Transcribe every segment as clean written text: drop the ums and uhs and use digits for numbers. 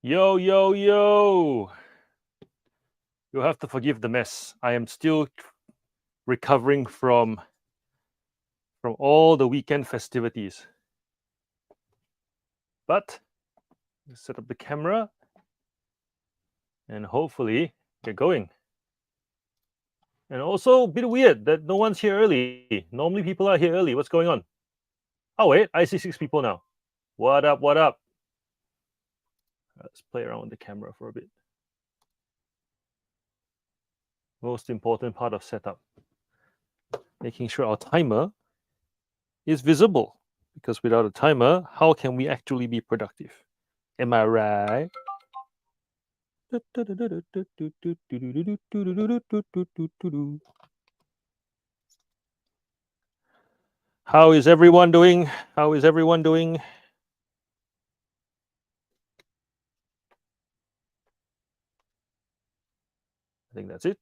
Yo, yo, yo. You'll have to forgive the mess. I am still recovering from all the weekend festivities. But let's set up the camera and hopefully get going. And also a bit weird that no one's here early. Normally people are here early. What's going on? Oh wait, I see 6 people now. What up? What up? Let's play around with the camera for a bit. Most important part of setup. Making sure our timer is visible. Because without a timer, how can we actually be productive? Am I right? How is everyone doing? How is everyone doing? I think that's it.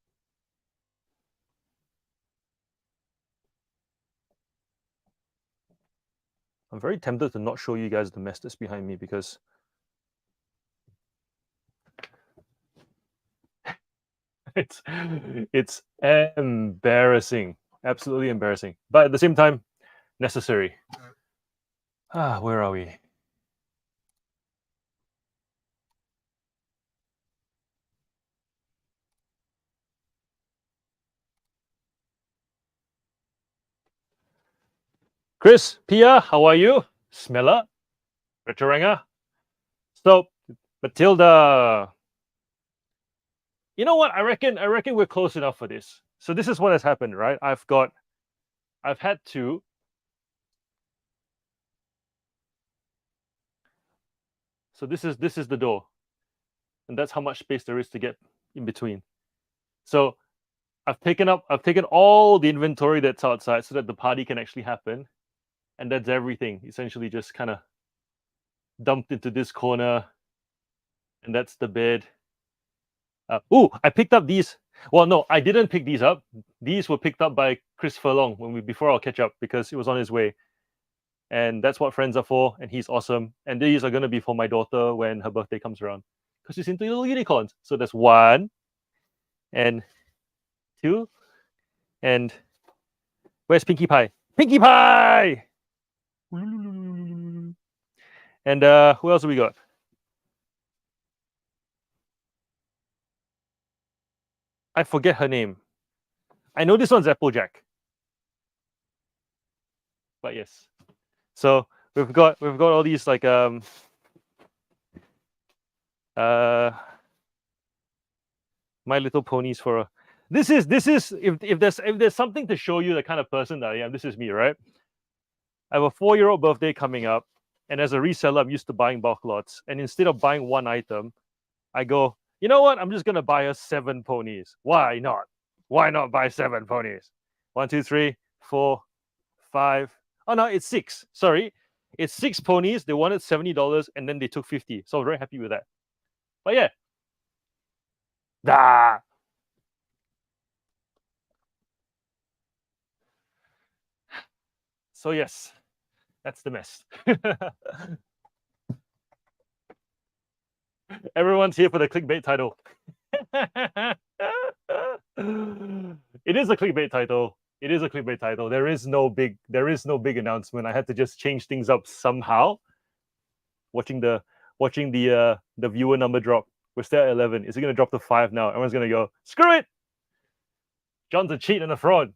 I'm very tempted to not show you guys the mess that's behind me because it's embarrassing, absolutely embarrassing, but at the same time necessary. Where are we? Chris, Pia, how are you? Smella, Returanga. So, Matilda, you know what? I reckon we're close enough for this. So this is what has happened, right? I've had to. So this is the door, and that's how much space there is to get in between. So I've taken all the inventory that's outside so that the party can actually happen, and that's everything. Essentially, just kind of dumped into this corner, and that's the bed. I picked up these. Well, no, I didn't pick these up. These were picked up by Chris Furlong before our catch up because it was on his way, and that's what friends are for. And he's awesome. And these are gonna be for my daughter when her birthday comes around because she's into little unicorns. So that's 1 and 2 and where's Pinkie Pie? Pinkie Pie! And who else have we got? I forget her name. I know this one's Applejack. But yes. So we've got all these like My Little Ponies for a this is if there's something to show you the kind of person that I am, this is me, right? I have a 4-year-old birthday coming up, and as a reseller, I'm used to buying bulk lots. And instead of buying one item, I go, you know what? I'm just gonna buy us 7 ponies. Why not? Why not buy 7 ponies? 1, 2, 3, 4, 5. Oh no, it's 6. Sorry, it's 6 ponies. They wanted $70, and then they took 50. So I'm very happy with that. But yeah, da. So yes, that's the mess. Everyone's here for the clickbait title. It is a clickbait title. It is a clickbait title. There is no big announcement. I had to just change things up somehow. Watching the viewer number drop. We're still at 11. Is it going to drop to 5 now? Everyone's going to go, screw it. John's a cheat and a fraud.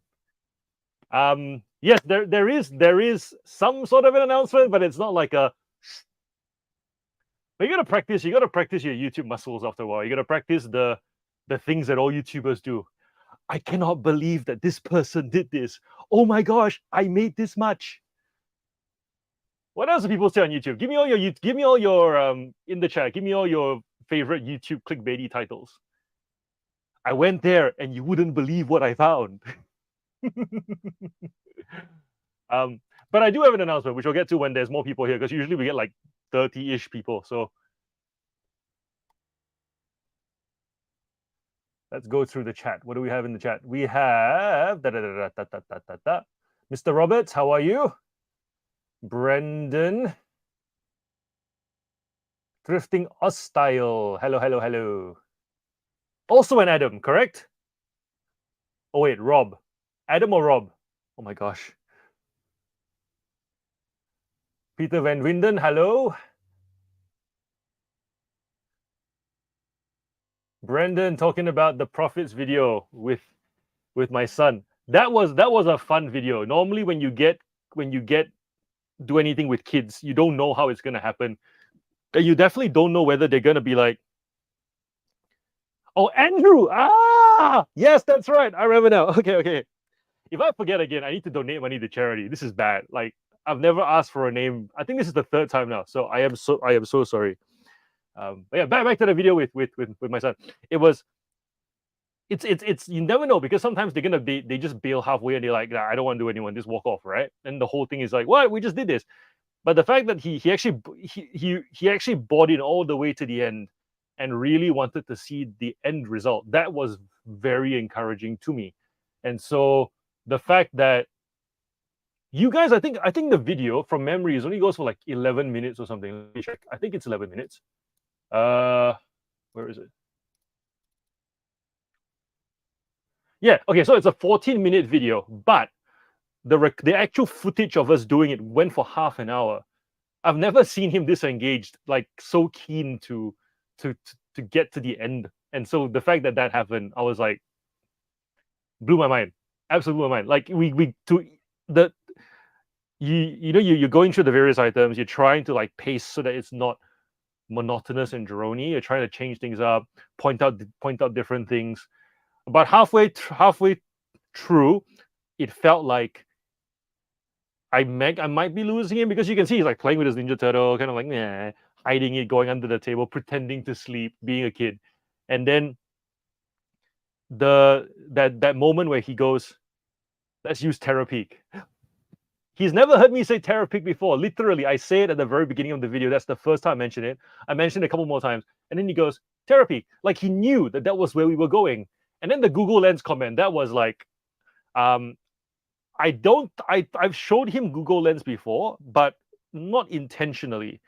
Yes, there is some sort of an announcement, but it's not like a. But you got to practice. You got to practice your YouTube muscles after a while. You got to practice the things that all YouTubers do. I cannot believe that this person did this. Oh my gosh, I made this much. What else do people say on YouTube? Give me all your in the chat. Give me all your favorite YouTube clickbaity titles. I went there and you wouldn't believe what I found. But I do have an announcement, which we'll get to when there's more people here, because usually we get like 30-ish people. So let's go through the chat. What do we have in the chat? We have Mr. Roberts. How are you? Brendan. Thrifting Us style. Hello, hello, hello. Also an Adam, correct? Oh wait, Rob. Adam or Rob? Oh my gosh. Peter Van Winden, hello. Brendan talking about the profits video with my son. That was a fun video. Normally when you get do anything with kids, you don't know how it's gonna happen. And you definitely don't know whether they're gonna be like, oh, Andrew. Ah, yes, that's right. I remember now. Okay, okay. If I forget again, I need to donate money to charity. This is bad. Like I've never asked for a name. I think this is the third time now. So I am so sorry. But yeah, back to the video with my son. It was it's you never know because sometimes they just bail halfway and they're like, nah, I don't want to do anyone, just walk off, right? And the whole thing is like, what? We just did this. But the fact that he actually bought in all the way to the end and really wanted to see the end result, that was very encouraging to me. And so the fact that you guys, I think the video from memory is only goes for like 11 minutes or something. Let me check. I think it's 11 minutes. Where is it? Yeah, okay, so it's a 14-minute video, but the actual footage of us doing it went for half an hour. I've never seen him disengaged, like so keen to to get to the end. And so the fact that that happened, I was like, blew my mind, absolutely blew my mind. Like we to the you're going through the various items, you're trying to like pace so that it's not monotonous and drony. You're trying to change things up, point out different things. About halfway through, it felt like I might be losing him because you can see he's like playing with his Ninja Turtle, kind of like hiding it, going under the table, pretending to sleep, being a kid, and then that moment where he goes, "Let's use Terra Peak." He's never heard me say Terra Peak before. Literally, I say it at the very beginning of the video. That's the first time I mentioned it. I mentioned it a couple more times, and then he goes Terra Peak, like he knew that was where we were going. And then the Google Lens comment, that was like, I've showed him Google Lens before, but not intentionally.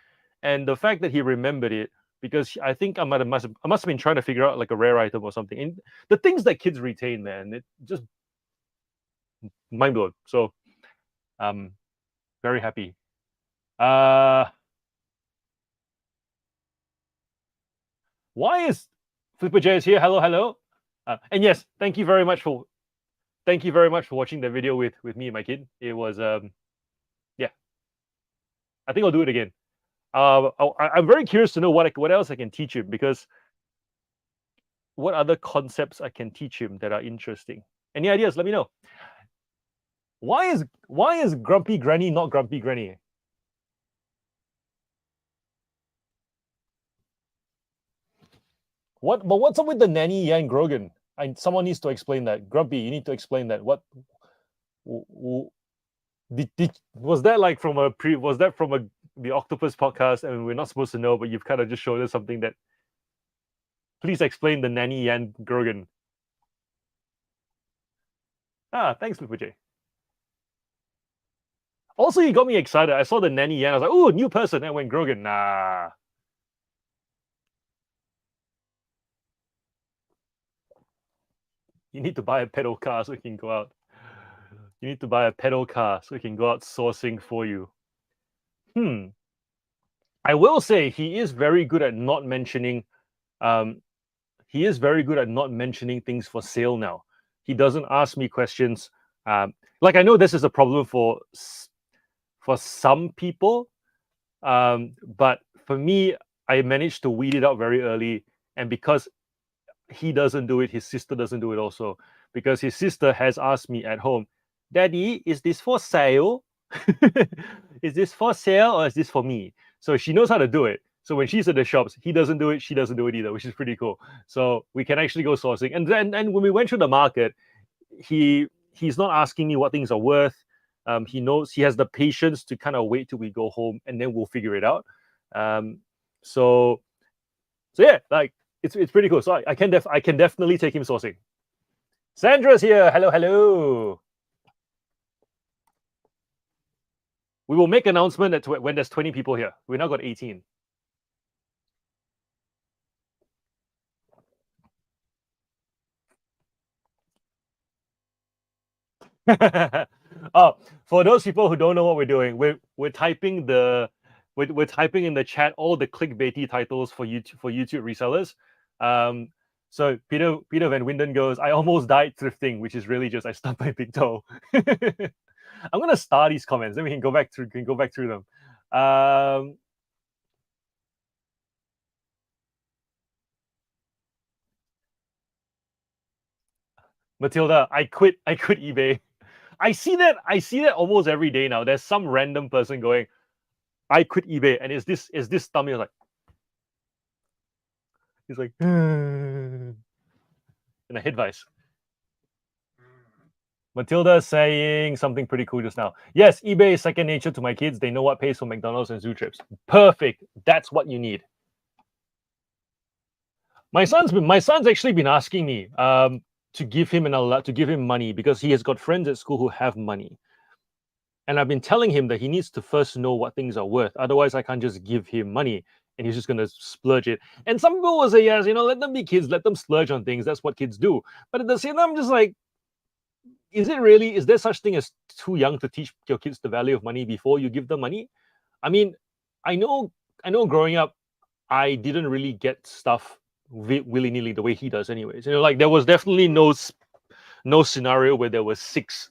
And the fact that he remembered it, because I think I must have been trying to figure out like a rare item or something. And the things that kids retain, man, it just mind blown. So very happy. Why is Flipper J is here? Hello, hello. And yes, thank you very much for watching the video with me and my kid. It was yeah. I think I'll do it again. I'm very curious to know what else I can teach him, because what other concepts I can teach him that are interesting. Any ideas? Let me know. Why is Grumpy Granny not Grumpy Granny? What's up with the nanny Yan Grogan? Someone needs to explain that. Grumpy, you need to explain that. What was that like from the Octopus podcast, and we're not supposed to know, but you've kind of just showed us something that. Please explain the nanny Yan Grogan. Thanks, Lupa J. Also, you got me excited. I saw the nanny Yan. I was like, "Oh, new person." And I went Grogan. Nah. You need to buy a pedal car so we can go out. You need to buy a pedal car so we can go out sourcing for you. I will say he is very good at not mentioning. He is very good at not mentioning things for sale now. He doesn't ask me questions. Like I know this is a problem for some people, but for me, I managed to weed it out very early, and because he doesn't do it, his sister doesn't do it also, because his sister has asked me at home, "Daddy, is this for sale? Is this for sale or is this for me?" So she knows how to do it. So when she's at the shops, he doesn't do it, she doesn't do it either, which is pretty cool. So we can actually go sourcing. And then when we went through the market, he's not asking me what things are worth. He knows, he has the patience to kind of wait till we go home, and then we'll figure it out. So yeah, like it's pretty cool. So I can definitely take him sourcing. Sandra's here. Hello, hello. We will make announcement when there's 20 people here. We now got 18. Oh, for those people who don't know what we're doing, we're typing we're typing in the chat all the clickbaity titles for YouTube resellers. So Peter Van Winden goes, I almost died thrifting, which is really just I stubbed my big toe. I'm gonna star these comments, then we can go back through them. Matilda, I quit eBay. I see that almost every day now. There's some random person going, I quit eBay, and is this tummy like he's like and a head vice. Matilda saying something pretty cool just now. Yes, eBay is second nature to my kids. They know what pays for McDonald's and zoo trips. Perfect. That's what you need. My son's actually been asking me to give him money because he has got friends at school who have money. And I've been telling him that he needs to first know what things are worth. Otherwise, I can't just give him money and he's just going to splurge it. And some people will say, yes, let them be kids, let them splurge on things. That's what kids do. But at the same time, I'm just like, is there such thing as too young to teach your kids the value of money before you give them money? I mean, I know growing up, I didn't really get stuff willy-nilly the way he does anyways. Like there was definitely no scenario where there was 6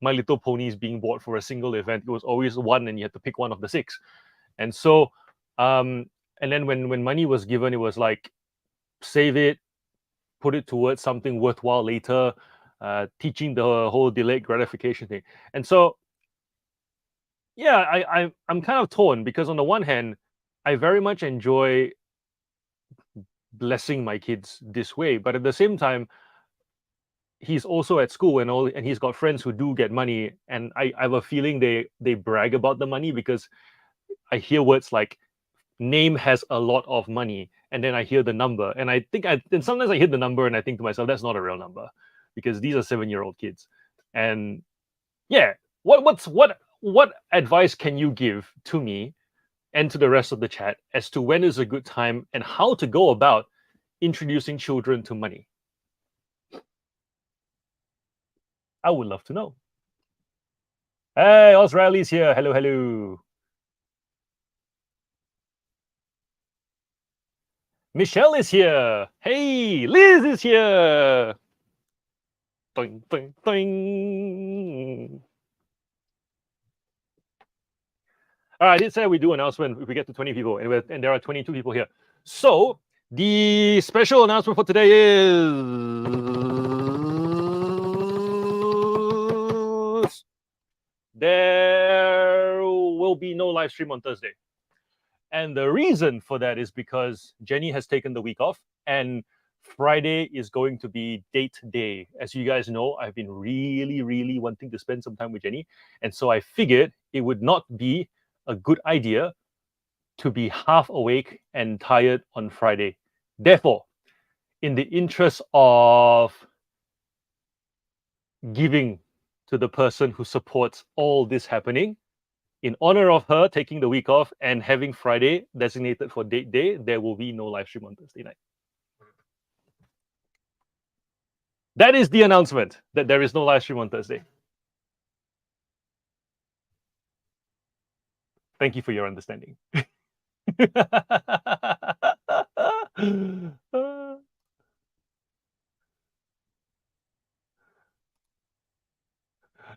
My Little Ponies being bought for a single event. It was always one and you had to pick one of the 6. And so and then when money was given, it was like save it, put it towards something worthwhile later, teaching the whole delayed gratification thing. And so yeah, I'm kind of torn because on the one hand, I very much enjoy blessing my kids this way, but at the same time, he's also at school and he's got friends who do get money, and I have a feeling they brag about the money because I hear words like name has a lot of money, and then I hear the number, and then sometimes I hear the number and I think to myself, that's not a real number because these are 7-year-old kids. And yeah, what advice can you give to me and to the rest of the chat as to when is a good time and how to go about introducing children to money? I would love to know. Hey, Riley's here. Hello, hello. Michelle is here. Hey, Liz is here. Ding, ding, ding. All right, I did say we do announcement if we get to 20 people, and there are 22 people here. So the special announcement for today is there will be no live stream on Thursday. And the reason for that is because Jenny has taken the week off and Friday is going to be date day. As you guys know, I've been really, really wanting to spend some time with Jenny. And so I figured it would not be a good idea to be half awake and tired on Friday. Therefore, in the interest of giving to the person who supports all this happening, in honor of her taking the week off and having Friday designated for date day, there will be no live stream on Thursday night. That is the announcement, that there is no live stream on Thursday. Thank you for your understanding.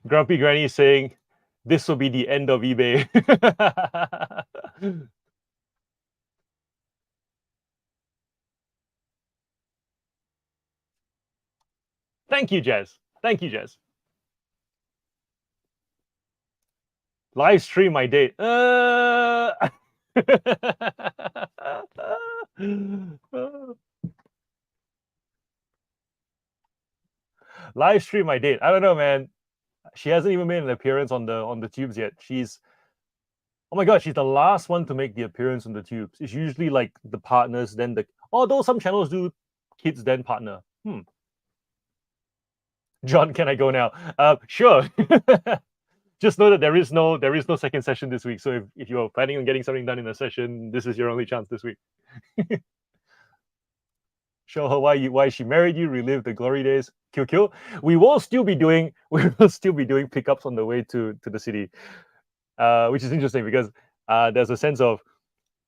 Grumpy Granny is saying, this will be the end of eBay. Thank you, Jazz. Thank you, Jazz. Live stream my date. Live stream my date. I don't know, man. She hasn't even made an appearance on the tubes yet. Oh my god, she's the last one to make the appearance on the tubes. It's usually like the partners, then although some channels do kids then partner. John, can I go now? Sure. Just know that there is no second session this week. So if you're planning on getting something done in a session, this is your only chance this week. Show her why she married you. Relive the glory days. Kill. We will still be doing pickups on the way to the city, which is interesting because there's a sense of,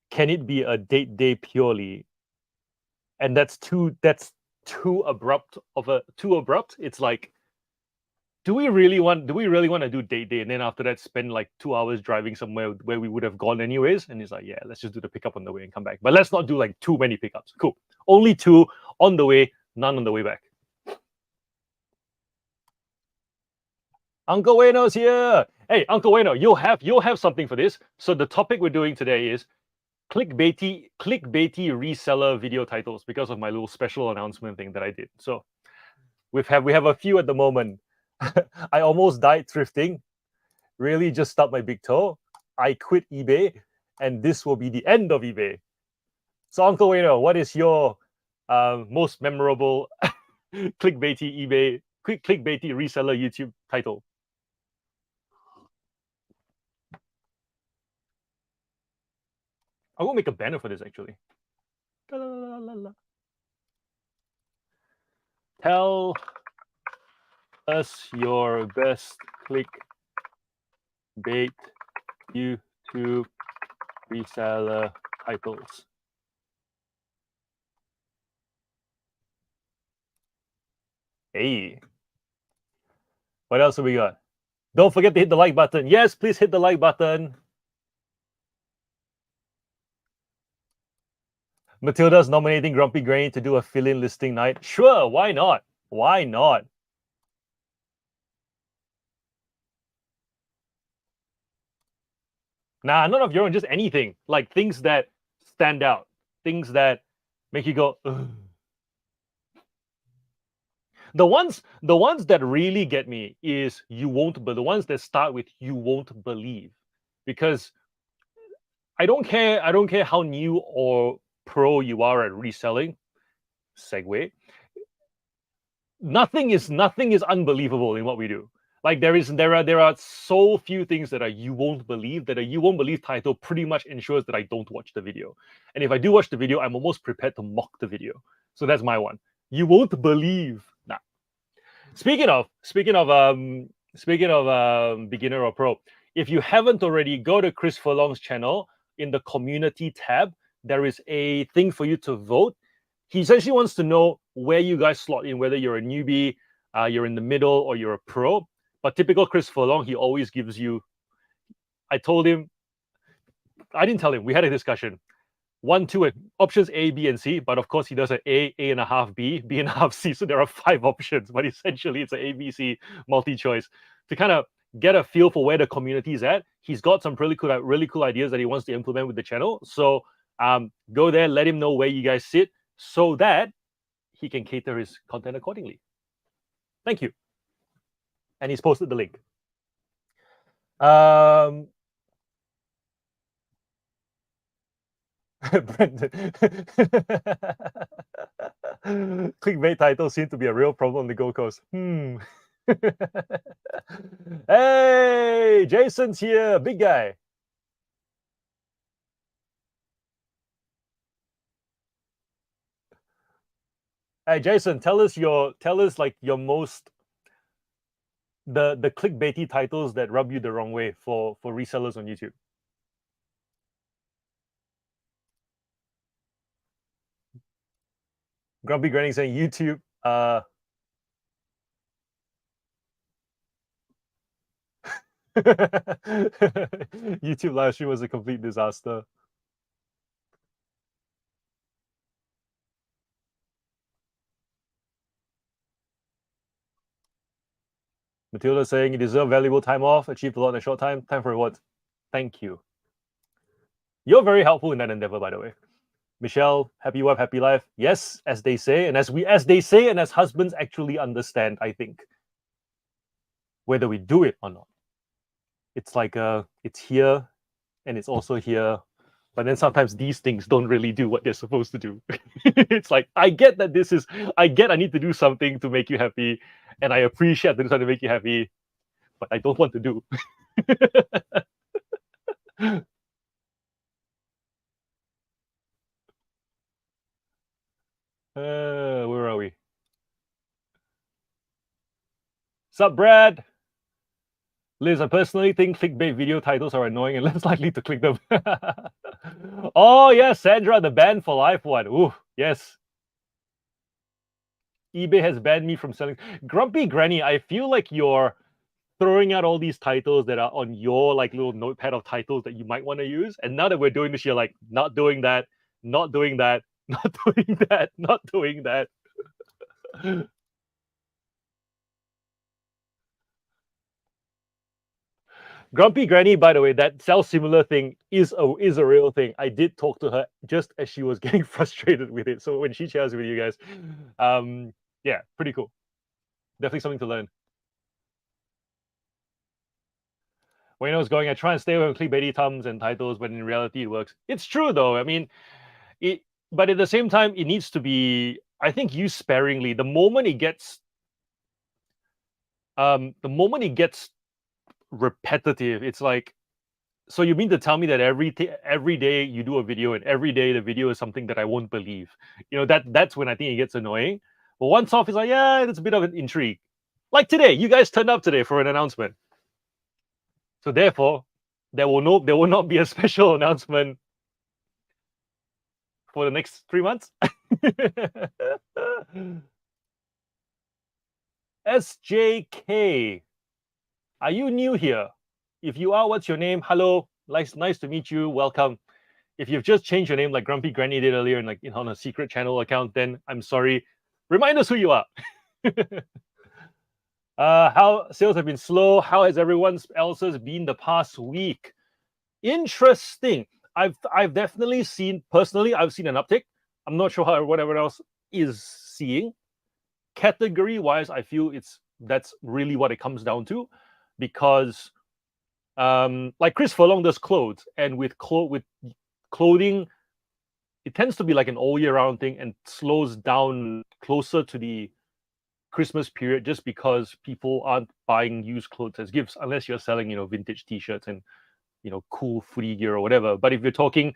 can it be a date day purely? And that's too abrupt. It's like, do we really want to do date day and then after that spend like 2 hours driving somewhere where we would have gone anyways? And it's like, yeah, let's just do the pickup on the way and come back. But let's not do like too many pickups. Cool. Only 2 on the way, none on the way back. Uncle Wayno's here. Hey, Uncle Wayno, you'll have something for this. So the topic we're doing today is clickbaity reseller video titles, because of my little special announcement thing that I did. So we have a few at the moment. I almost died thrifting. Really just stubbed my big toe. I quit eBay, and this will be the end of eBay. So Uncle Wayno, what is your most memorable clickbaity reseller YouTube title? I will make a banner for this actually. Tell us your best clickbait YouTube reseller titles. Hey, what else have we got? Don't forget to hit the like button. Yes, please hit the like button. Matilda's nominating Grumpy Granny to do a fill-in listing night. Sure, why not? Why not? Nah, none of your own, just anything. Like things that stand out, things that make you go, ugh. The ones that really get me is the ones that start with "you won't believe," because I don't care how new or pro you are at reselling. Segue. Nothing is unbelievable in what we do. Like there are so few things that are "you won't believe," that a "you won't believe" title pretty much ensures that I don't watch the video. And if I do watch the video, I'm almost prepared to mock the video. So that's my one. You won't believe. Nah. Speaking of beginner or pro, if you haven't already, go to Chris Furlong's channel. In the community tab, there is a thing for you to vote. He essentially wants to know where you guys slot in, whether you're a newbie, you're in the middle, or you're a pro. But typical Chris Furlong, he always gives you. I didn't tell him. We had a discussion. 1, 2, options A, B, and C. But of course, he does an A and a half B, B and a half C. So there are 5 options. But essentially, it's an A, B, C multi-choice to kind of get a feel for where the community is at. He's got some really cool ideas that he wants to implement with the channel. So go there, let him know where you guys sit, so that he can cater his content accordingly. Thank you. And he's posted the link. Brendan. Clickbait titles seem to be a real problem on the Gold Coast. Hey, Jason's here, big guy. Hey, Jason, tell us like your most the clickbaity titles that rub you the wrong way for resellers on YouTube. Grumpy Granny saying YouTube. YouTube live stream was a complete disaster. Matilda saying you deserve valuable time off, achieved a lot in a short time. Time for rewards. Thank you. You're very helpful in that endeavor, by the way. Michelle, happy wife, happy life. Yes, as they say, and as they say, and as husbands actually understand, I think. Whether we do it or not. It's like it's here and it's also here. But then sometimes these things don't really do what they're supposed to do. It's like, I get that I need to do something to make you happy, and I appreciate that trying to make you happy, but I don't want to do. Where are we? Sup, Brad? Liz, I personally think clickbait video titles are annoying and less likely to click them. Oh, yes, Sandra, the ban for life one. Ooh, yes. eBay has banned me from selling. Grumpy Granny, I feel like you're throwing out all these titles that are on your like little notepad of titles that you might want to use. And now that we're doing this, you're like, not doing that, not doing that, not doing that, not doing that. Grumpy Granny, by the way, that self similar thing is a real thing. I did talk to her just as she was getting frustrated with it. So when she shares with you guys, yeah, pretty cool. Definitely something to learn. When I was going, I try and stay away from clickbaity thumbs and titles, but in reality, it works. It's true though. I mean, it. But at the same time, it needs to be, I think, used sparingly. The moment it gets repetitive, it's like, so you mean to tell me that every day you do a video and every day the video is something that I won't believe? That's when I think it gets annoying. But once off, it's like, yeah, it's a bit of an intrigue. Like today, you guys turned up today for an announcement. So therefore, there will not be a special announcement for the next 3 months. SJK, are you new here? If you are, what's your name? Hello, nice to meet you. Welcome. If you've just changed your name like Grumpy Granny did earlier, and like on a secret channel account, then I'm sorry. Remind us who you are. How sales have been slow. How has everyone else's been the past week? Interesting. I've definitely seen personally. I've seen an uptick. I'm not sure how everyone else is seeing. Category wise, I feel that's really what it comes down to, because like Chris Furlong does clothes, and with clothing, it tends to be like an all year round thing and slows down closer to the Christmas period, just because people aren't buying used clothes as gifts unless you're selling, vintage t-shirts and cool footy gear or whatever. But if you're talking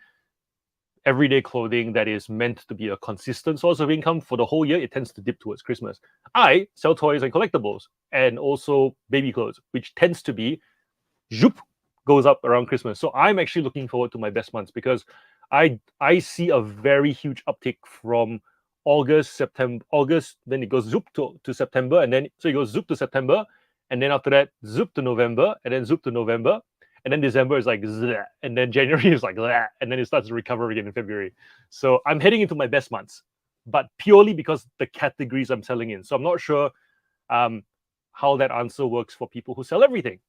everyday clothing that is meant to be a consistent source of income for the whole year, it tends to dip towards Christmas. I sell toys and collectibles and also baby clothes, which tends to be zoop, goes up around Christmas. So I'm actually looking forward to my best months, because I see a very huge uptick from September, then it goes zoop to September, and then so it goes zoop to September, and then after that zoop to November, and then zoop to November, and then December is like zah, and then January is like zah, and then it starts to recover again in February. So I'm heading into my best months, but purely because the categories I'm selling in. So I'm not sure how that answer works for people who sell everything,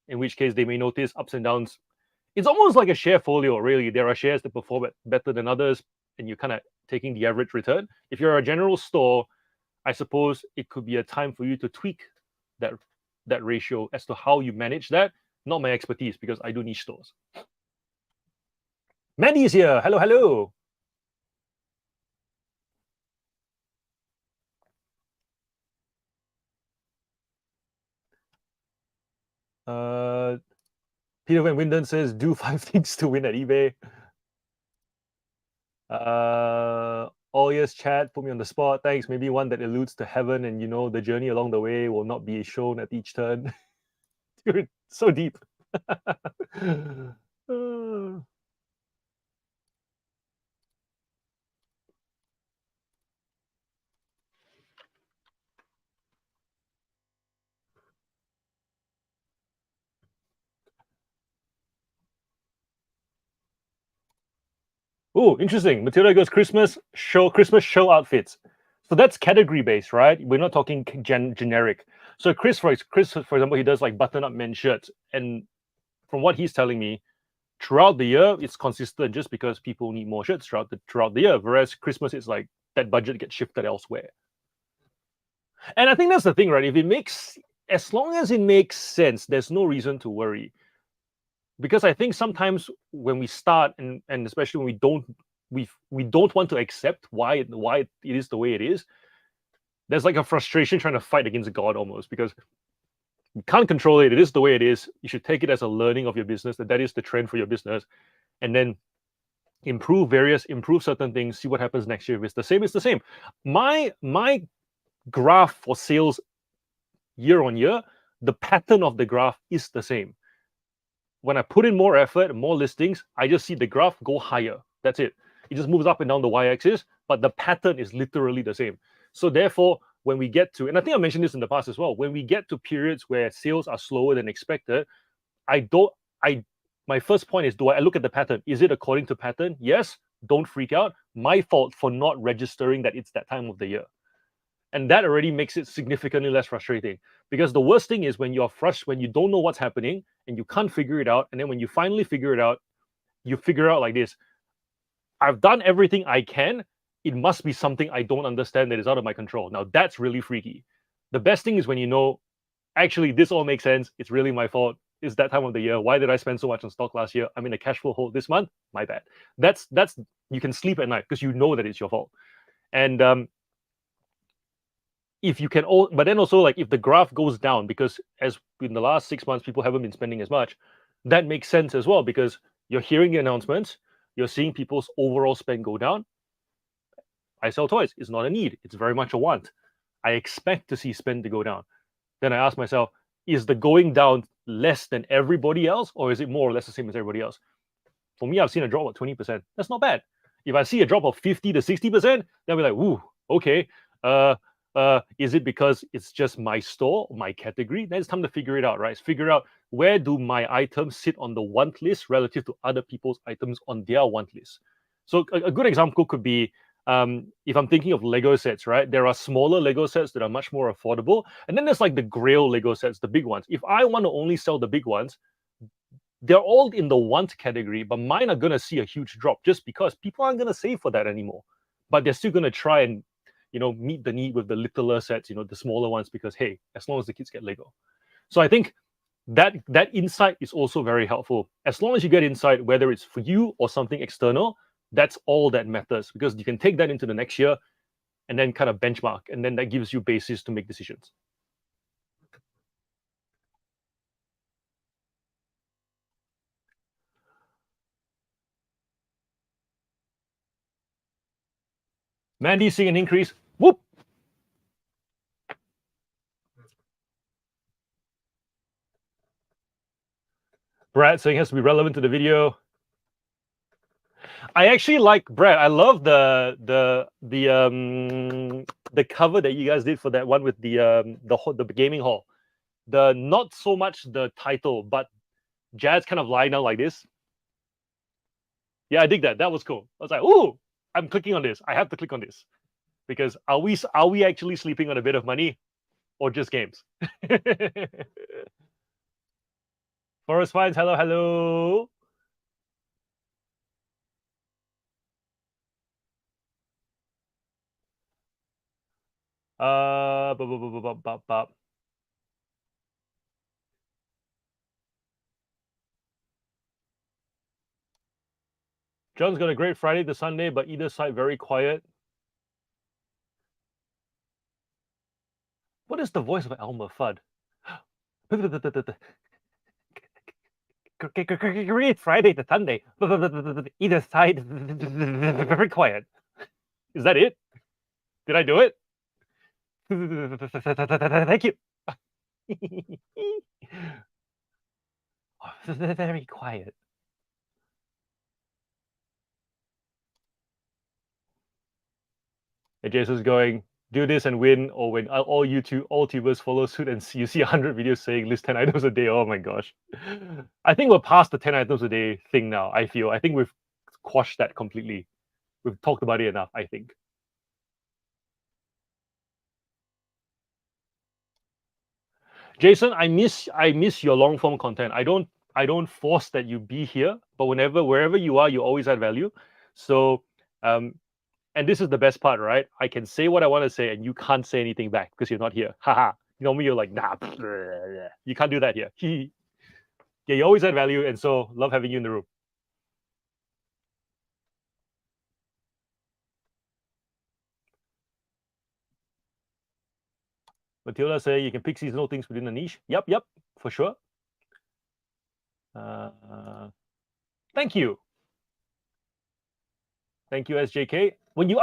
in which case they may notice ups and downs. It's almost like a share folio, really. There are shares that perform better than others, and you're kind of taking the average return. If you're a general store, I suppose it could be a time for you to tweak that ratio as to how you manage that. Not my expertise, because I do niche stores. Mandy's here. Hello, hello. Peter Van Winden says, do 5 things to win at eBay. Oh yes, chat, put me on the spot. Thanks. Maybe one that alludes to heaven, and the journey along the way will not be shown at each turn. Dude, so deep. Oh, interesting. Matilda goes Christmas show outfits. So that's category based, right? We're not talking generic. So Chris, for example, he does like button-up men's shirts, and from what he's telling me, throughout the year it's consistent, just because people need more shirts throughout the year. Whereas Christmas, it's like that budget gets shifted elsewhere. And I think that's the thing, right? As long as it makes sense, there's no reason to worry. Because I think sometimes when we start, and especially when we don't want to accept why it is the way it is, there's like a frustration trying to fight against God almost, because you can't control it. It is the way it is. You should take it as a learning of your business, that is the trend for your business, and then improve certain things, see what happens next year. If it's the same, it's the same. My graph for sales year on year, the pattern of the graph is the same. When I put in more effort, more listings, I just see the graph go higher. That's it. It just moves up and down the y-axis, but the pattern is literally the same. So therefore, when we get to, and I think I mentioned this in the past as well, when we get to periods where sales are slower than expected, my first point is, do I look at the pattern? Is it according to pattern? Yes. Don't freak out. My fault for not registering that it's that time of the year. And that already makes it significantly less frustrating, because the worst thing is when you're frustrated, when you don't know what's happening and you can't figure it out, and then when you finally figure it out, you figure out like this: I've done everything I can. It must be something I don't understand that is out of my control. Now that's really freaky. The best thing is when you know, actually, this all makes sense. It's really my fault. It's that time of the year. Why did I spend so much on stock last year? I'm in a cash flow hole this month. My bad. That's you can sleep at night because you know that it's your fault. And if you can, but then also, like, if the graph goes down, because as in the last 6 months people haven't been spending as much, that makes sense as well, because you're hearing the announcements, you're seeing people's overall spend go down. I sell toys. It's not a need. It's very much a want. I expect to see spend to go down. Then I ask myself, is the going down less than everybody else, or is it more or less the same as everybody else? For me, I've seen a drop of 20%. That's not bad. If I see a drop of 50 to 60%, then we're like, ooh, okay. Is it because it's just my store, my category? Then it's time to figure it out, right? Figure out, where do my items sit on the want list relative to other people's items on their want list. So a good example could be, if I'm thinking of Lego sets, right? There are smaller Lego sets that are much more affordable. And then there's like the Grail Lego sets, the big ones. If I want to only sell the big ones, they're all in the want category, but mine are going to see a huge drop just because people aren't going to save for that anymore. But they're still going to try and, meet the need with the littler sets, the smaller ones, because, hey, as long as the kids get Lego. So I think that insight is also very helpful. As long as you get insight, whether it's for you or something external, that's all that matters, because you can take that into the next year and then kind of benchmark, and then that gives you basis to make decisions. Mandy seeing an increase. Whoop. Brad saying it has to be relevant to the video. I actually like, Brad, I love the cover that you guys did for that one with the gaming hall. Not so much the title, but Jazz kind of lying down like this. Yeah, I dig that. That was cool. I was like, ooh, I'm clicking on this. I have to click on this, because are we actually sleeping on a bit of money, or just games? Forest Finds, hello. John's got a great Friday to Sunday, but either side very quiet. What is the voice of Elmer Fudd? Great Friday to Sunday. Either side very quiet. Is that it? Did I do it? Thank you. Very quiet. And Jason's going, do this and win, or when all YouTubers follow suit and you see 100 videos saying list 10 items a day. Oh my gosh. I think we're past the 10 items a day thing now, I feel. I think we've quashed that completely. We've talked about it enough, I think. Jason, I miss your long form content. I don't force that you be here, but wherever you are, you always add value. So and this is the best part, right? I can say what I want to say and you can't say anything back because you're not here. Haha. Normally you're like, nah, you can't do that here. Yeah, you always add value, and so love having you in the room. Matilda say you can pick seasonal things within the niche. Yep, for sure. Thank you. Thank you, SJK. When you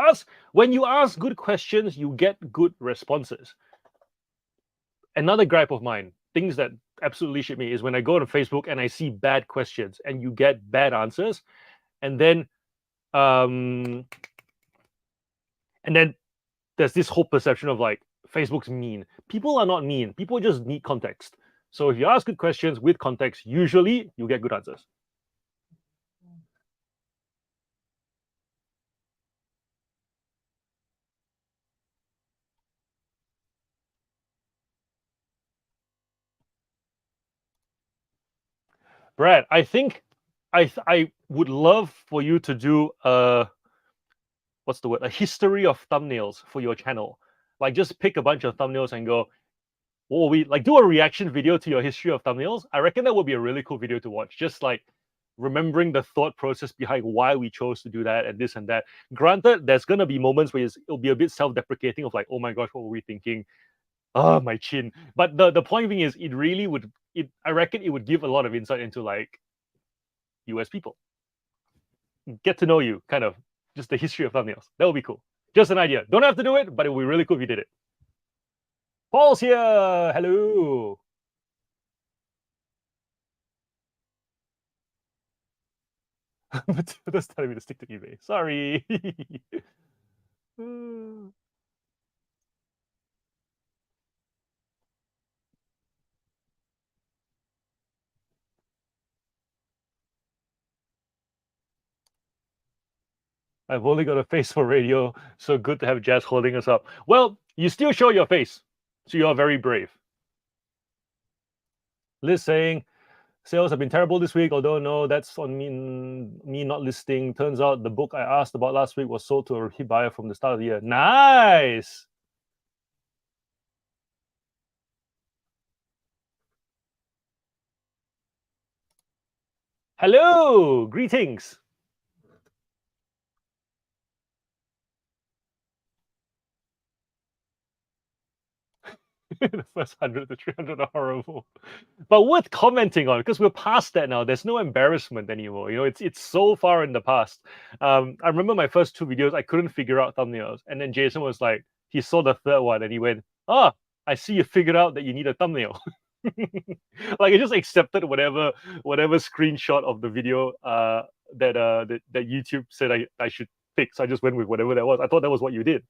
ask good questions, you get good responses. Another gripe of mine, things that absolutely shit me, is when I go on Facebook and I see bad questions and you get bad answers, and then um and then there's this whole perception of like Facebook's mean. People are not mean. People just need context. So if you ask good questions with context, usually you get good answers. Brad, I think I would love for you to do what's the word? A history of thumbnails for your channel. Like just pick a bunch of thumbnails and go, what will we like do a reaction video to your history of thumbnails? I reckon that would be a really cool video to watch. Just like remembering the thought process behind why we chose to do that and this and that. Granted, there's gonna be moments where it'll be a bit self-deprecating of like, oh my gosh, what were we thinking? Oh, my chin. But the point being is, it really would. I reckon it would give a lot of insight into like US people. Get to know you, kind of just the history of thumbnails. That would be cool. Just an idea. Don't have to do it, but it would be really cool if you did it. Paul's here. Hello. That's telling me to stick to eBay. Sorry. I've only got a face for radio, so good to have Jazz holding us up. Well, you still show your face, so you are very brave. Liz saying, sales have been terrible this week, although no, that's on me not listing. Turns out the book I asked about last week was sold to a repeat buyer from the start of the year. Nice. Hello, greetings. The first 100 to 300 are horrible, but worth commenting on because we're past that now. There's no embarrassment anymore. You know, it's so far in the past. I remember my first two videos, I couldn't figure out thumbnails, and then Jason was like, he saw the third one and he went, "Ah, I see you figured out that you need a thumbnail." Like I just accepted whatever screenshot of the video that YouTube said I should pick. So I just went with whatever that was. I thought that was what you did.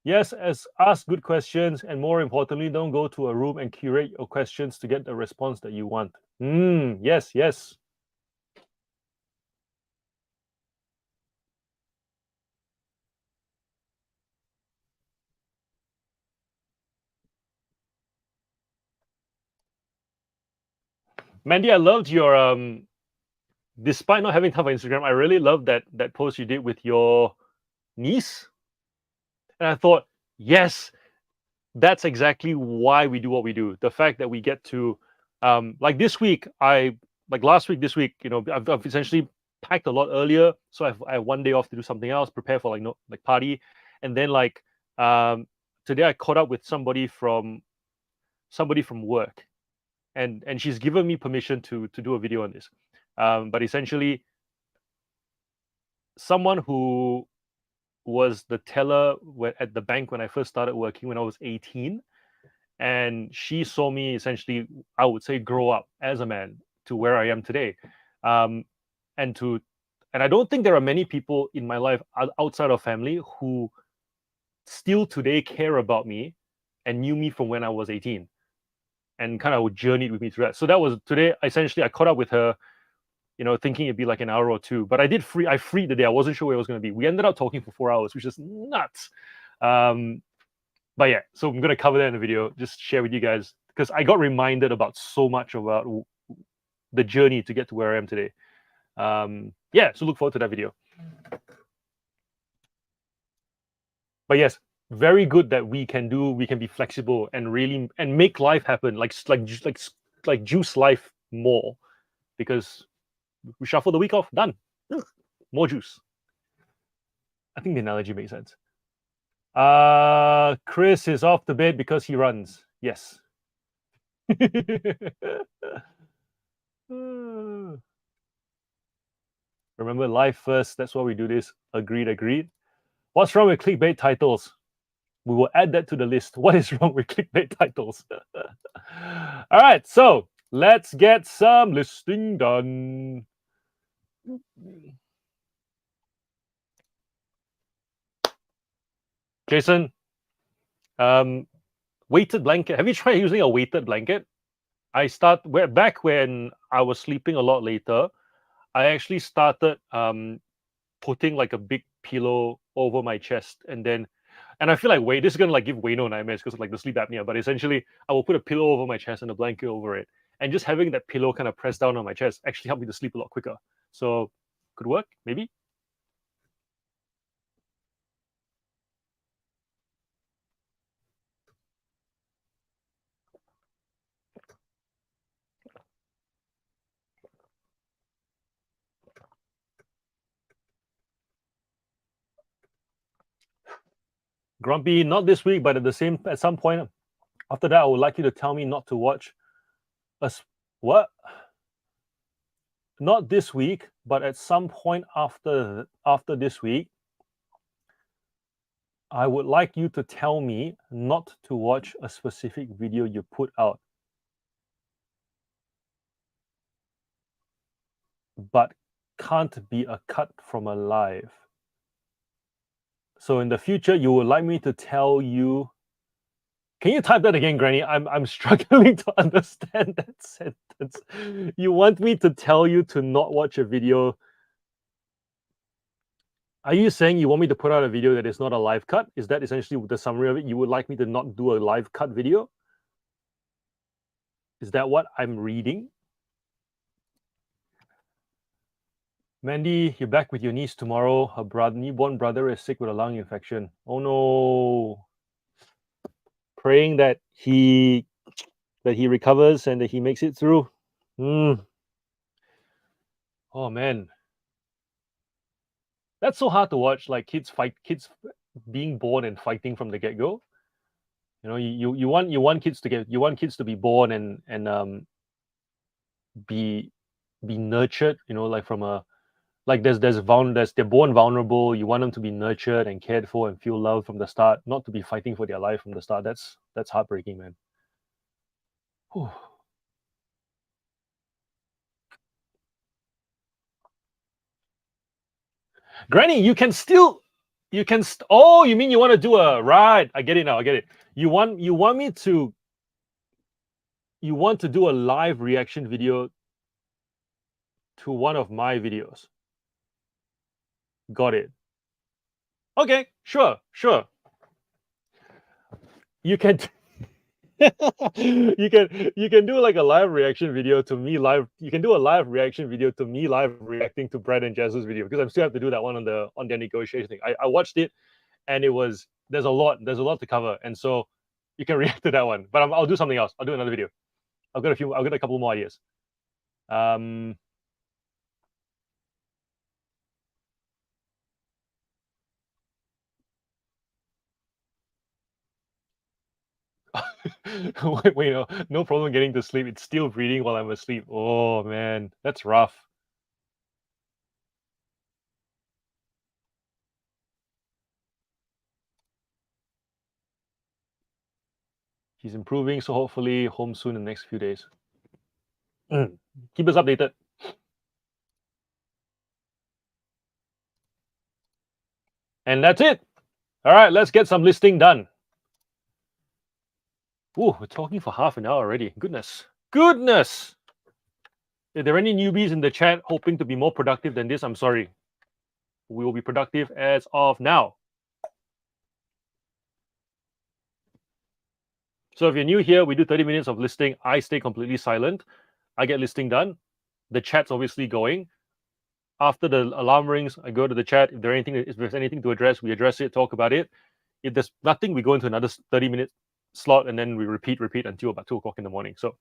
Yes, as ask good questions, and more importantly, don't go to a room and curate your questions to get the response that you want. Yes, yes. Mandy, I loved your despite not having time for Instagram, I really loved that post you did with your niece. And I thought, yes, that's exactly why we do what we do. The fact that we get to like this week, like last week, this week, you know, I've essentially packed a lot earlier, so I have one day off to do something else, prepare for like no like party, and then like today I caught up with somebody from work, and she's given me permission to do a video on this, but essentially someone who was the teller at the bank when I first started working when I was 18, and she saw me essentially, I would say, grow up as a man to where I am today. um, and to and I don't think there are many people in my life outside of family who still today care about me and knew me from when I was 18 and kind of journeyed with me through that. So that was today. Essentially, I caught up with her, you know, thinking it'd be like an hour or two, but I freed the day. I wasn't sure where it was going to be. We ended up talking for 4 hours, which is nuts. But yeah, so I'm going to cover that in the video, just share with you guys, because I got reminded about so much about the journey to get to where I am today. Yeah, so look forward to that video. But yes, very good that we can be flexible and really and make life happen, like juice life more, because we shuffle the week off, done. More juice. I think the analogy makes sense. Chris is off the bed because he runs. Yes. Remember, life first. That's why we do this. Agreed, agreed. What's wrong with clickbait titles? We will add that to the list. What is wrong with clickbait titles? All right, so let's get some listing done. Jason, weighted blanket. Have you tried using a weighted blanket? Back when I was sleeping a lot later. I actually started putting like a big pillow over my chest, and I feel like this is gonna like give Wayno nightmares because of like the sleep apnea. But essentially, I will put a pillow over my chest and a blanket over it, and just having that pillow kind of pressed down on my chest actually helped me to sleep a lot quicker. So could work maybe. Grumpy, not this week, but at some point after that, I would like you to tell me not to watch us. What? Not this week, but at some point after this week, I would like you to tell me not to watch a specific video you put out, but can't be a cut from a live. So in the future, you would like me to tell you. Can you type that again, Granny? I'm struggling to understand that sentence. You want me to tell you to not watch a video. Are you saying you want me to put out a video that is not a live cut? Is that essentially the summary of it? You would like me to not do a live cut video? Is that what I'm reading? Mandy, you're back with your niece tomorrow. Her newborn brother is sick with a lung infection. Oh no. Praying that he recovers and that he makes it through. Oh man. That's so hard to watch, like kids being born and fighting from the get-go. You know, you want kids to be born and be nurtured, you know, like from a like they're born vulnerable. You want them to be nurtured and cared for and feel love from the start, not to be fighting for their life from the start. That's heartbreaking, man. Whew. Granny, oh, you mean you want to do a right? I get it now. I get it. You want to do a live reaction video to one of my videos. Got it. Okay, sure. You can you can do like a live reaction video to me live. You can do a live reaction video to me live reacting to Brad and Jazz's video because I still have to do that one on their negotiation thing. I watched it and there's a lot to cover, and so you can react to that one. But I'll do something else. I'll do another video. I've got a couple more ideas. Wait, no problem getting to sleep. It's still breathing while I'm asleep. Oh man, that's rough. He's improving, so hopefully home soon in the next few days. Keep us updated. And that's it. All right, let's get some listing done. Ooh, we're talking for half an hour already. Goodness. If there are any newbies in the chat hoping to be more productive than this, I'm sorry. We will be productive as of now. So if you're new here, we do 30 minutes of listing. I stay completely silent. I get listing done. The chat's obviously going. After the alarm rings, I go to the chat. If there's anything to address, we address it, talk about it. If there's nothing, we go into another 30-minute slot, and then we repeat until about 2 o'clock in the morning. So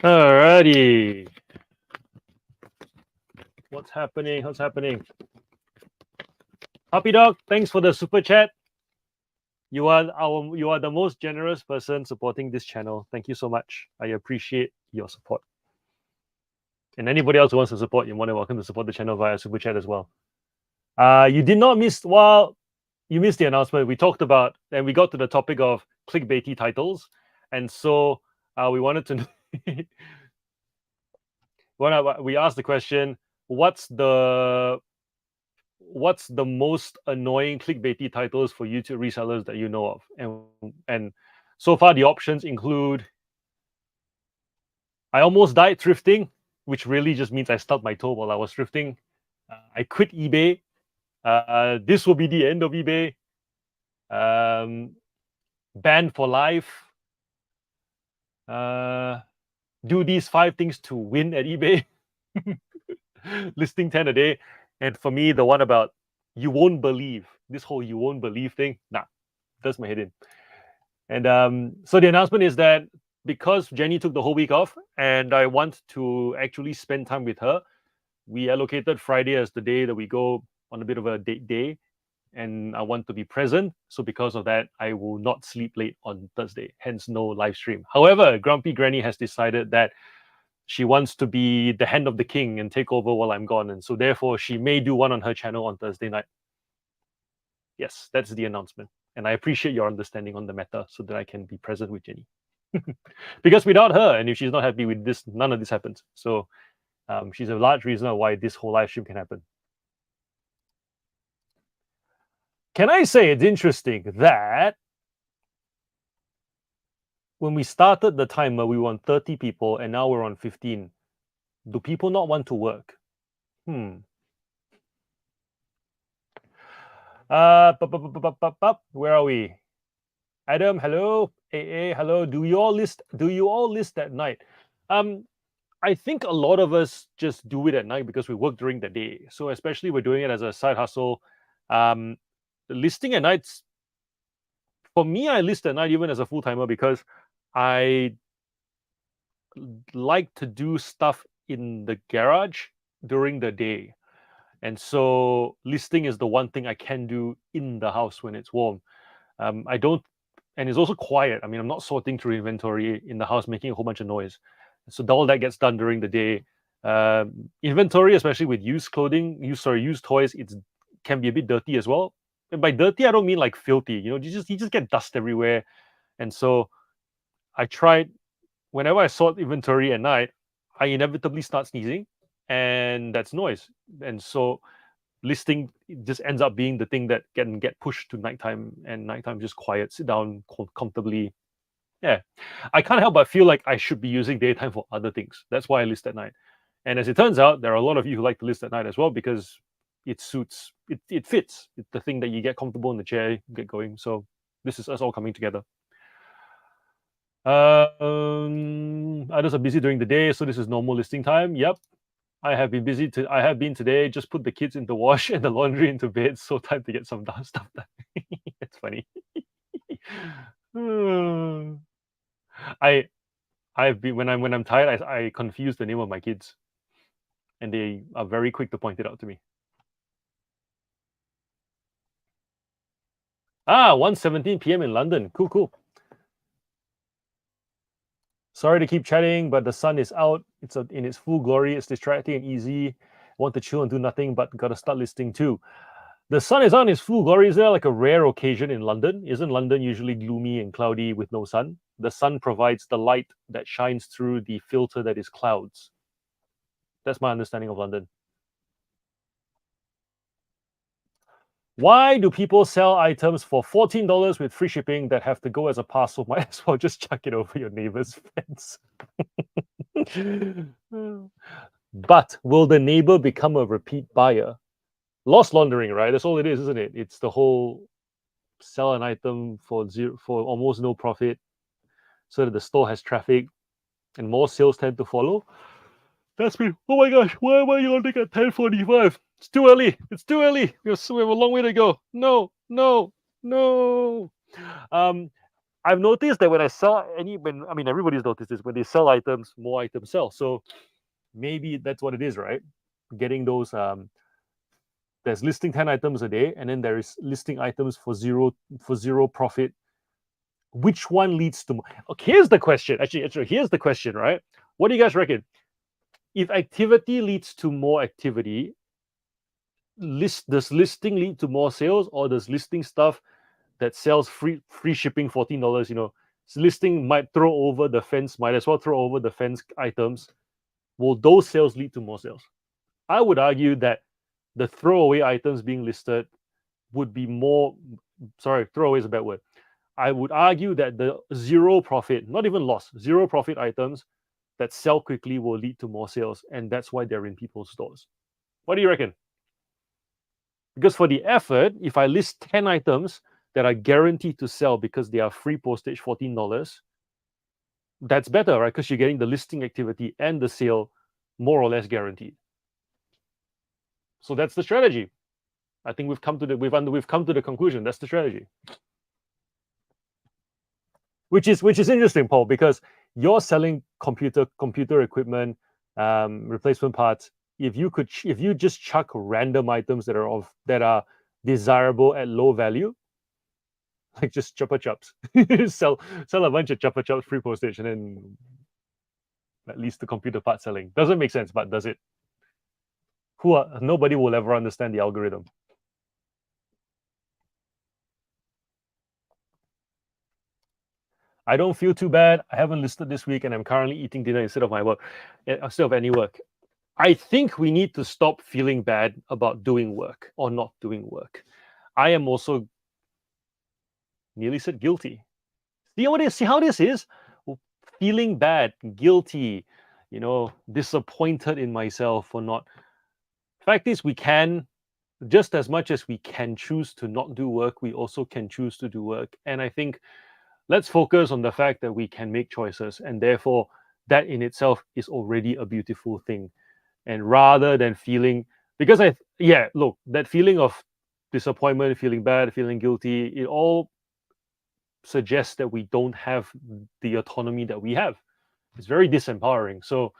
Alrighty. What's happening? What's happening? Happy Dog, thanks for the super chat. You are the most generous person supporting this channel. Thank you so much. I appreciate your support. And anybody else who wants to support, you're more than welcome to support the channel via super chat as well. You did not miss you missed the announcement. We talked about and we got to the topic of clickbaity titles, and so we wanted to we asked the question, what's the most annoying clickbaity titles for YouTube resellers that you know of? And so far the options include I almost died thrifting, which really just means I stubbed my toe while I was thrifting. I quit eBay. This will be the end of eBay. Banned for life. Do these 5 things to win at eBay. Listing 10 a day. And for me, the one about you won't believe, this whole you won't believe thing, does my head in. And so the announcement is that because Jenny took the whole week off and I want to actually spend time with her, we allocated Friday as the day that we go on a bit of a date day, and I want to be present. So because of that, I will not sleep late on Thursday, hence no live stream. However, Grumpy Granny has decided that she wants to be the hand of the king and take over while I'm gone. And so therefore, she may do one on her channel on Thursday night. Yes, that's the announcement. And I appreciate your understanding on the matter so that I can be present with Jenny. Because without her, and if she's not happy with this, none of this happens. So she's a large reason why this whole live stream can happen. Can I say it's interesting that when we started the timer, we were on 30 people, and now we're on 15. Do people not want to work? Where are we? Adam, hello. AA, hello. Do you all list at night? I think a lot of us just do it at night because we work during the day. So especially we're doing it as a side hustle. Listing at nights, for me, I list at night even as a full-timer because I like to do stuff in the garage during the day. And so listing is the one thing I can do in the house when it's warm. I don't, and it's also quiet. I mean, I'm not sorting through inventory in the house, making a whole bunch of noise. So all that gets done during the day. Inventory, especially with used clothing, used toys, it can be a bit dirty as well. And by dirty, I don't mean like filthy. You just get dust everywhere. And so I tried, whenever I sort inventory at night, I inevitably start sneezing, and that's noise. And so listing just ends up being the thing that can get pushed to nighttime, and nighttime just quiet, sit down comfortably. Yeah, I can't help but feel like I should be using daytime for other things. That's why I list at night. And as it turns out, there are a lot of you who like to list at night as well because it suits, it fits. It's the thing that you get comfortable in the chair, get going. So this is us all coming together. Others are busy during the day, so this is normal listing time. Yep, I have been busy. I have been today. Just put the kids into wash and the laundry into bed. So time to get some stuff done. It's funny. I've been when I'm tired, I confuse the name of my kids, and they are very quick to point it out to me. 1:17 p.m. in London. Cool. Sorry to keep chatting, but the sun is out. It's in its full glory. It's distracting and easy. Want to chill and do nothing, but got to start listing too. The sun is on its full glory. Is there like a rare occasion in London? Isn't London usually gloomy and cloudy with no sun? The sun provides the light that shines through the filter that is clouds. That's my understanding of London. Why do people sell items for $14 with free shipping that have to go as a parcel? Might as well just chuck it over your neighbor's fence. But will the neighbor become a repeat buyer? Loss laundering, right? That's all it is, isn't it? It's the whole sell an item for almost no profit so that the store has traffic and more sales tend to follow. That's me. Oh my gosh, why am I yawning at 10:45? It's too early. It's too early. We have a long way to go. No. I've noticed that when I sell everybody's noticed this, when they sell items, more items sell. So maybe that's what it is, right? Getting those there's listing 10 items a day, and then there is listing items for zero profit. Which one leads to more? Okay, here's the question. Actually, here's the question, right? What do you guys reckon? If activity leads to more activity, does listing lead to more sales, or does listing stuff that sells free shipping $14, listing might throw over the fence, might as well throw over the fence items. Will those sales lead to more sales? I would argue that the throwaway items being listed would be more, throwaway is a bad word. I would argue that the zero profit, not even loss, zero profit items that sell quickly will lead to more sales, and that's why they're in people's stores. What do you reckon? Because for the effort, if I list 10 items that are guaranteed to sell because they are free postage, $14, that's better, right? Because you're getting the listing activity and the sale more or less guaranteed. So that's the strategy. I think we've come to the conclusion. That's the strategy. Which is interesting, Paul, because you're selling computer equipment, replacement parts. If you just chuck random items that are desirable at low value, like just Chupa Chups, sell a bunch of Chupa Chups free postage, and then at least the computer part selling doesn't make sense, but does it? Nobody will ever understand the algorithm. I don't feel too bad. I haven't listed this week, and I'm currently eating dinner instead of any work. I think we need to stop feeling bad about doing work or not doing work. I am also nearly said guilty. See how this is? Feeling bad, guilty, disappointed in myself for not. Fact is, we can, just as much as we can choose to not do work, we also can choose to do work. And I think let's focus on the fact that we can make choices, and therefore that in itself is already a beautiful thing. And rather than feeling, because that feeling of disappointment, feeling bad, feeling guilty, it all suggests that we don't have the autonomy that we have. It's very disempowering. So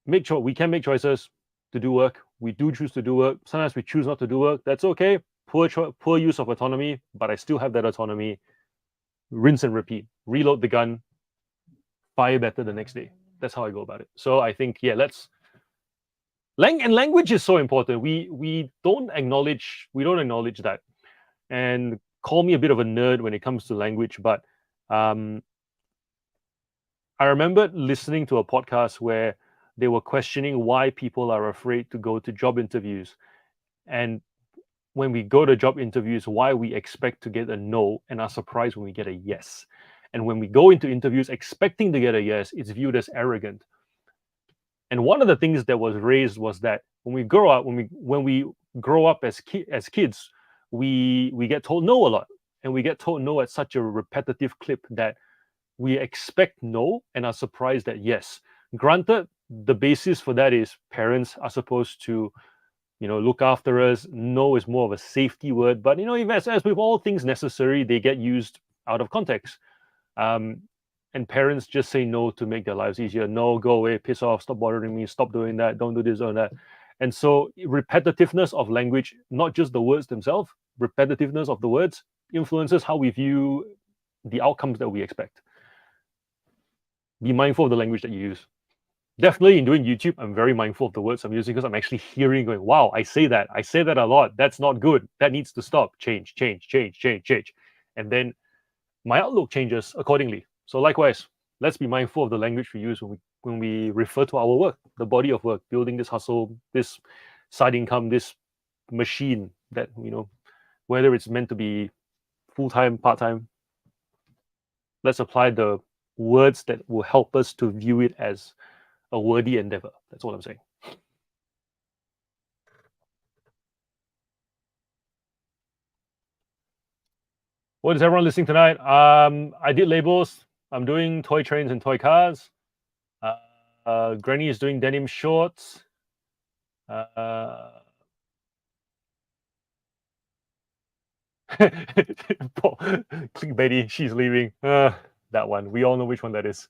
we can make choices to do work. We do choose to do work. Sometimes we choose not to do work. That's okay. Poor use of autonomy, but I still have that autonomy. Rinse and repeat. Reload the gun. Fire better the next day. That's how I go about it. So I think, language is so important. We don't acknowledge that. And call me a bit of a nerd when it comes to language, but I remember listening to a podcast where they were questioning why people are afraid to go to job interviews. And when we go to job interviews, why we expect to get a no and are surprised when we get a yes. And when we go into interviews expecting to get a yes, it's viewed as arrogant. And one of the things that was raised was that when we grow up as kids, we get told no a lot, and we get told no at such a repetitive clip that we expect no and are surprised at yes. Granted, the basis for that is parents are supposed to look after us. No is more of a safety word, but as with all things necessary, they get used out of context. And parents just say no to make their lives easier. No, go away, piss off, stop bothering me, stop doing that, don't do this or that. And so repetitiveness of language, not just the words themselves, repetitiveness of the words influences how we view the outcomes that we expect. Be mindful of the language that you use. Definitely in doing YouTube, I'm very mindful of the words I'm using because I'm actually hearing, going, wow, I say that a lot. That's not good. That needs to stop. Change. And then my outlook changes accordingly. So likewise, let's be mindful of the language we use when we refer to our work, the body of work, building this hustle, this side income, this machine that, whether it's meant to be full-time, part-time, let's apply the words that will help us to view it as a worthy endeavor. That's all I'm saying. What is everyone listening tonight? I did labels. I'm doing toy trains and toy cars. Granny is doing denim shorts. Clickbaity, she's leaving. That one. We all know which one that is.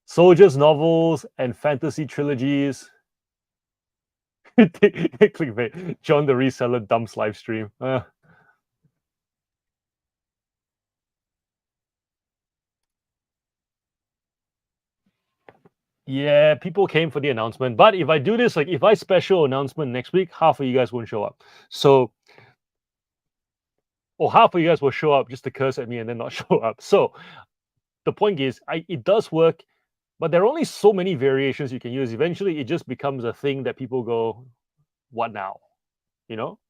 Soldiers novels and fantasy trilogies. Clickbait. John the Reseller dumps live stream. Yeah, people came for the announcement. But if I do this, like if I special announcement next week, half of you guys won't show up. So, or half of you guys will show up just to curse at me and then not show up. So the point is, it does work, but there are only so many variations you can use. Eventually, it just becomes a thing that people go, what now? You know?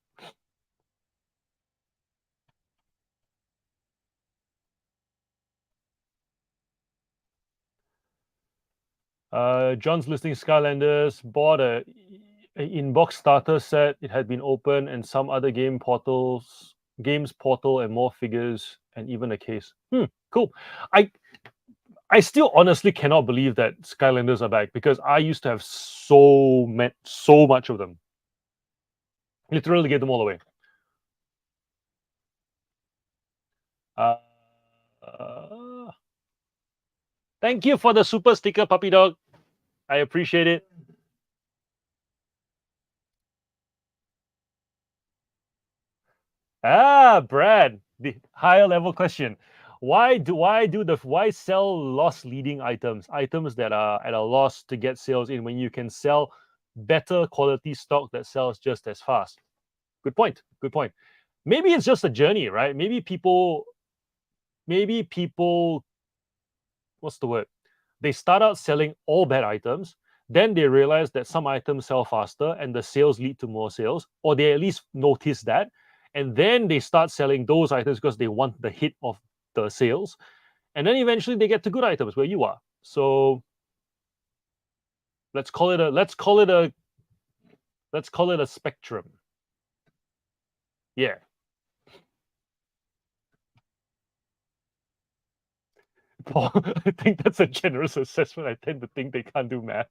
John's listing Skylanders, bought a in-box starter set. It had been open, and some other games portal, and more figures, and even a case. Cool. I still honestly cannot believe that Skylanders are back because I used to have so much of them. Literally gave them all away. Thank you for the super sticker, puppy dog. I appreciate it. Brad, the higher level question. Why sell loss leading items that are at a loss to get sales in when you can sell better quality stock that sells just as fast? Good point. Maybe it's just a journey, right? Maybe people, what's the word? They start out selling all bad items, then they realize that some items sell faster and the sales lead to more sales, or they at least notice that, and then they start selling those items because they want the hit of the sales, and then eventually they get to good items where you are. So let's call it a spectrum. Yeah. Paul, I think that's a generous assessment. I tend to think they can't do math.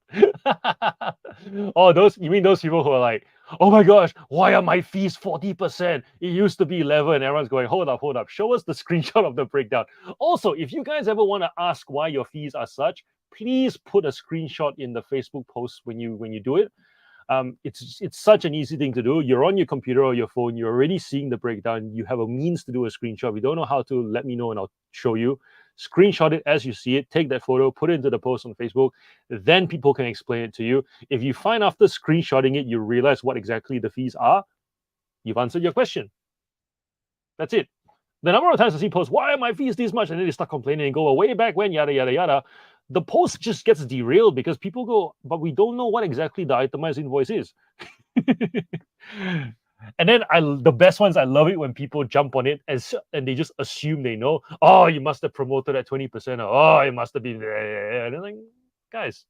Oh, you mean those people who are like, oh my gosh, why are my fees 40%? It used to be 11. Everyone's going, hold up. Show us the screenshot of the breakdown. Also, if you guys ever want to ask why your fees are such, please put a screenshot in the Facebook post when you do it. It's such an easy thing to do. You're on your computer or your phone. You're already seeing the breakdown. You have a means to do a screenshot. If you don't know how to, let me know and I'll show you. Screenshot it as you see it. Take that photo, put it into the post on Facebook. Then people can explain it to you. If you find after screenshotting it, you realize what exactly the fees are, you've answered your question. That's it. The number of times I see posts, why are my fees this much? And then they start complaining and go, way back when, yada, yada, yada. The post just gets derailed because people go, but we don't know what exactly the itemized invoice is. And then the best ones, I love it when people jump on it and they just assume they know. Oh, you must have promoted at 20%. Or, oh, it must have been there. And they're like, guys,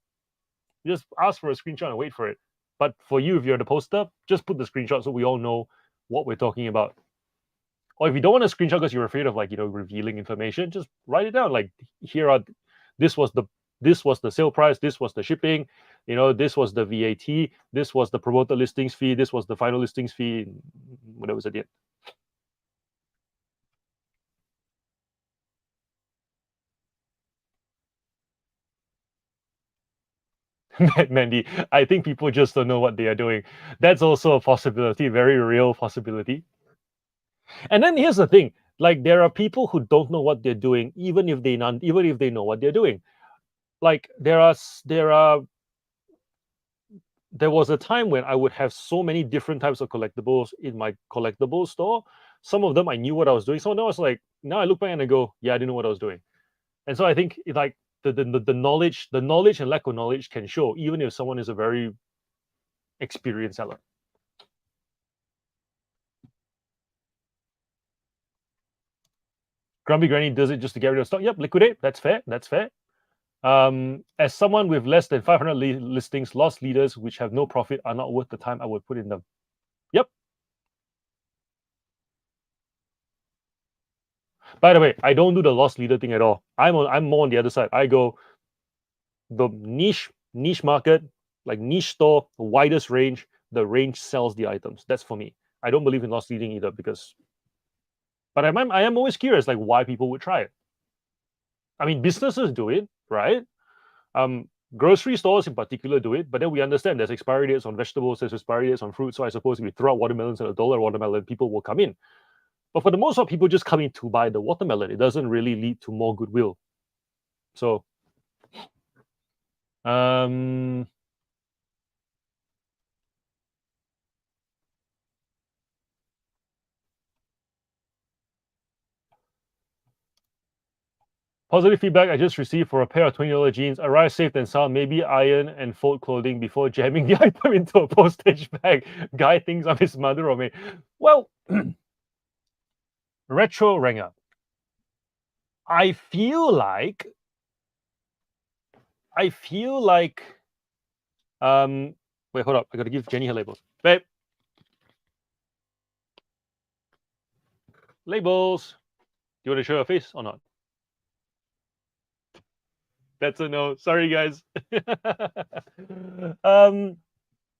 just ask for a screenshot and wait for it. But for you, if you're the poster, just put the screenshot so we all know what we're talking about. Or if you don't want a screenshot because you're afraid of revealing information, just write it down. Like, this was the sale price, this was the shipping, this was the VAT, this was the promoter listings fee, this was the final listings fee, whatever was at the end. Mandy, I think people just don't know what they are doing. That's also a possibility, very real possibility. And then here's the thing: like there are people who don't know what they're doing, even if they know what they're doing. Like there was a time when I would have so many different types of collectibles in my collectibles store. Some of them I knew what I was doing. Some of them I was like, now I look back and I go, yeah, I didn't know what I was doing. And so I think like the knowledge and lack of knowledge can show, even if someone is a very experienced seller. Grumpy Granny does it just to get rid of stock. Yep, liquidate. That's fair. That's fair. As someone with less than 500 listings, lost leaders which have no profit are not worth the time I would put in them. Yep. By the way, I don't do the lost leader thing at all. I'm more on the other side. I go the niche market, like niche store, the widest range. The range sells the items. That's for me. I don't believe in lost leading either because. But I am always curious, like why people would try it. I mean, businesses do it, right? Grocery stores in particular do it, but then we understand there's expiry dates on vegetables, there's expiry dates on fruit. So I suppose if we throw out watermelons at $1 watermelon, people will come in. But for the most part, people just come in to buy the watermelon. It doesn't really lead to more goodwill. So, positive feedback I just received for a pair of $20 jeans. Arrive safe and sound. Maybe iron and fold clothing before jamming the item into a postage bag. Guy thinks I'm his mother or me. Well, Retro Ranger. I feel like wait, hold up. I gotta give Jenny her labels. Babe. Labels. Do you want to show her face or not? That's a no. Sorry, guys.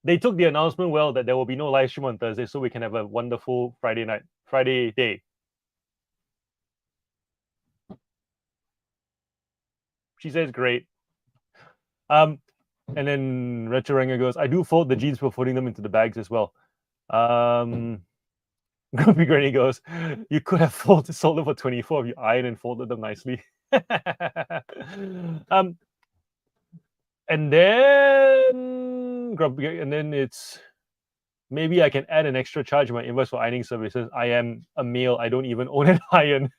They took the announcement well that there will be no live stream on Thursday, so we can have a wonderful Friday day. She says great. And then Retro Ranger goes, I do fold the jeans for putting them into the bags as well. Grumpy Granny goes, you could have sold them for 24 if you ironed and folded them nicely. And then it's maybe I can add an extra charge in my invoice for ironing services. I am a male. I don't even own an iron.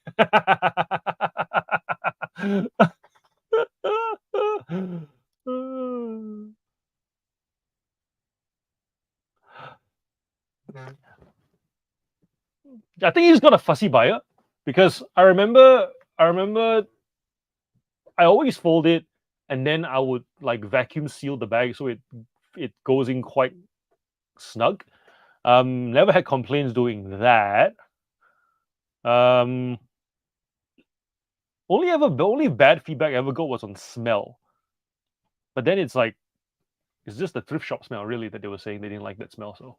I think he's got a fussy buyer because I remember I always fold it and then I would like vacuum seal the bag so it goes in quite snug. Never had complaints doing that. Only bad feedback I ever got was on smell. But then it's like it's just the thrift shop smell really that they were saying they didn't like that smell. So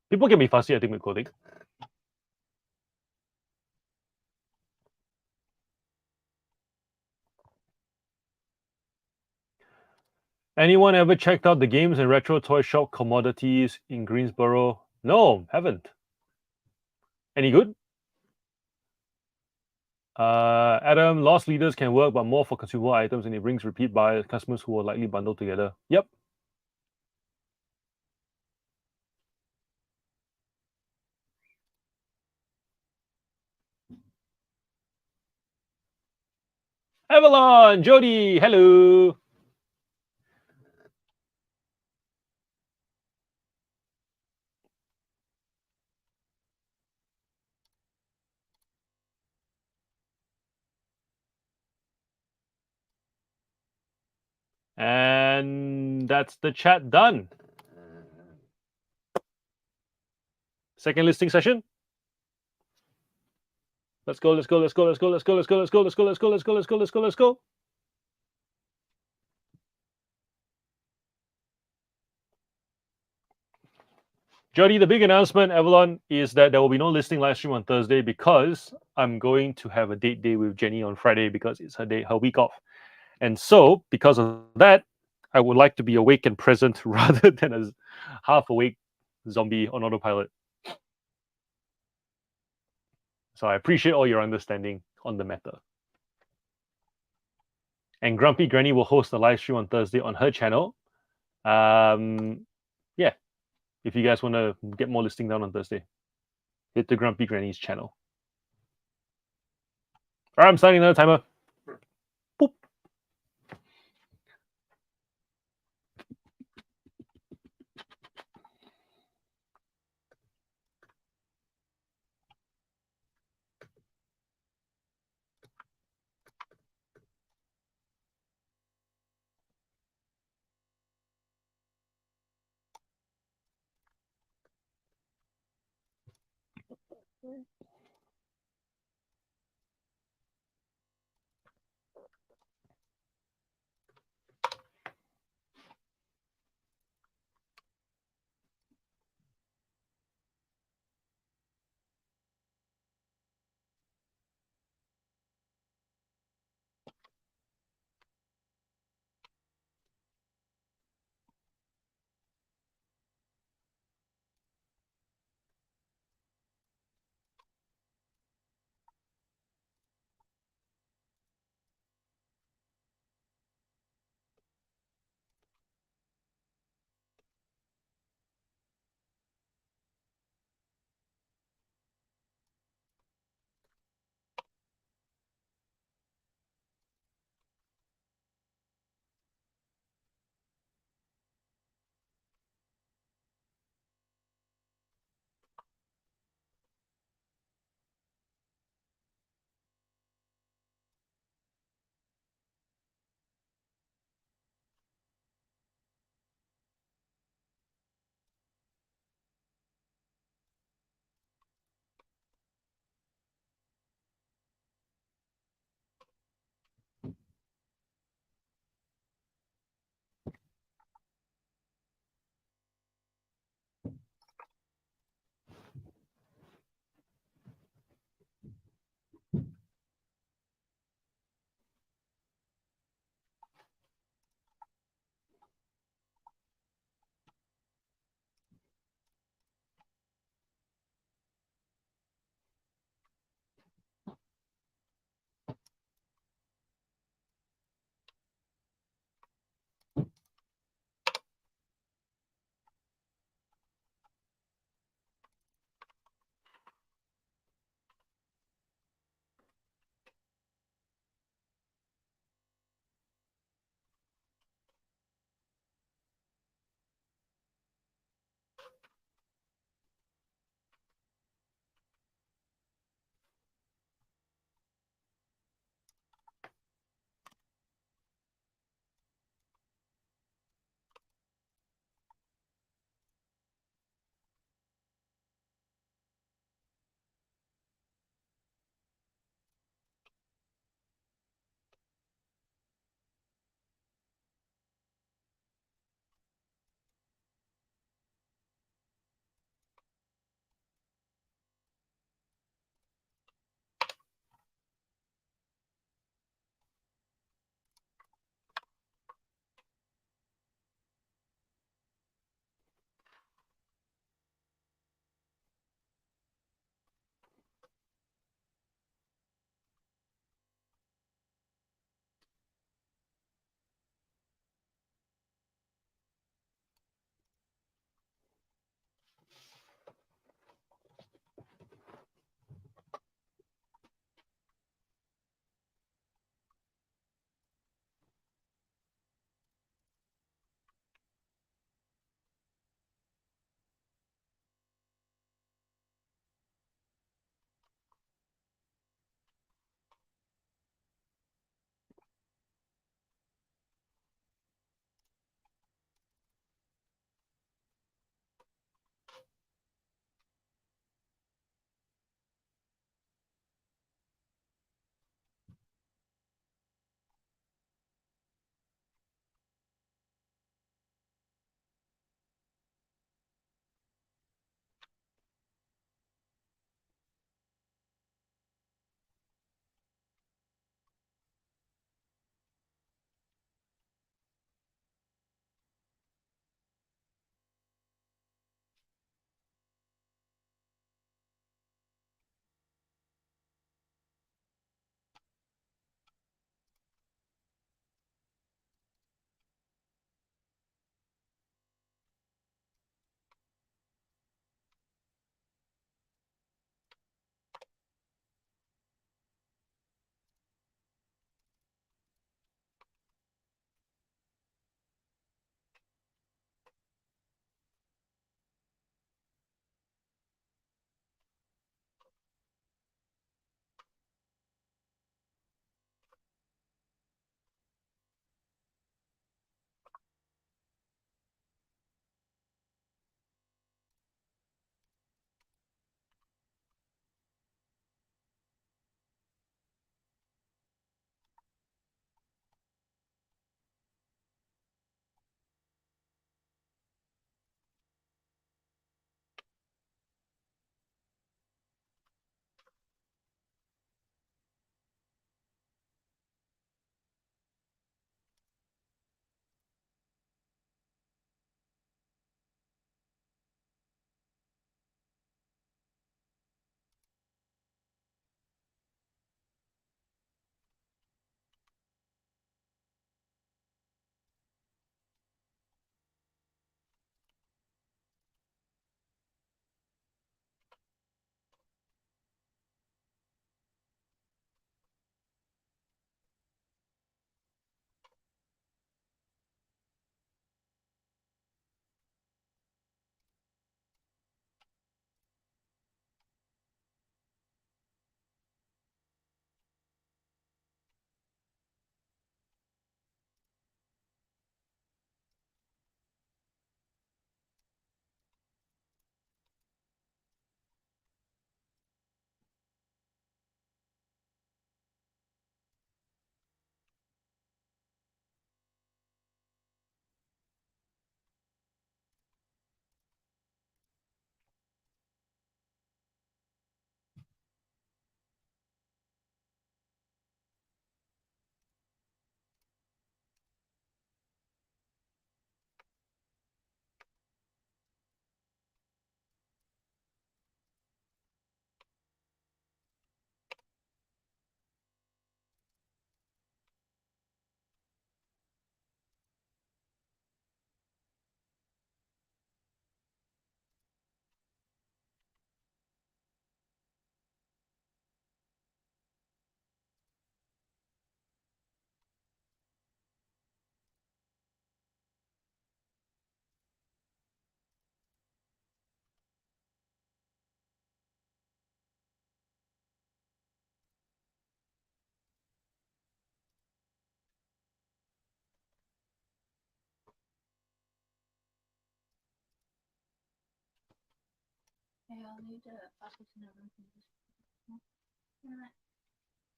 people can be fussy, I think, with clothing. Anyone ever checked out the games and retro toy shop commodities in Greensboro? No, haven't. Any good? Adam, lost leaders can work, but more for consumable items, and it brings repeat buyers, customers who will likely bundle together. Yep. Avalon, Jody, hello. And that's the chat done. Second listing session. Let's go. Jody, the big announcement, Avalon, is that there will be no listing live stream on Thursday because I'm going to have a date day with Jenny on Friday because it's her week off. And so, because of that, I would like to be awake and present rather than a half awake zombie on autopilot. So I appreciate all your understanding on the matter. And Grumpy Granny will host a live stream on Thursday on her channel. Yeah, if you guys want to get more listing down on Thursday, hit the Grumpy Granny's channel. All right, I'm starting another timer. Boop.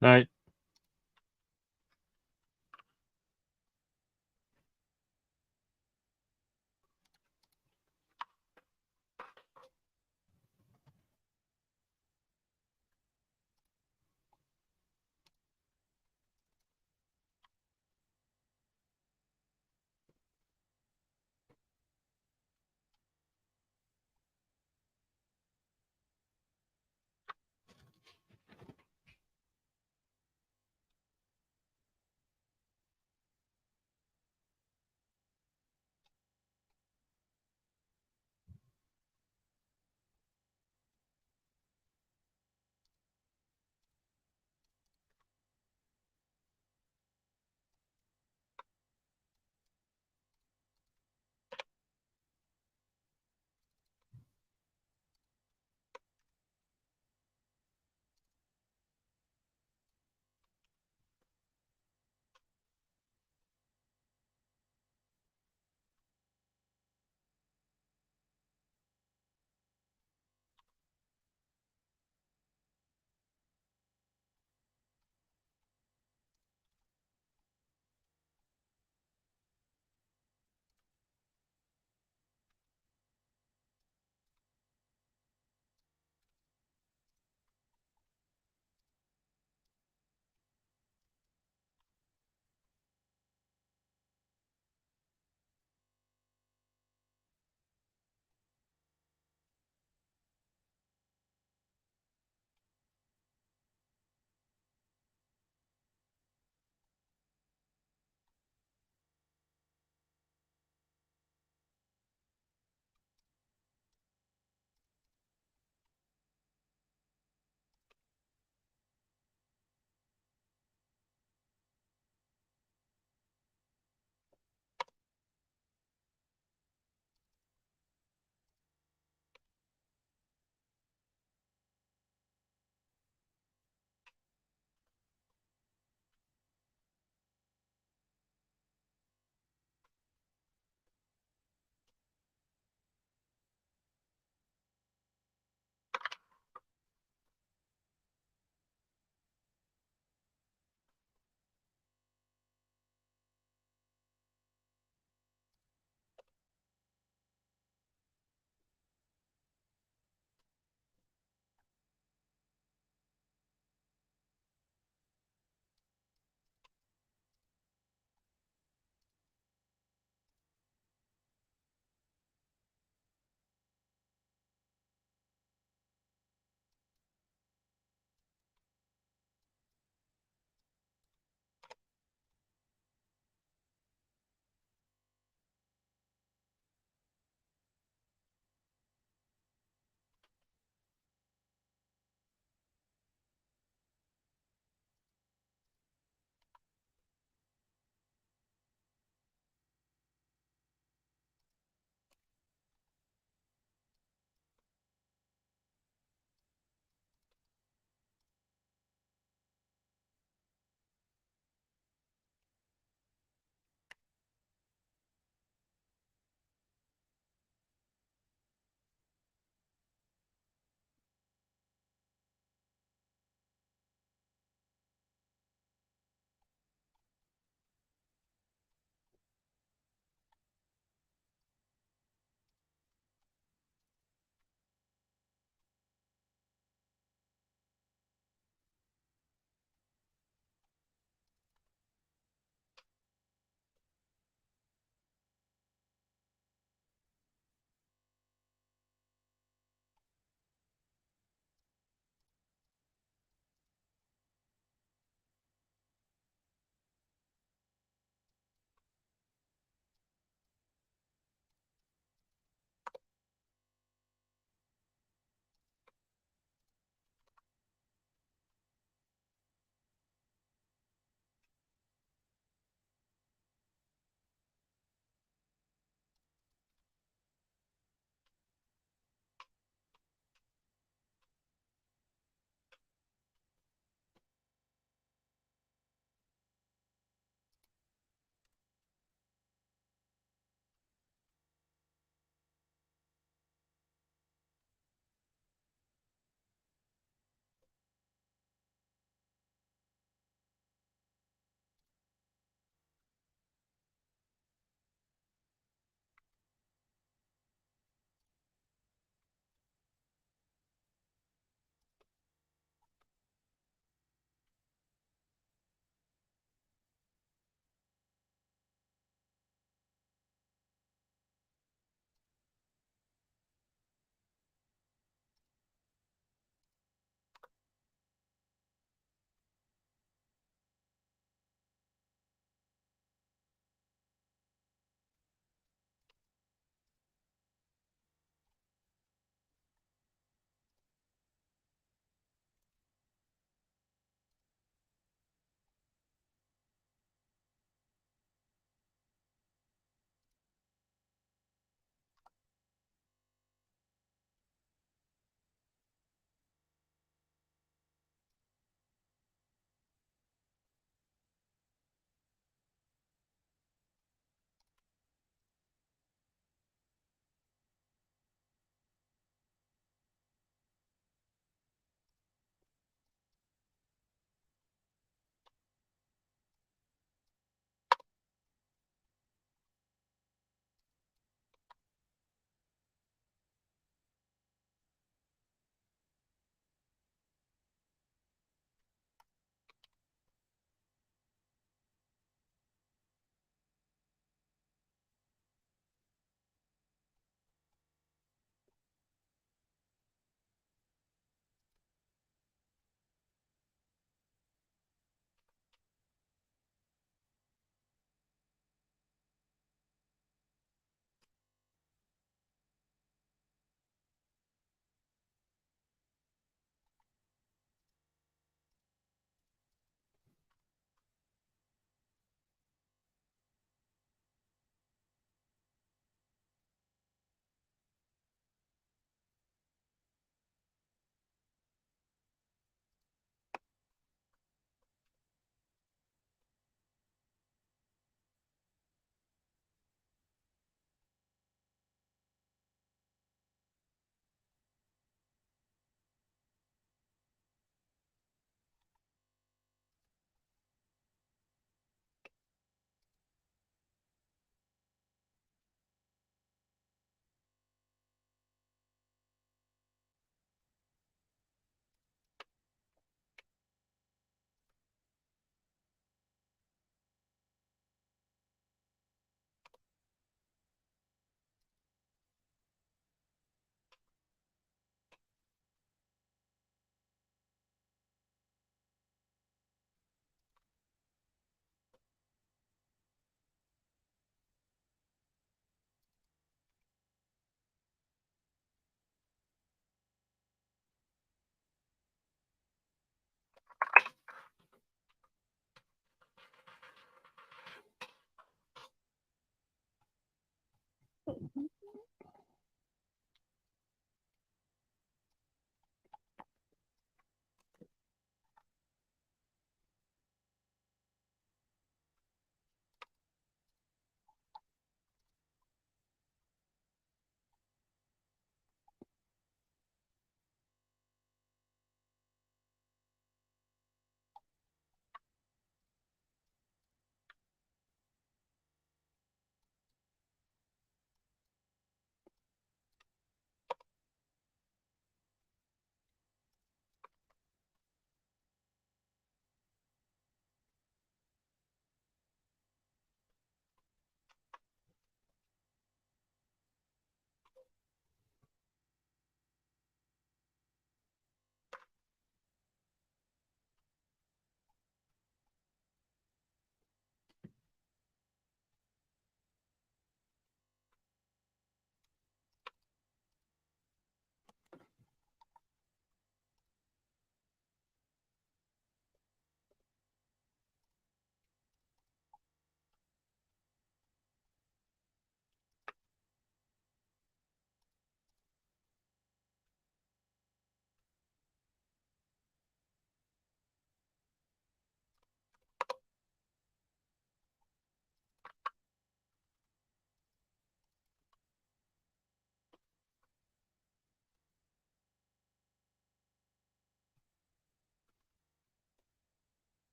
Right.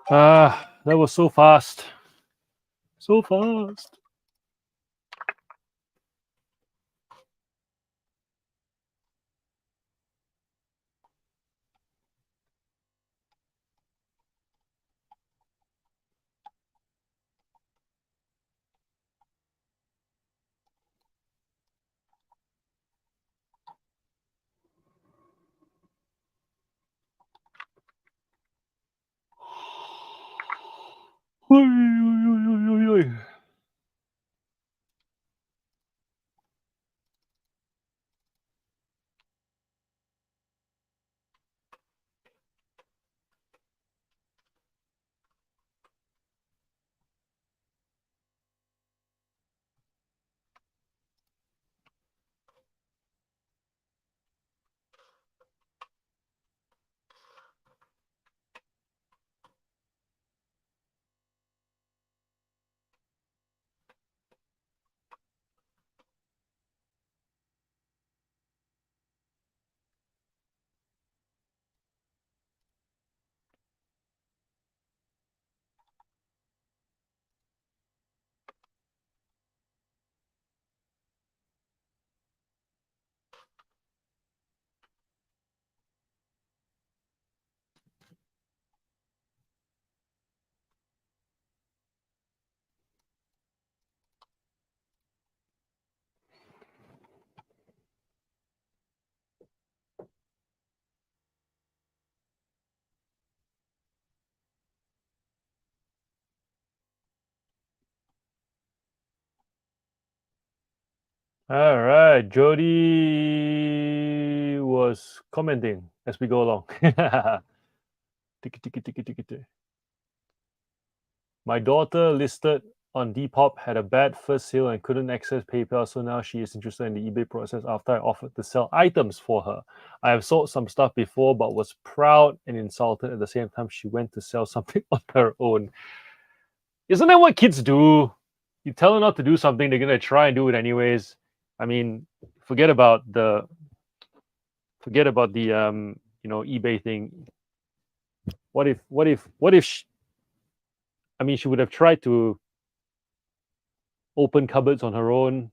Ah, that was so fast. So fast. Oi, oi, oi, oi, oi, oi. All right, Jody was commenting as we go along. My daughter listed on Depop had a bad first sale and couldn't access PayPal, so now she is interested in the eBay process after I offered to sell items for her. I have sold some stuff before, but was proud and insulted at the same time. She went to sell something on her own. Isn't that what kids do? You tell them not to do something, they're gonna try and do it anyways. I mean, forget about the eBay thing. What if she would have tried to open cupboards on her own.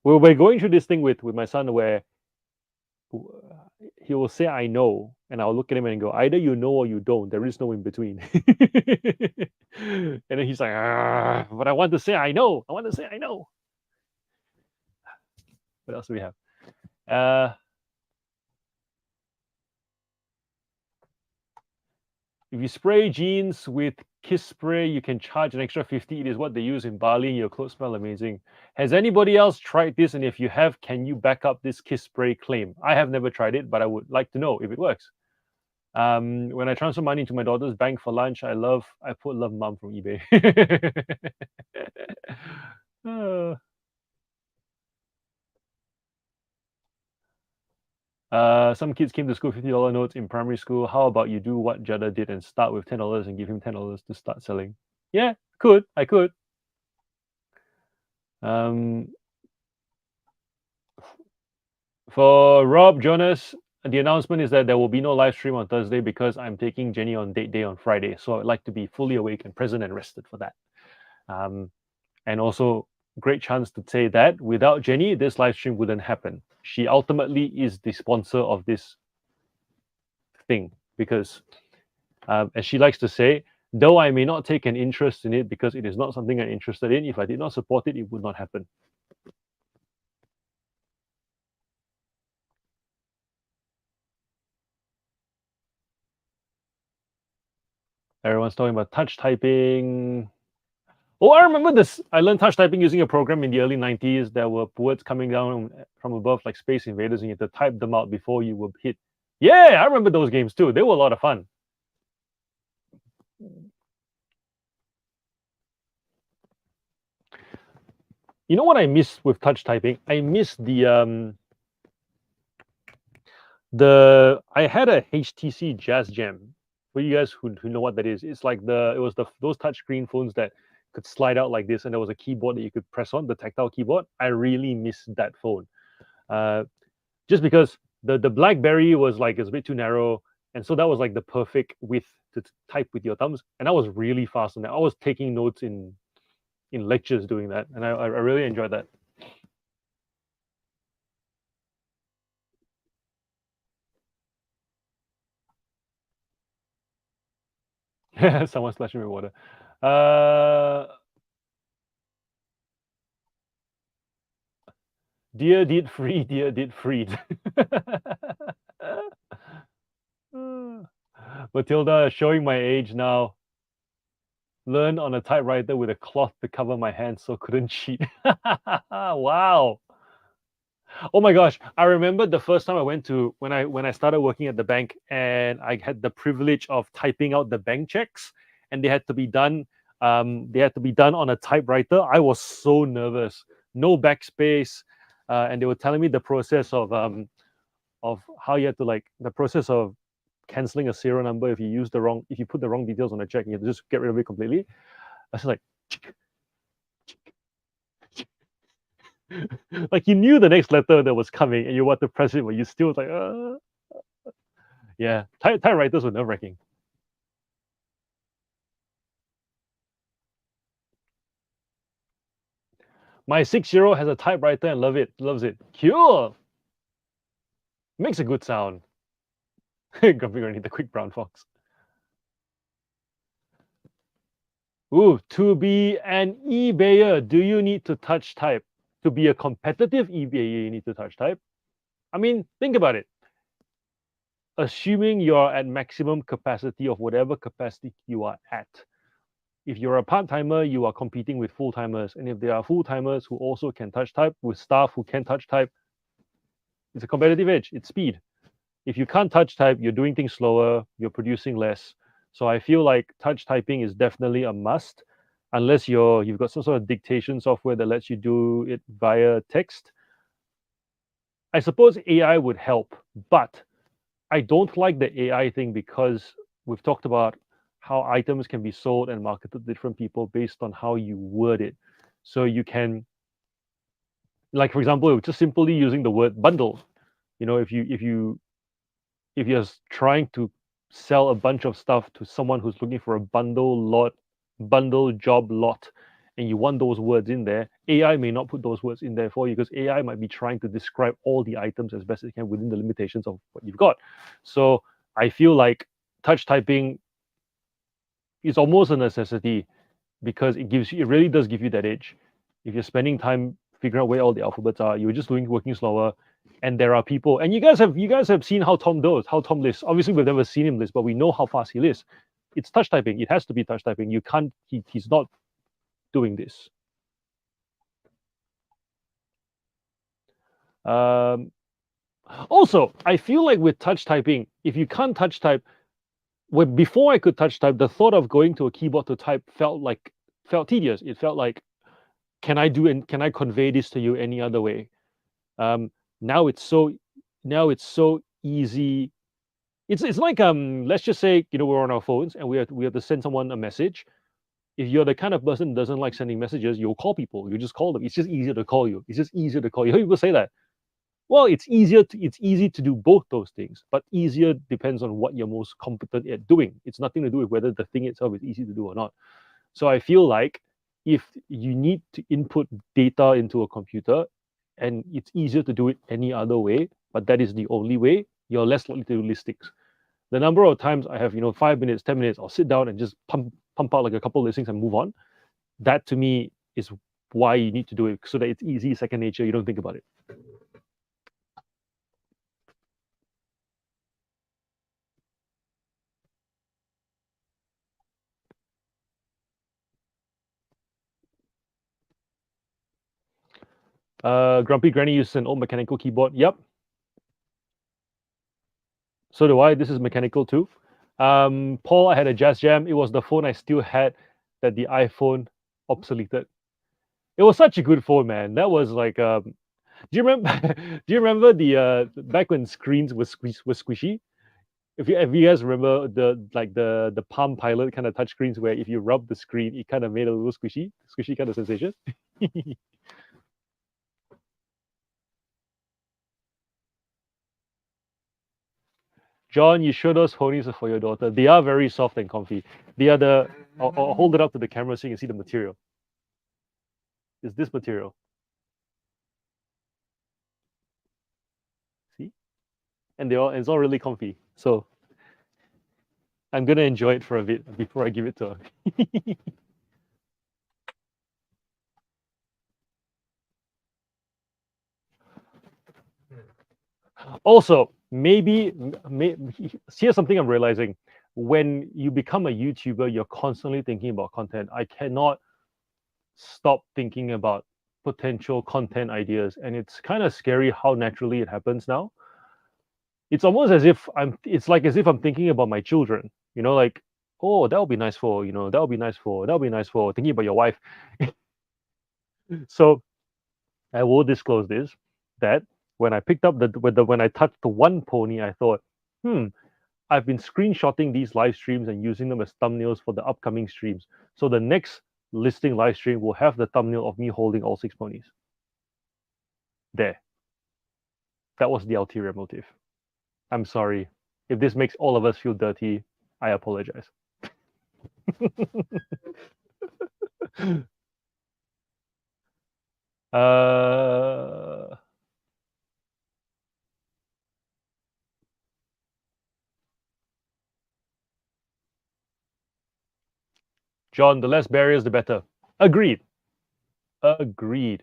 We're going through this thing with my son where he will say I know, and I'll look at him and go, either you know or you don't. There is no in between. And then he's like, but I want to say I know. I want to say I know. What else do we have? If you spray jeans with Kiss Spray, you can charge an extra 50. It is what they use in Bali. Your clothes smell amazing. Has anybody else tried this? And if you have, can you back up this Kiss Spray claim? I have never tried it, but I would like to know if it works. When I transfer money to my daughter's bank for lunch, I put love mom from eBay. Some kids came to school $50 notes in primary school. How about you do what Jada did and start with $10 and give him $10 to start selling? Yeah, I could. For Rob Jonas, the announcement is that there will be no live stream on Thursday because I'm taking Jenny on date day on Friday. So I'd like to be fully awake and present and rested for that. And also, great chance to say that without Jenny, this live stream wouldn't happen. She ultimately is the sponsor of this thing because, as she likes to say, though I may not take an interest in it because it is not something I'm interested in, if I did not support it, it would not happen. Everyone's talking about touch typing. Oh, I remember this. I learned touch typing using a program in the early 90s. There were words coming down from above like Space Invaders, and you had to type them out before you would hit. Yeah, I remember those games too. They were a lot of fun. You know what I miss with touch typing? I miss I had a HTC Jazz Jam. For you guys who know what that is, it's like those touchscreen phones that could slide out like this, and there was a keyboard that you could press on, the tactile keyboard. I really miss that phone, just because the BlackBerry was like it's a bit too narrow, and so that was like the perfect width to type with your thumbs, and I was really fast on that. I was taking notes in lectures doing that, and I really enjoyed that. Someone splashing me with water. Dear did free, dear did freed. Matilda, showing my age now. Learned on a typewriter with a cloth to cover my hands so couldn't cheat. Wow. Oh my gosh, I remember the first time I went to when I started working at the bank, and I had the privilege of typing out the bank checks, and they had to be done on a typewriter. I was so nervous. No backspace, and they were telling me the process of how you had to the process of canceling a serial number if you put the wrong details on a check, and you have to just get rid of it completely. I was like, like you knew the next letter that was coming and you want to press it, but you still was like, yeah. Typewriters were nerve-wracking. My 6-year-old has a typewriter and loves it. Cool. Makes a good sound. Grumpy Granny, the quick brown fox. Ooh, to be an eBayer, do you need to touch type? To be a competitive eBayer, you need to touch type. I mean, think about it. Assuming you're at maximum capacity of whatever capacity you are at. If you're a part-timer, you are competing with full-timers. And if there are full-timers who also can touch type with staff who can touch type, it's a competitive edge. It's speed. If you can't touch type, you're doing things slower, you're producing less. So I feel like touch typing is definitely a must, unless you've got some sort of dictation software that lets you do it via text. I suppose AI would help, but I don't like the AI thing because we've talked about how items can be sold and marketed to different people based on how you word it. So you can, like for example, just simply using the word bundle. If you're trying to sell a bunch of stuff to someone who's looking for a bundle job lot, and you want those words in there, AI may not put those words in there for you because AI might be trying to describe all the items as best it can within the limitations of what you've got. So I feel like touch typing is almost a necessity because it really does give you that edge. If you're spending time figuring out where all the alphabets are, you're just working slower. And there are people, and you guys have seen how Tom lists. Obviously, we've never seen him list, but we know how fast he lists. It's touch typing. It has to be touch typing. You can't. He's not doing this. Um, Also, I feel like with touch typing, if you can't touch type, before I could touch type, the thought of going to a keyboard to type felt tedious. It felt like, can I convey this to you any other way? Um, now it's so easy. It's like, let's just say, we're on our phones and we have to send someone a message. If you're the kind of person who doesn't like sending messages, you'll call people. You just call them. It's just easier to call you. It's just easier to call you. People say that. Well, it's easy to do both those things, but easier depends on what you're most competent at doing. It's nothing to do with whether the thing itself is easy to do or not. So I feel like if you need to input data into a computer and it's easier to do it any other way, but that is the only way, you're less likely to do listings. The number of times I have, 5 minutes, 10 minutes, I'll sit down and just pump out like a couple of listings and move on. That to me is why you need to do it, so that it's easy, second nature. You don't think about it. Grumpy Granny uses an old mechanical keyboard. Yep. So do I. This is mechanical too. Paul, I had a Jazz Jam. It was the phone I still had that the iPhone obsoleted. It was such a good phone, man. That was like, do you remember? Do you remember the back when screens were squishy? If you guys remember the Palm Pilot kind of touch screens where if you rub the screen, it kind of made a little squishy kind of sensation. John, you show those ponies for your daughter. They are very soft and comfy. They are the. I'll hold it up to the camera so you can see the material. Is this material? See, and it's all really comfy. So I'm gonna enjoy it for a bit before I give it to her. Also, here's something I'm realizing. When you become a YouTuber, you're constantly thinking about content. I cannot stop thinking about potential content ideas, and it's kind of scary how naturally it happens now. It's almost as if I'm thinking about my children, like, oh, that would be nice for, that would be nice for, that would be nice for, thinking about your wife. So I will disclose this, that when I picked up when I touched the one pony, I thought, I've been screenshotting these live streams and using them as thumbnails for the upcoming streams. So the next listing live stream will have the thumbnail of me holding all 6 ponies. There. That was the ulterior motive. I'm sorry. If this makes all of us feel dirty, I apologize. uh, John, the less barriers, the better. Agreed. Agreed.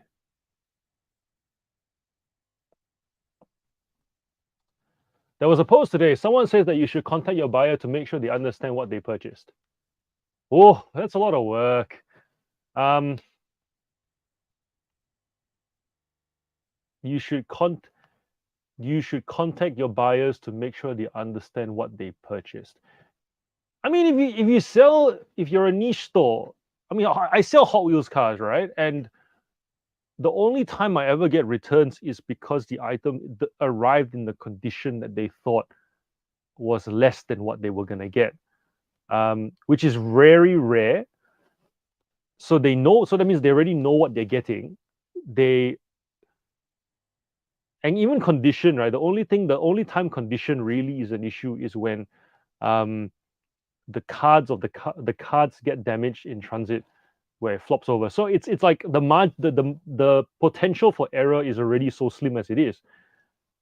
There was a post today. Someone says that you should contact your buyer to make sure they understand what they purchased. Oh, that's a lot of work. You should you should contact your buyers to make sure they understand what they purchased. I mean, if you're a niche store, I mean, I sell Hot Wheels cars, right? And the only time I ever get returns is because the item arrived in the condition that they thought was less than what they were gonna get, which is very rare. So they know. So that means they already know what they're getting. They and even condition, right? The only time condition really is an issue is when um, the cards get damaged in transit where it flops over. So it's like the potential for error is already so slim as it is.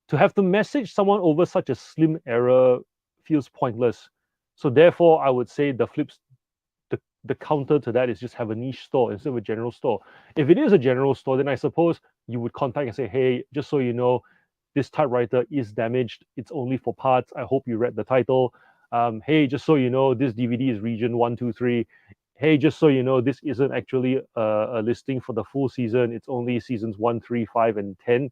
To have to message someone over such a slim error feels pointless. So therefore, I would say the counter to that is just have a niche store instead of a general store. If it is a general store, then I suppose you would contact and say, hey, just so you know, this typewriter is damaged. It's only for parts. I hope you read the title. Hey, just so you know, this DVD is region 123. Hey, just so you know, this isn't actually a listing for the full season. It's only seasons 1, 3, 5, and 10.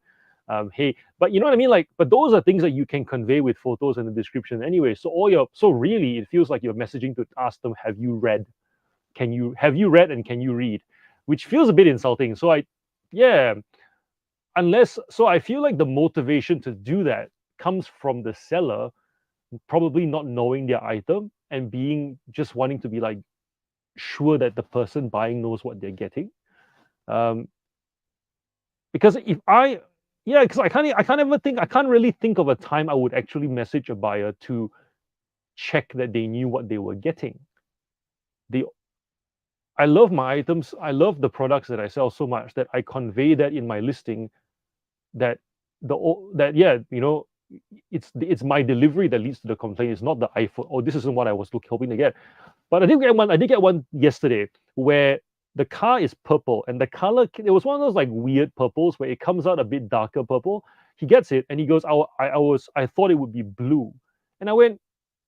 Hey, but you know what I mean? Like, but those are things that you can convey with photos and the description anyway. So really, it feels like you're messaging to ask them, have you read? Have you read and can you read? Which feels a bit insulting. Yeah, I feel like the motivation to do that comes from the seller probably not knowing their item and being just wanting to be like sure that the person buying knows what they're getting. Um, because if I yeah, because I can't really think of a time I would actually message a buyer to check that they knew what they were getting. The I love my items. I love the products that I sell so much that I convey that in my listing. That that yeah, it's my delivery that leads to the complaint. It's not the iPhone. Oh, this isn't what I was hoping to get. But I did get one yesterday where the car is purple and the color. It was one of those like weird purples where it comes out a bit darker purple. He gets it and he goes, I thought it would be blue, and I went,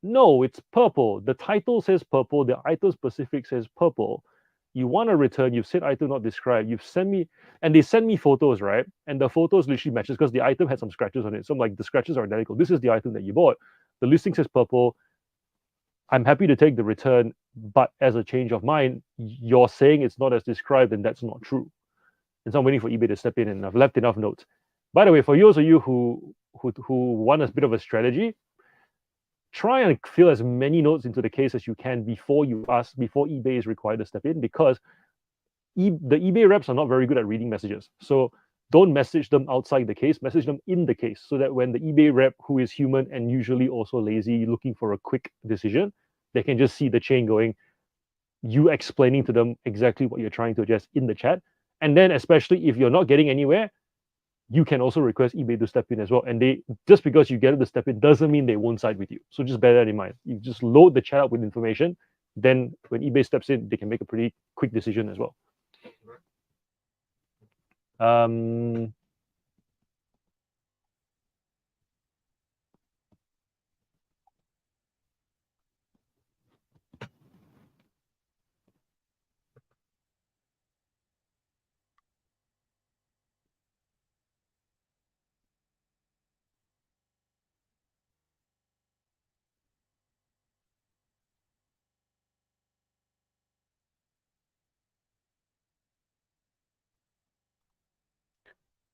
no, it's purple. The title says purple. The item specific says purple. You want a return, you've said item not described, you've sent me, and they send me photos, right? And the photos literally matches because the item had some scratches on it. So I'm like, the scratches are identical. This is the item that you bought. The listing says purple. I'm happy to take the return, but as a change of mind, you're saying it's not as described, and that's not true. And so I'm waiting for eBay to step in, and I've left enough notes. By the way, for those of you who want a bit of a strategy, try and fill as many notes into the case as you can before eBay is required to step in, because the eBay reps are not very good at reading messages. So don't message them outside the case, message them in the case, so that when the eBay rep, who is human and usually also lazy, looking for a quick decision, they can just see the chain going, you explaining to them exactly what you're trying to adjust in the chat. And then especially if you're not getting anywhere, you can also request eBay to step in as well. And they, just because you get it to step in doesn't mean they won't side with you. So just bear that in mind. You just load the chat up with information. Then when eBay steps in, they can make a pretty quick decision as well.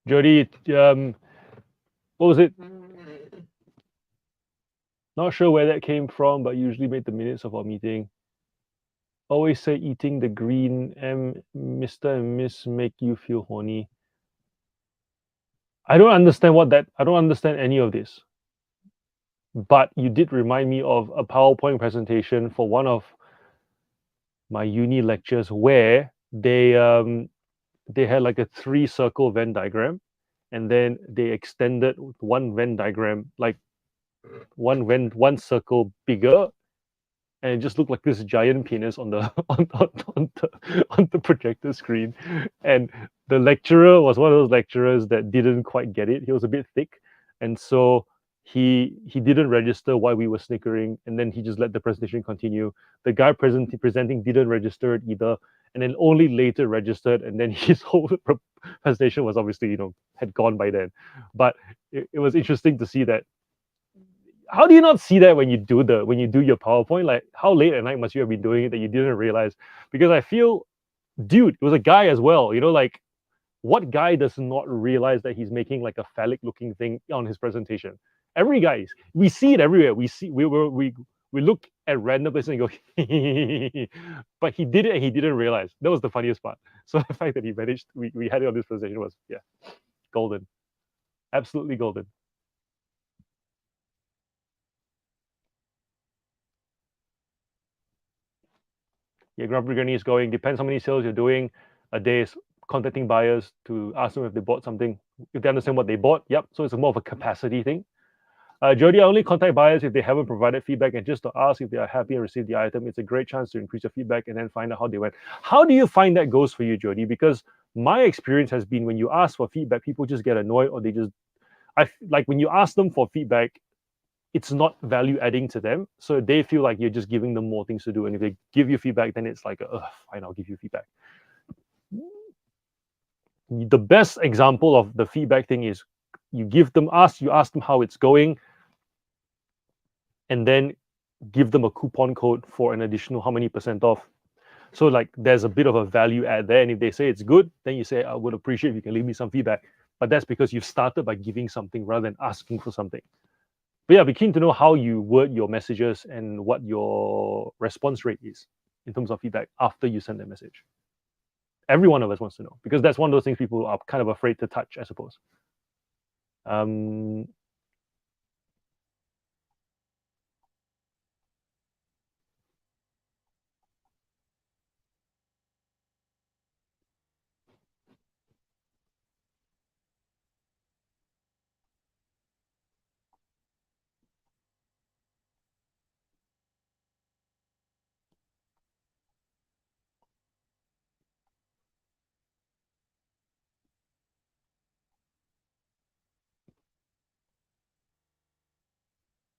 Jody, what was it? Not sure where that came from, but usually made the minutes of our meeting. Always say eating the green Mr. and Miss make you feel horny. I don't understand any of this. But you did remind me of a PowerPoint presentation for one of my uni lectures where they had like a 3-circle Venn diagram, and then they extended one Venn diagram, like one circle bigger, and it just looked like this giant penis on the on the projector screen. And the lecturer was one of those lecturers that didn't quite get it. He was a bit thick, and so he didn't register why we were snickering, and then he just let the presentation continue. The guy presenting didn't register it either, and then only later registered, and then his whole presentation was obviously had gone by then. But it was interesting to see that. How do you not see that when you do your PowerPoint? Like, how late at night must you have been doing it that you didn't realize? Because I feel, dude, it was a guy as well. Like, what guy does not realize that he's making like a phallic looking thing on his presentation? Every guy, we see it everywhere. We look at random places and go, but he did it and he didn't realize. That was the funniest part. So the fact that he managed, we had it on this presentation was, yeah, golden, absolutely golden. Yeah, Grumpy Granny is going. Depends how many sales you're doing a day. Is contacting buyers to ask them if they bought something, if they understand what they bought. Yep. So it's more of a capacity thing. Jody, I only contact buyers if they haven't provided feedback and just to ask if they are happy and receive the item. It's a great chance to increase your feedback and then find out how they went. How do you find that goes for you, Jody? Because my experience has been when you ask for feedback, people just get annoyed or they just, like when you ask them for feedback, it's not value adding to them. So they feel like you're just giving them more things to do. And if they give you feedback, then it's like, fine, I'll give you feedback. The best example of the feedback thing is you ask them how it's going, and then give them a coupon code for an additional how many % off. So like there's a bit of a value add there. And if they say it's good, then you say, I would appreciate if you can leave me some feedback. But that's because you've started by giving something rather than asking for something. But yeah, I'd be keen to know how you word your messages and what your response rate is in terms of feedback after you send the message. Every one of us wants to know, because that's one of those things people are kind of afraid to touch, I suppose.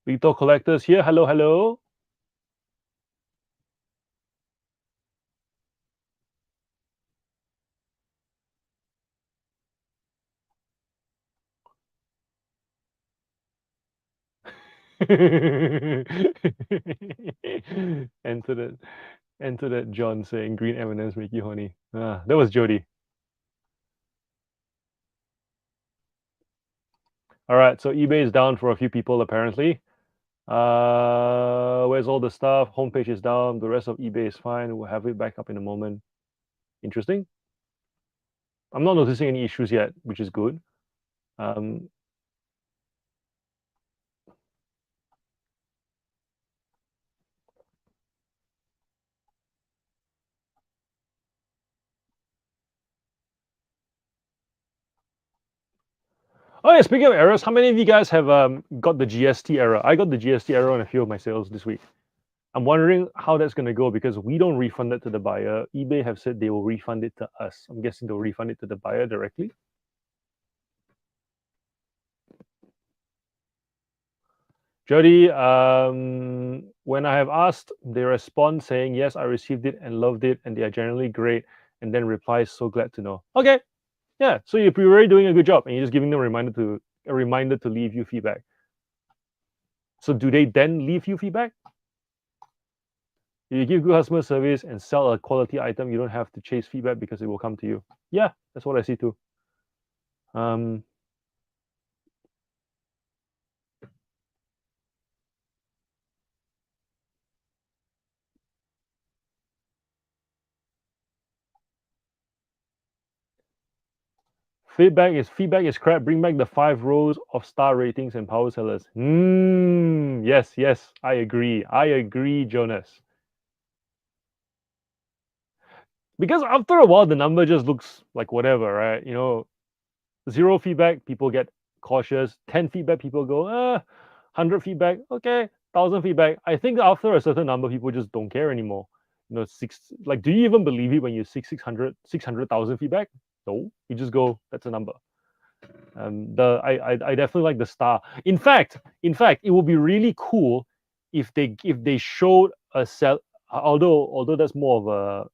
Retail collectors here. Hello, hello. Enter that John saying green M&Ms make you horny. That was Jody. All right, so eBay is down for a few people apparently. Where's all the stuff? Homepage is down. The rest of eBay is fine. We'll have it back up in a moment. Interesting. I'm not noticing any issues yet, which is good. Oh yeah, speaking of errors, how many of you guys have got the GST error? I got the GST error on a few of my sales this week. I'm wondering how that's going to go because we don't refund it to the buyer. eBay have said they will refund it to us. I'm guessing they'll refund it to the buyer directly. Jody, when I have asked, they respond saying, yes, I received it and loved it, and they are generally great, and then replies, so glad to know. Okay, yeah, so you're already doing a good job, and you're just giving them a reminder to leave you feedback. So do they then leave you feedback? If you give good customer service and sell a quality item, you don't have to chase feedback because it will come to you. Yeah, that's what I see too. Feedback is crap. Bring back the 5 rows of star ratings and power sellers. Yes, I agree, Jonas. Because after a while, the number just looks like whatever, right? 0 feedback, people get cautious. 10 feedback, people go, 100 feedback, okay. 1,000 feedback. I think after a certain number, people just don't care anymore. Do you even believe it when you 600,000 feedback? No, you just go, that's a number. I definitely like the star. In fact, it would be really cool if they showed a sell. Although that's more of a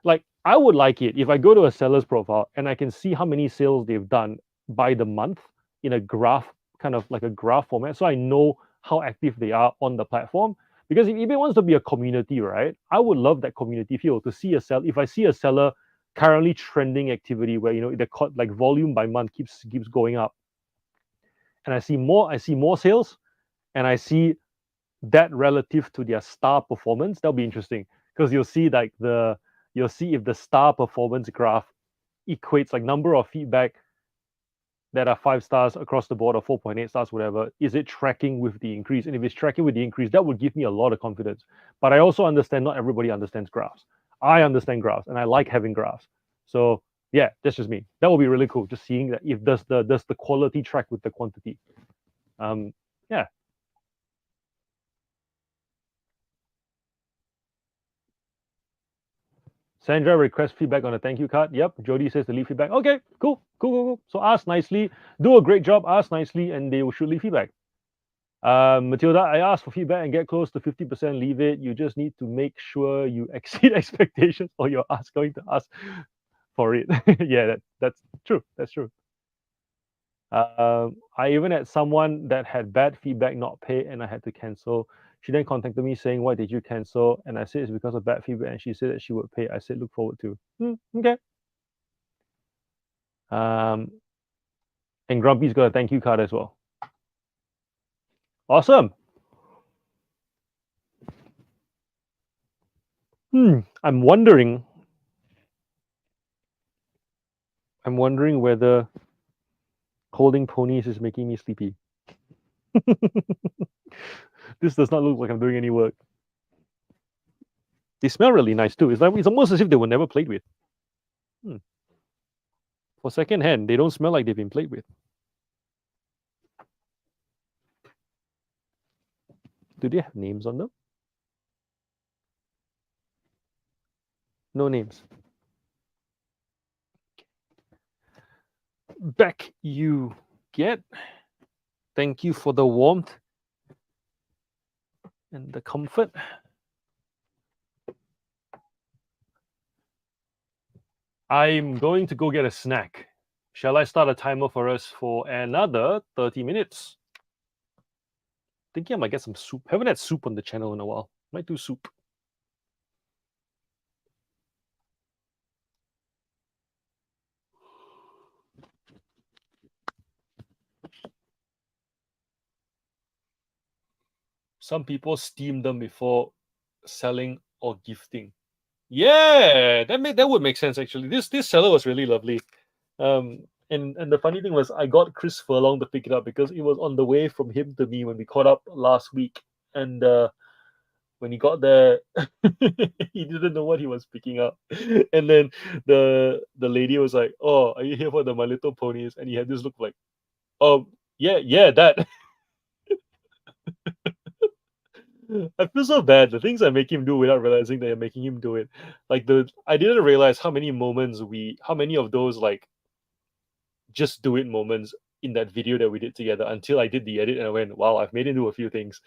Like I would like it if I go to a seller's profile and I can see how many sales they've done by the month in a graph, kind of like a graph format, so I know how active they are on the platform. Because if eBay wants to be a community, right? I would love that community feel to see a sell. If I see a seller currently trending activity where the like volume by month keeps going up, and I see more sales, and I see that relative to their star performance, that'll be interesting because you'll see if the star performance graph equates like number of feedback that are 5 stars across the board or 4.8 stars, whatever. Is it tracking with the increase? And if it's tracking with the increase, that would give me a lot of confidence. But I also understand not everybody understands graphs. I understand graphs and I like having graphs. So yeah, that's just me. That would be really cool. Just seeing that if does the quality track with the quantity. Yeah. Sandra requests feedback on a thank you card. Yep. Jody says to leave feedback. Okay, cool, cool, cool, cool. So ask nicely, do a great job, ask nicely, and they should leave feedback. Matilda, I asked for feedback and get close to 50%, leave it. You just need to make sure you exceed expectations or you're going to ask for it. Yeah, that's true. That's true. I even had someone that had bad feedback not pay and I had to cancel. She then contacted me saying, why did you cancel? And I said, it's because of bad feedback. And she said that she would pay. I said, look forward to. Okay. And Grumpy's got a thank you card as well. Awesome. I'm wondering whether holding ponies is making me sleepy. This does not look like I'm doing any work. They smell really nice too. It's almost as if they were never played with. For second hand, they don't smell like they've been played with. Do they have names on them? No names. Back you get. Thank you for the warmth and the comfort. I'm going to go get a snack. Shall I start a timer for us for another 30 minutes? Thinking I might get some soup. Haven't had soup on the channel in a while. Might do soup. Some people steam them before selling or gifting. Yeah, that would make sense actually. This seller was really lovely. And the funny thing was I got Chris Furlong to pick it up because it was on the way from him to me when we caught up last week. And when he got there, he didn't know what he was picking up. And then the lady was like, "Oh, are you here for the My Little Ponies?" And he had this look like, "Oh, yeah, that." I feel so bad. The things I make him do without realizing that I'm making him do it. Like I didn't realize how many how many of those like just do it moments in that video that we did together until I did the edit and I went, wow, I've made him do a few things.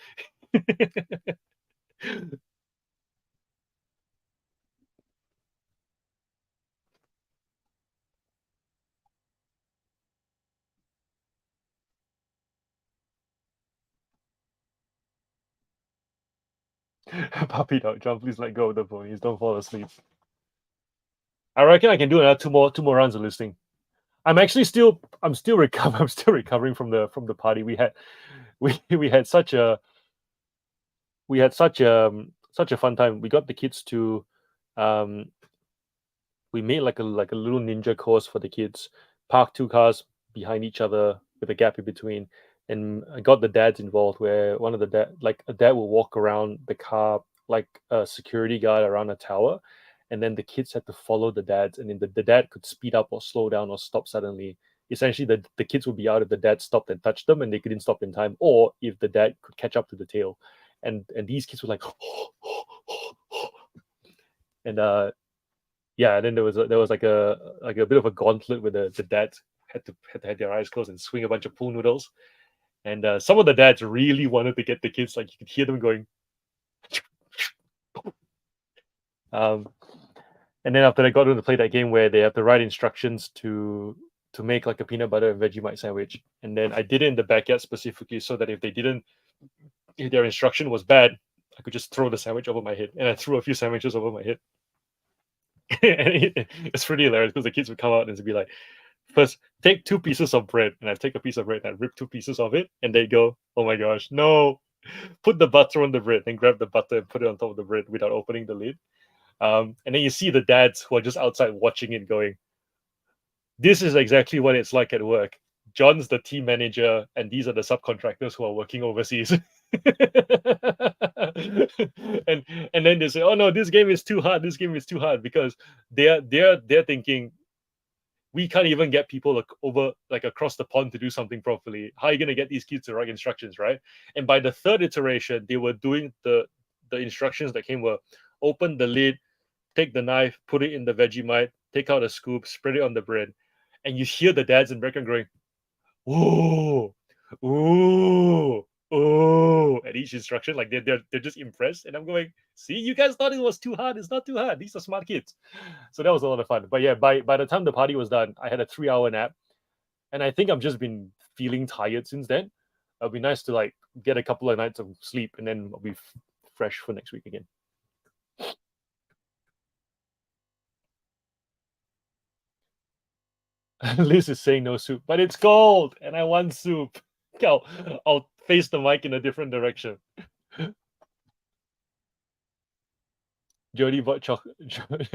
Puppy dog, John, please let go of the ponies. Don't fall asleep. I reckon I can do another two more rounds of listing. I'm still recovering from the party we had. We had such a such a fun time. We got the kids to um we made like a little ninja course for the kids. Park 2 cars behind each other with a gap in between, and I got the dads involved. Where one of the a dad will walk around the car like a security guard around a tower, and then the kids had to follow the dads, and then the dad could speed up or slow down or stop suddenly. Essentially, the kids would be out if the dad stopped and touched them, and they couldn't stop in time, or if the dad could catch up to the tail. And these kids were like, and yeah, and then there was like a bit of a gauntlet where the dads had to have their eyes closed and swing a bunch of pool noodles. And some of the dads really wanted to get the kids, like you could hear them going. Um, And then after that, I got to play that game where they have to write instructions to make like a peanut butter and Vegemite sandwich. And then I did it in the backyard specifically so that if their instruction was bad, I could just throw the sandwich over my head. And I threw a few sandwiches over my head. It's pretty hilarious because the kids would come out and be like, first, take 2 pieces of bread. And I take a piece of bread and I rip 2 pieces of it. And they go, oh my gosh, no. Put the butter on the bread, then grab the butter and put it on top of the bread without opening the lid. And then you see the dads who are just outside watching it going, this is exactly what it's like at work. John's the team manager, and these are the subcontractors who are working overseas. and and then they say, "Oh no, this game is too hard. This game is too hard," because they're thinking we can't even get people over like across the pond to do something properly. How are you gonna get these kids to write instructions, right? And by the third iteration, they were doing the instructions that came were open the lid, take the knife, put it in the Vegemite, take out a scoop, spread it on the bread, and you hear the dads in background going, "Ooh, ooh, ooh," at each instruction, like they're just impressed. And I'm going, "See, you guys thought it was too hard. It's not too hard. These are smart kids." So that was a lot of fun. But yeah, by the time the party was done, I had a 3 hour nap, and I think I've just been feeling tired since then. It'll be nice to like get a couple of nights of sleep, and then I'll be fresh for next week again. Liz is saying no soup, but it's cold and I want soup. I'll face the mic in a different direction. Jody bought chocolate.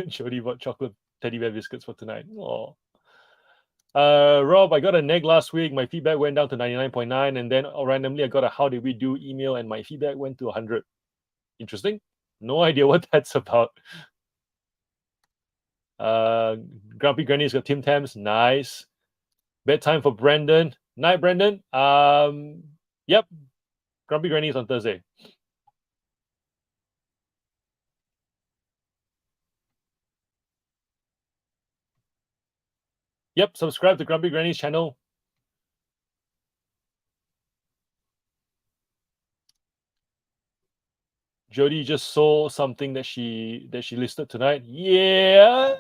Jody bought chocolate teddy bear biscuits for tonight. Oh, Rob, I got a neg last week. My feedback went down to 99.9, and then randomly I got a how did we do email, and my feedback went to 100. Interesting. No idea what that's about. Uh, Grumpy Granny's got Tim Tams. Nice. Bedtime for Brandon. Night, Brandon. Yep. Grumpy Granny's on Thursday. Yep. Subscribe to Grumpy Granny's channel. Jody just saw something that she listed tonight. Yeah.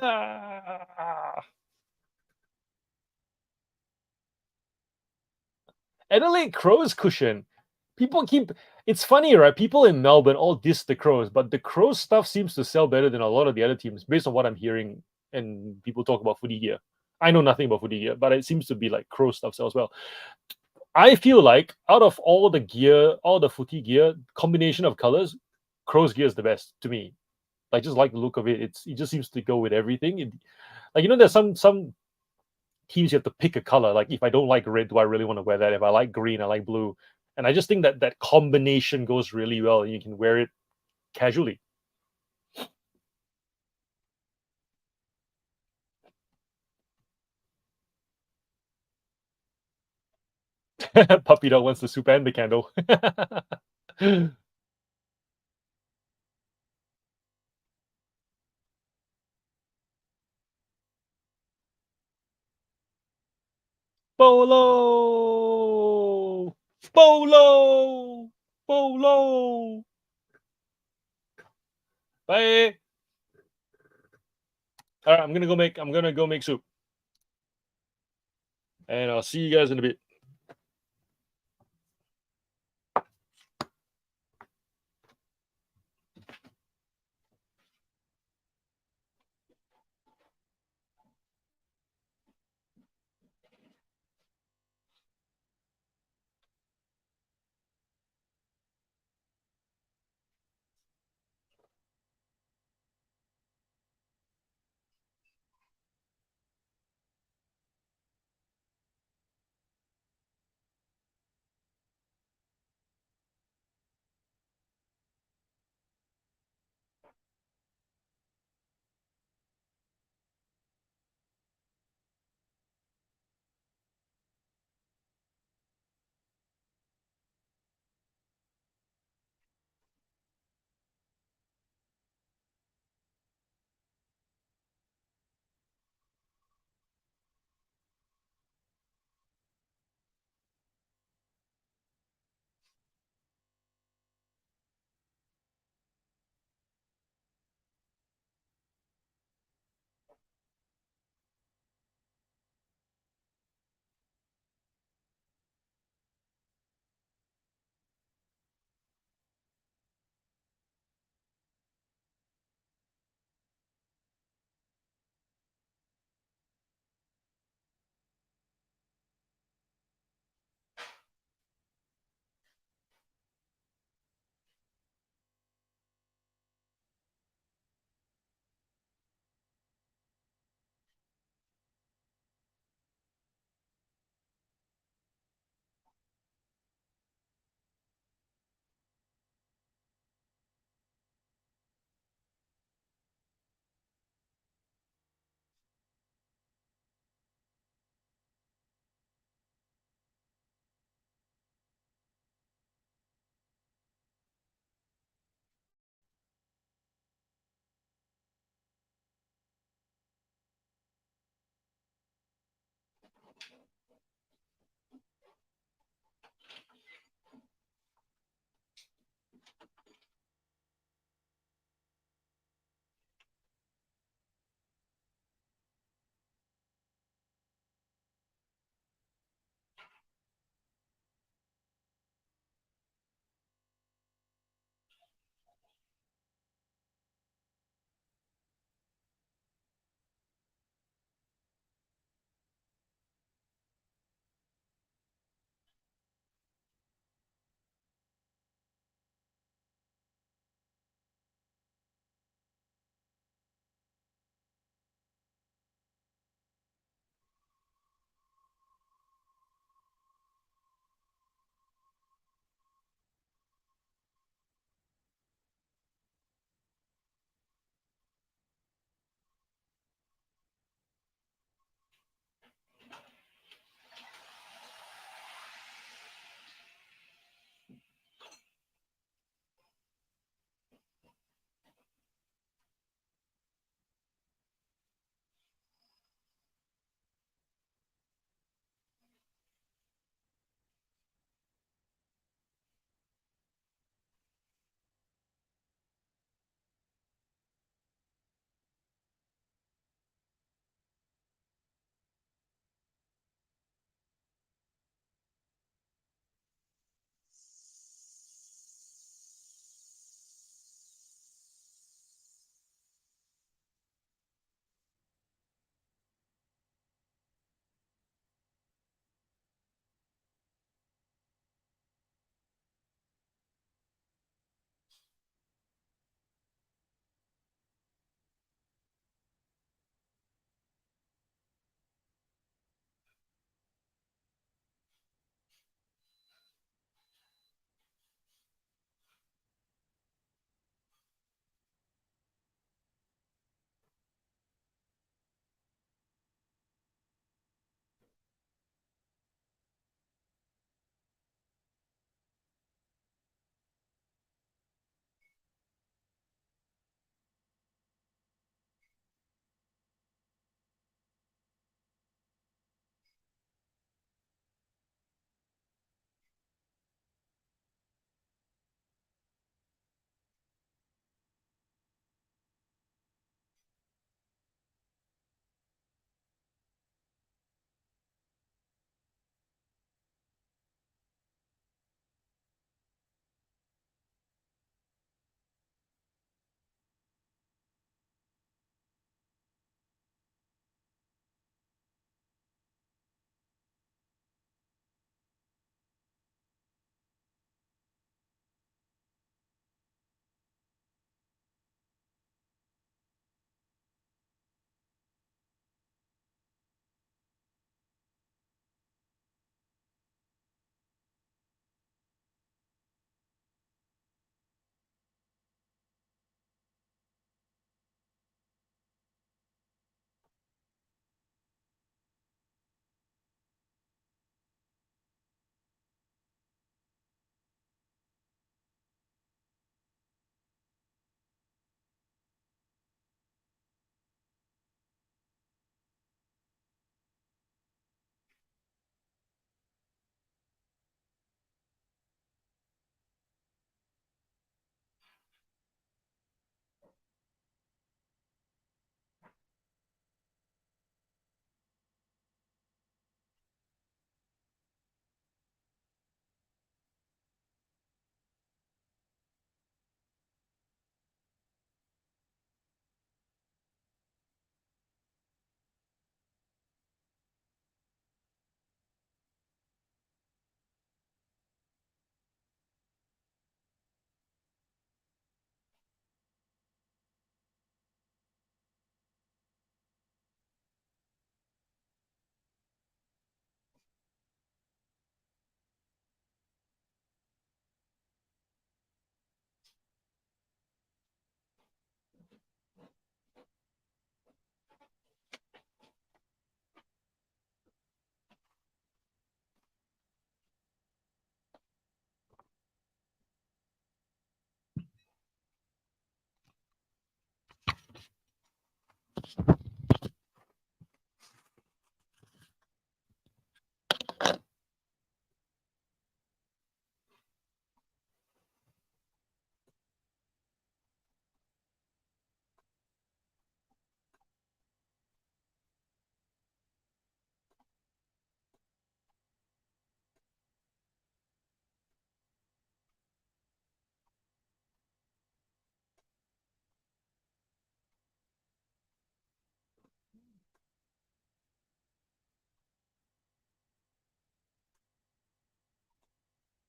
Adelaide Crows cushion. People keep it's funny, right? People in Melbourne all diss the Crows, but the Crows stuff seems to sell better than a lot of the other teams, based on what I'm hearing and people talk about footy gear. I know nothing about footy gear, but it seems to be like Crow stuff sells well. I feel like out of all the gear, all the footy gear, combination of colors, Crow's gear is the best to me. I just like the look of it. It just seems to go with everything. Like there's some teams you have to pick a color. Like if I don't like red, do I really want to wear that? If I like green, I like blue. And I just think that combination goes really well, and you can wear it casually. Puppy dog wants the soup and the candle. Bolo, bolo, bolo. Bye. All right, I'm gonna go make soup, and I'll see you guys in a bit.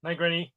Night, Granny.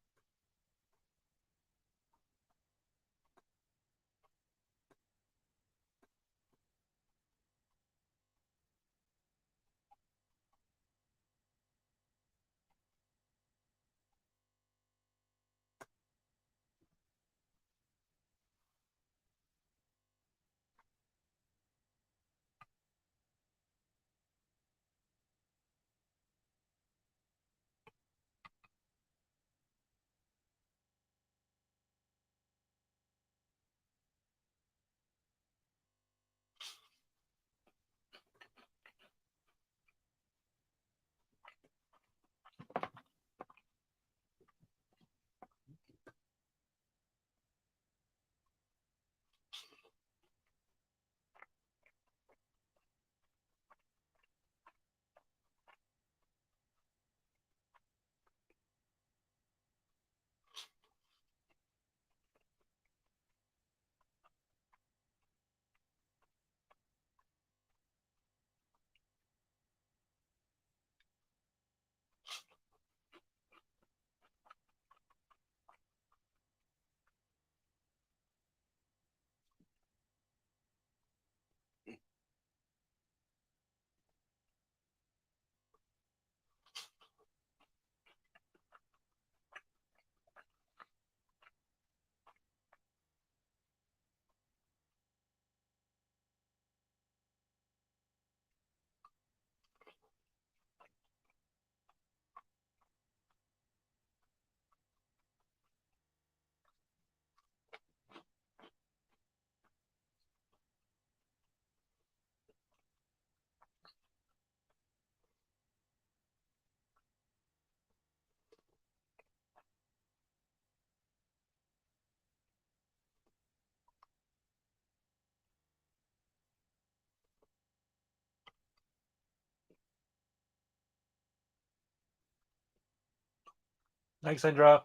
Night, Sandra.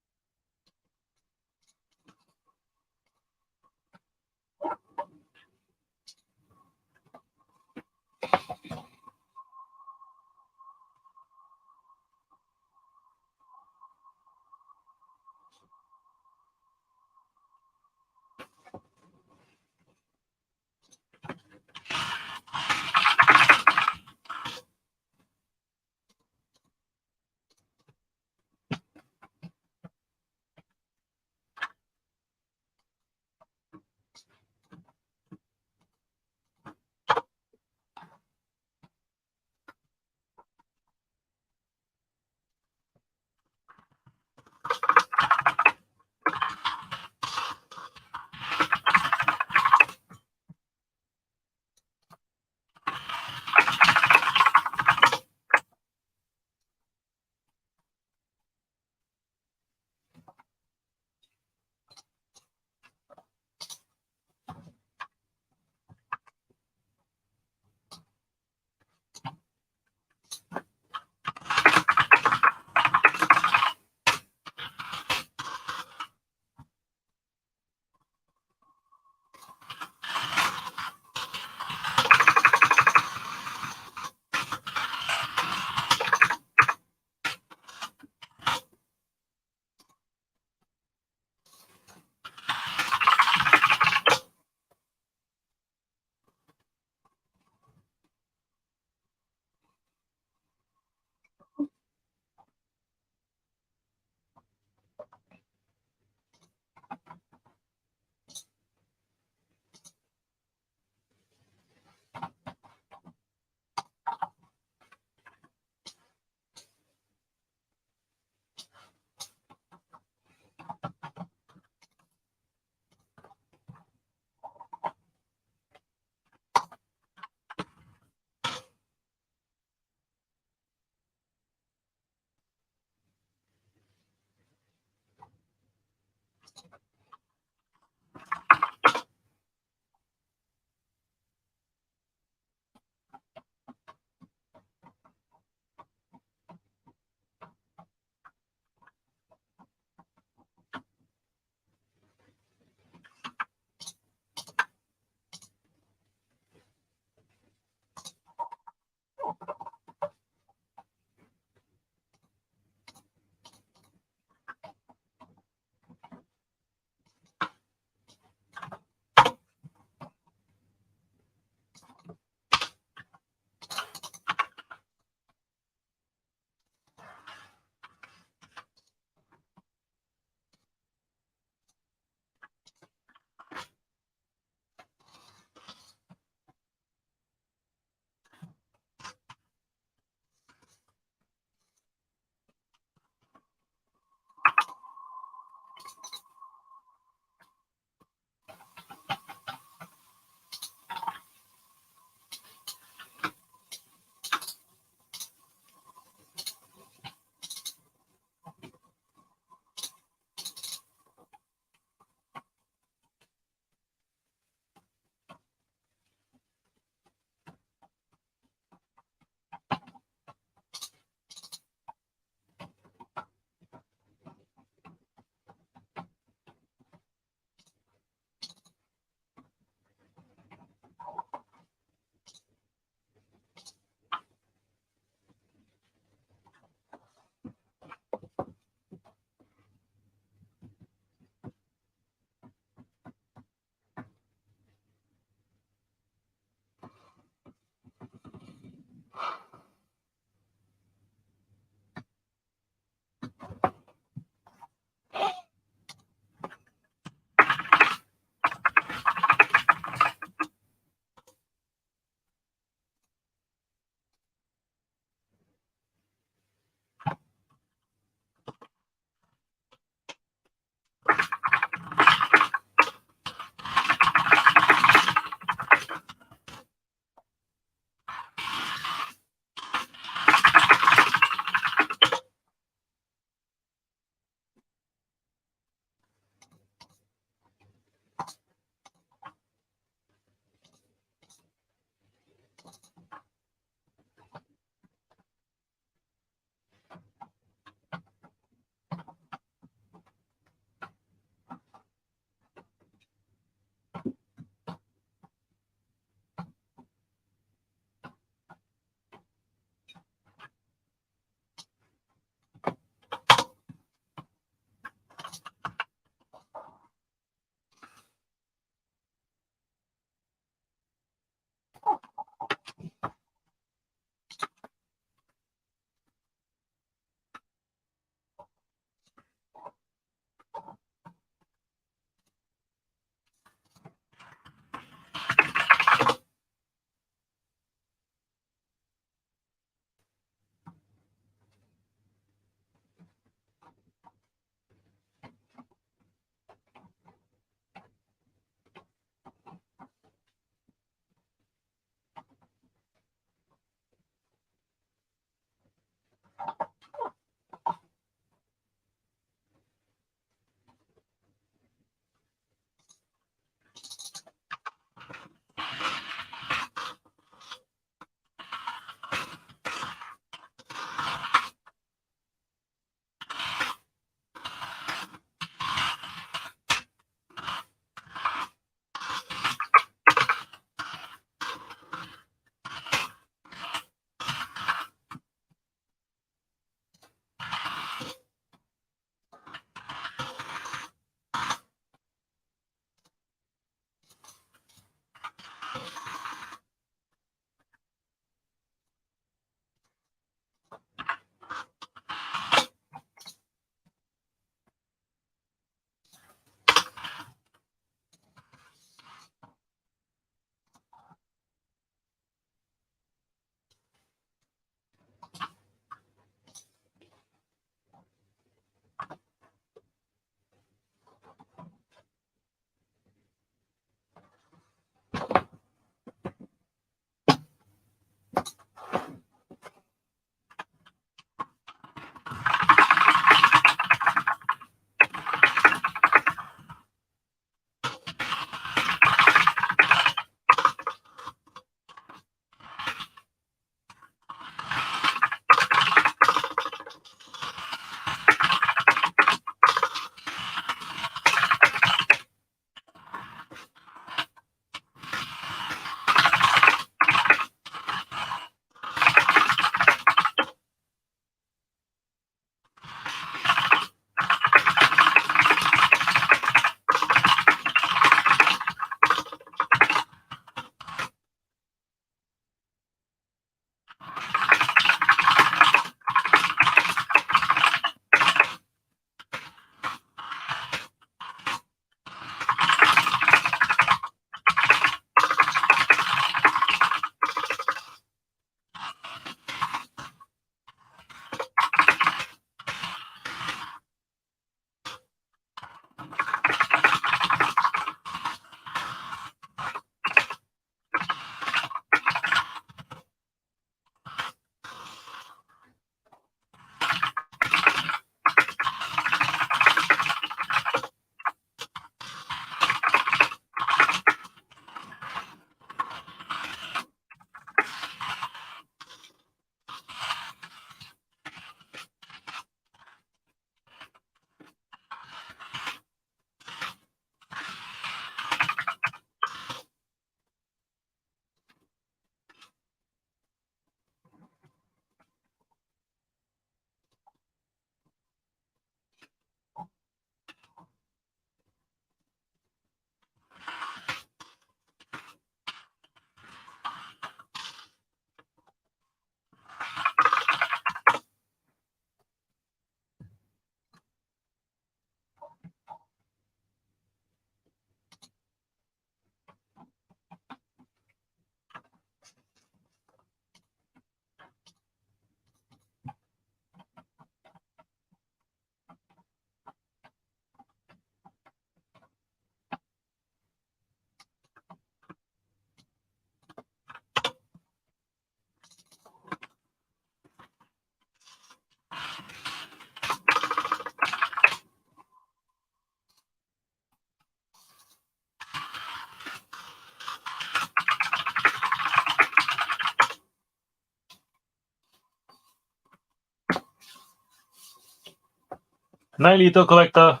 Night, Lethal Collector.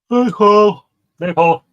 Hey, Paul. Hey, Paul.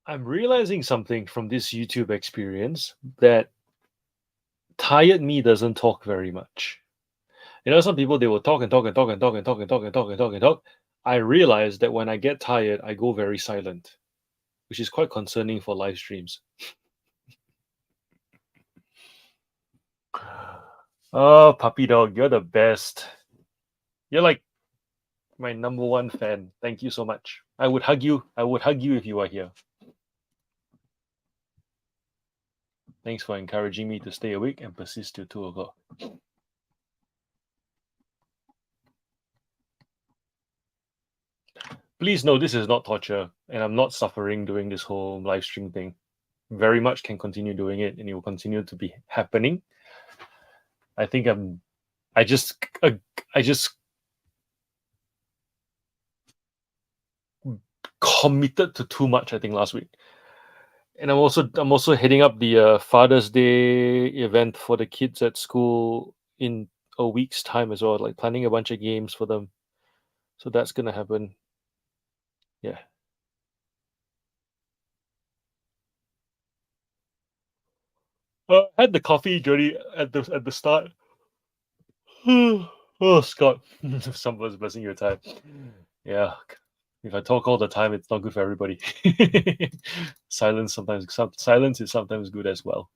I'm realizing something from this YouTube experience that tired me doesn't talk very much. You know, some people they will talk and talk and talk and talk and talk and talk and talk and talk and talk. I realize that when I get tired, I go very silent, which is quite concerning for live streams. Oh, puppy dog, you're the best. You're like my number one fan. Thank you so much. I would hug you. I would hug you if you are here. Thanks for encouraging me to stay awake and persist till 2 o'clock. Please know this is not torture, and I'm not suffering doing this whole live stream thing. Very much can continue doing it, and it will continue to be happening. I think I just I just committed to too much. I think last week, and I'm also heading up the Father's Day event for the kids at school in a week's time as well. Like planning a bunch of games for them, so that's gonna happen. Yeah. Had the coffee, Jody, at the start. Oh, Scott, someone's blessing your time. Yeah, if I talk all the time, it's not good for everybody. Silence is sometimes good as well.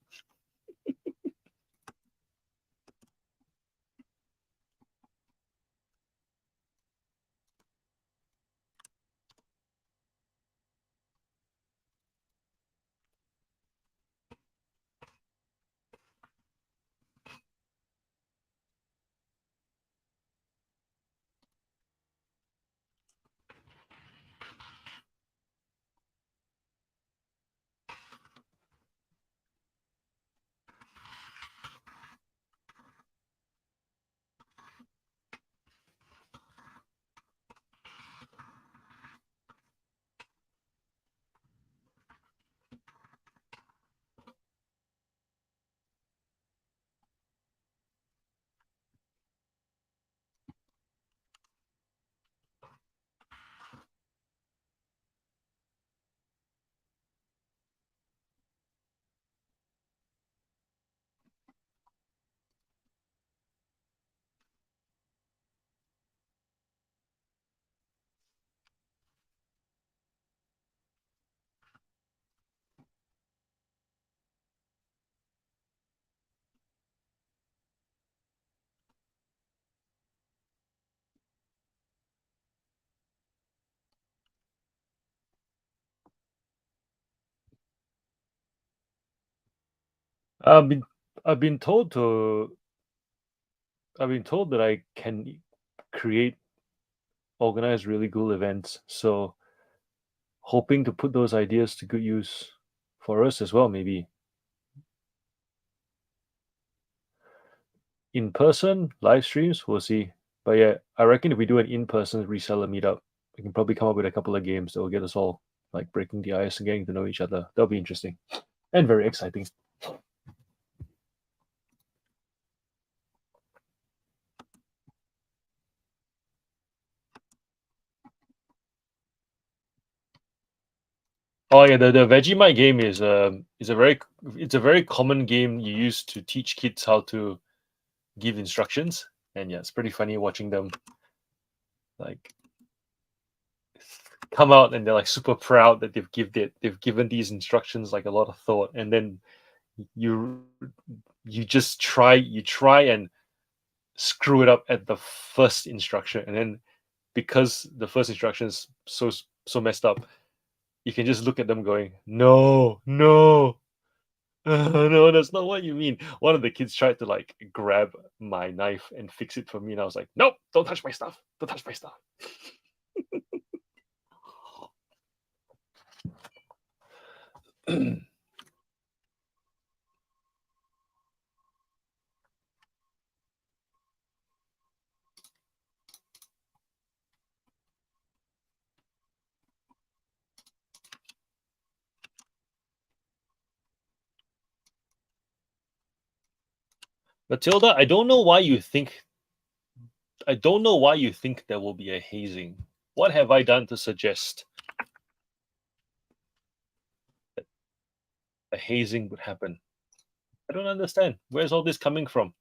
I've been I've been told to I've been told that I can create organize really cool events. So hoping to put those ideas to good use for us as well, maybe in person live streams. We'll see. But yeah, I reckon if we do an in-person reseller meetup, we can probably come up with a couple of games that will get us all like breaking the ice and getting to know each other. That'll be interesting and very exciting. Oh yeah, the Vegemite game is a very common game you use to teach kids how to give instructions. And yeah, it's pretty funny watching them like come out and they're like super proud that they've given these instructions like a lot of thought, and then you you try and screw it up at the first instruction, and then because the first instruction is so messed up, you can just look at them going, no, no, no, that's not what you mean. One of the kids tried to like grab my knife and fix it for me, and I was like, nope, don't touch my stuff, don't touch my stuff. Matilda, I don't know why you think there will be a hazing. What have I done to suggest? a hazing would happen. I don't understand. Where's all this coming from?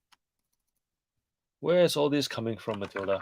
Where's all this coming from, Matilda?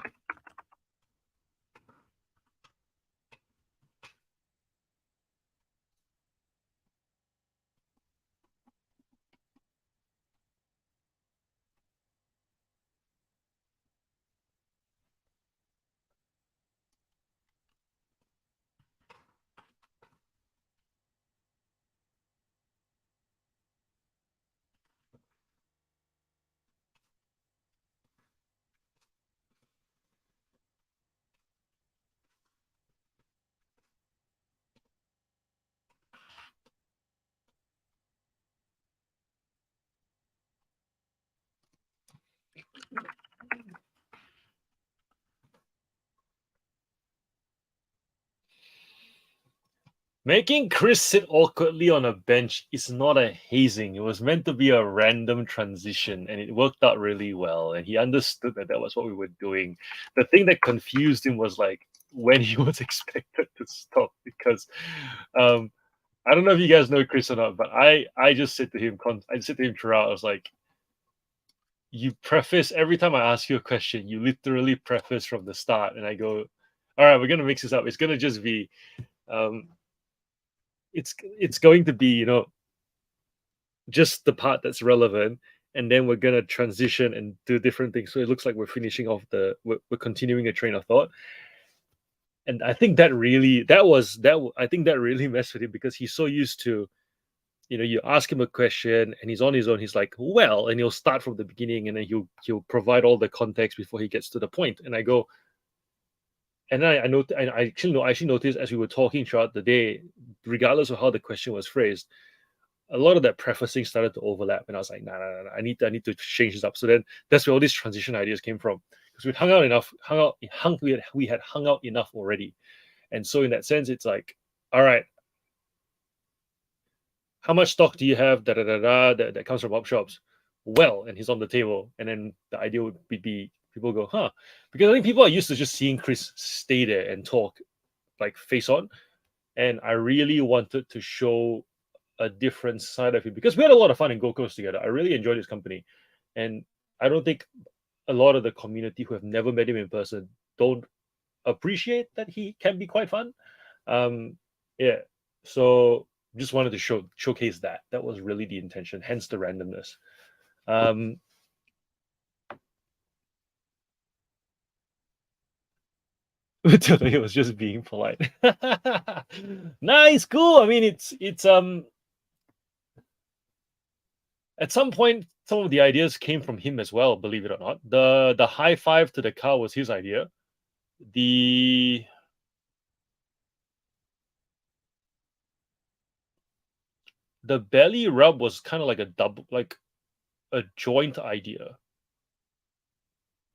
Making Chris sit awkwardly on a bench is not a hazing. It was meant to be a random transition, and it worked out really well. And he understood that that was what we were doing. The thing that confused him was like when he was expected to stop, because um, I don't know if you guys know Chris or not, but I just said to him, I said to him throughout, I was like, you preface every time I ask you a question, you literally preface from the start, and I go, all right, we're gonna mix this up. It's gonna just be um, it's going to be, just the part that's relevant, and then we're gonna transition and do different things. So it looks like we're finishing off we're continuing a train of thought. And I think I think that really messed with him, because he's so used to, you ask him a question and he's on his own. He's like, well, and he'll start from the beginning, and then he'll provide all the context before he gets to the point. And I go, and I know I actually noticed as we were talking throughout the day, regardless of how the question was phrased, a lot of that prefacing started to overlap, and I was like, nah, I need to change this up. So then that's where all these transition ideas came from, because we'd we had hung out enough already, and so in that sense, it's like, all right, how much stock do you have? That comes from op shops. Well, and he's on the table, and then the idea would be people go, huh, because I think people are used to just seeing Chris stay there and talk like face on, and I really wanted to show a different side of him, because we had a lot of fun in Gold Coast together. I really enjoyed his company, and I don't think a lot of the community who have never met him in person don't appreciate that he can be quite fun. Um, yeah, so just wanted to showcase that. That was really the intention, hence the randomness. Um, it was just being polite. Nice, cool. I mean, it's at some point, some of the ideas came from him as well, believe it or not. The high five to the cow was his idea. The the belly rub was kind of like a double, like a joint idea.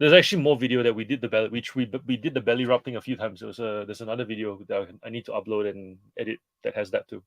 There's actually more video that we did the belly, which we did the belly rub thing a few times. There's another video that I need to upload and edit that has that too.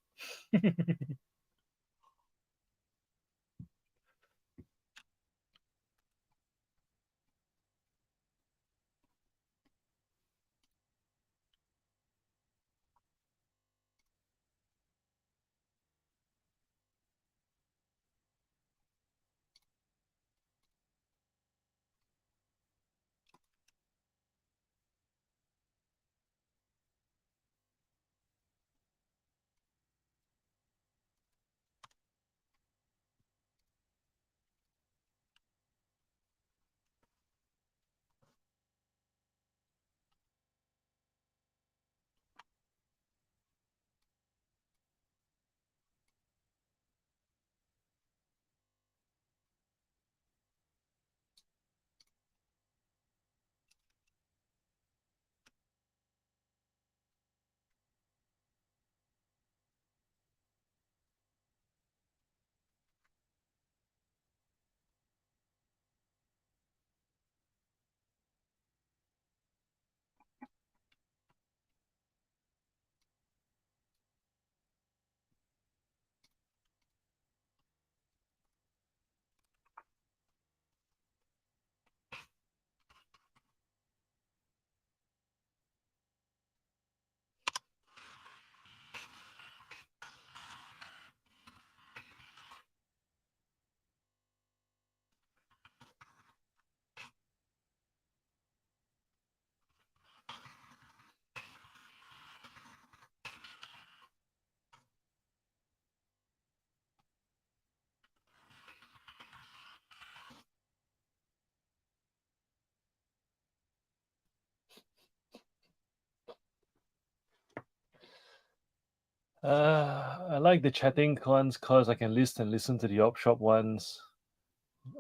I like the chatting ones because I can listen to the op shop ones.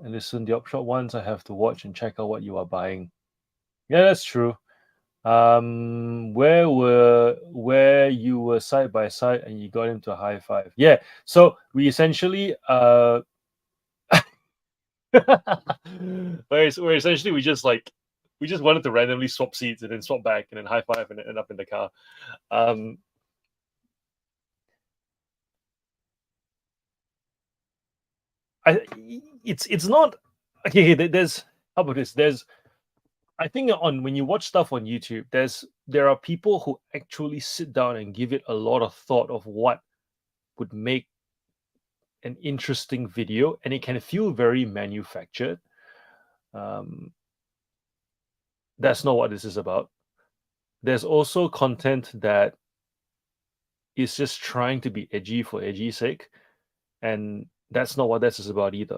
And listen the op shop ones, I have to watch and check out what you are buying. Yeah, that's true. Where you were side by side and you got him to a high five. Yeah. So we essentially where essentially we just wanted to randomly swap seats and then swap back and then high five and then end up in the car. Um, I it's not okay. There's how about this? There's I think on when you watch stuff on YouTube, there are people who actually sit down and give it a lot of thought of what would make an interesting video, and it can feel very manufactured. Um, that's not what this is about. There's also content that is just trying to be edgy for edgy's sake, and that's not what this is about either.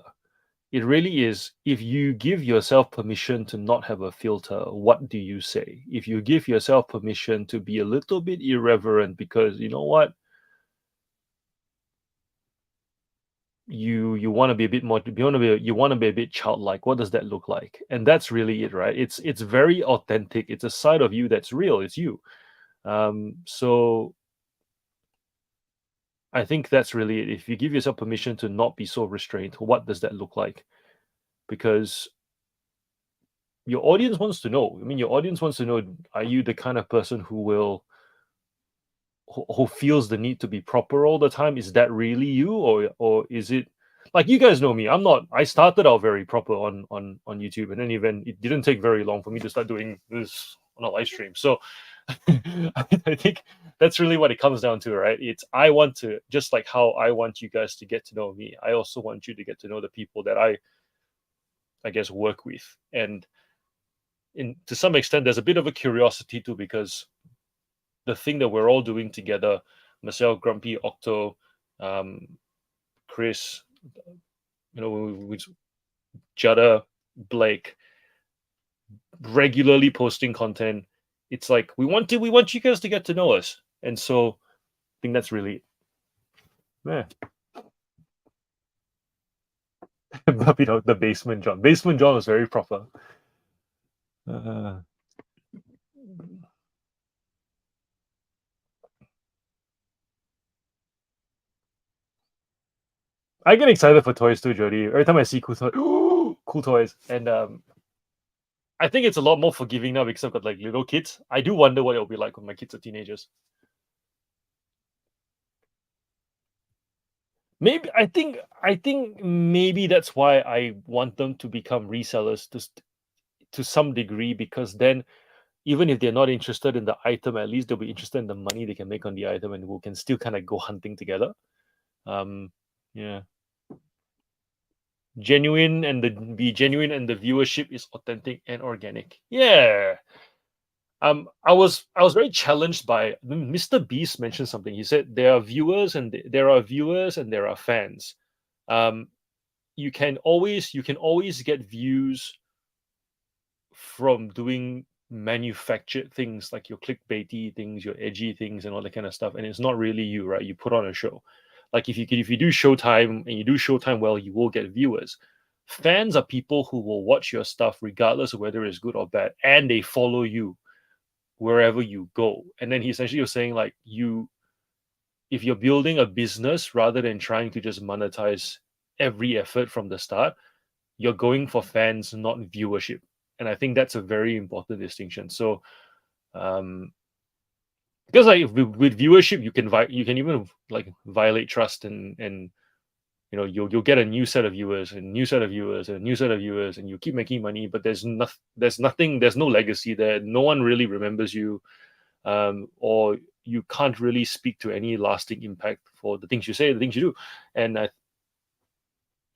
It really is, if you give yourself permission to not have a filter, what do you say? If you give yourself permission to be a little bit irreverent because you know what, you want to be a bit more, you want to be a bit childlike, what does that look like? And that's really it, right? It's very authentic. It's a side of you that's real. It's you. So I think that's really it. If you give yourself permission to not be so restrained, what does that look like? Because your audience wants to know. I mean, your audience wants to know, are you the kind of person who feels the need to be proper all the time? Is that really you, or is it like, you guys know me? I started out very proper on YouTube, and then even it didn't take very long for me to start doing this on a live stream. So I think that's really what it comes down to, right? It's, I want to, just like how I want you guys to get to know me, I also want you to get to know the people that I guess work with. And in to some extent there's a bit of a curiosity too, because the thing that we're all doing together, myself, Grumpy, Octo, um, Chris, with Jada, Blake, regularly posting content. It's like we want you guys to get to know us, and so I think that's really, yeah. But the basement John was very proper. Uh, I get excited for toys too, Jody. Every time I see cool toys, cool toys, and I think it's a lot more forgiving now because I've got like little kids. I do wonder what it'll be like when my kids are teenagers. Maybe I think maybe that's why I want them to become resellers to some degree, because then even if they're not interested in the item, at least they'll be interested in the money they can make on the item, and we can still kind of go hunting together. Um, yeah, genuine, and the viewership is authentic and organic. Yeah. I was very challenged by Mr. Beast mentioned something. He said there are viewers and there are viewers and there are fans. Um, you can always get views from doing manufactured things like your clickbaity things, your edgy things, and all that kind of stuff. And it's not really you, right? You put on a show. Like if you do Showtime and you do Showtime well, you will get viewers. Fans are people who will watch your stuff regardless of whether it's good or bad, and they follow you wherever you go. And then he essentially was saying, like, if you're building a business rather than trying to just monetize every effort from the start, you're going for fans, not viewership. And I think that's a very important distinction. So um because like with viewership, you can even like violate trust, and you'll get a new set of viewers and new set of viewers and a new set of viewers, and you keep making money, but there's no legacy there. No one really remembers you, or you can't really speak to any lasting impact for the things you say, the things you do. And I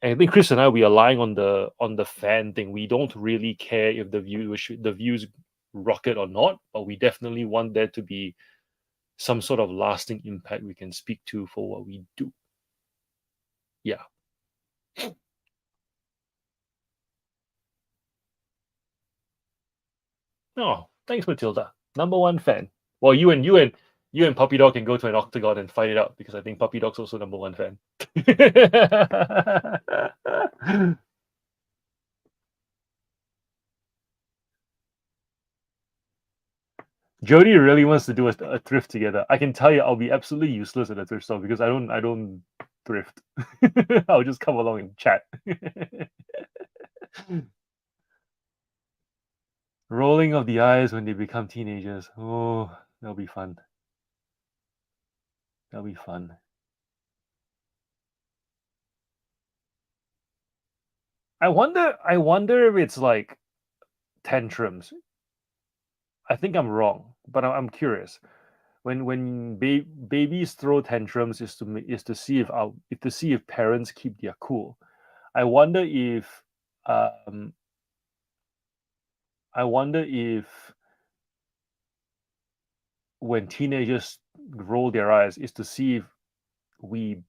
think Chris and I, we are lying on the fan thing. We don't really care if the views rocket or not, but we definitely want there to be some sort of lasting impact we can speak to for what we do. Yeah. Oh, thanks, Matilda. Number one fan. Well, you and You and Puppy Dog can go to an octagon and fight it out because I think Puppy Dog's also #1 fan. Jody really wants to do a thrift together. I can tell you, I'll be absolutely useless at a thrift store because I don't thrift. I'll just come along and chat. Rolling of the eyes when they become teenagers. Oh, that'll be fun. That'll be fun. I wonder if it's like tantrums. I think I'm wrong, but I'm curious. When babies throw tantrums is to see if parents keep their cool. I wonder if um I wonder if when teenagers roll their eyes is to see if we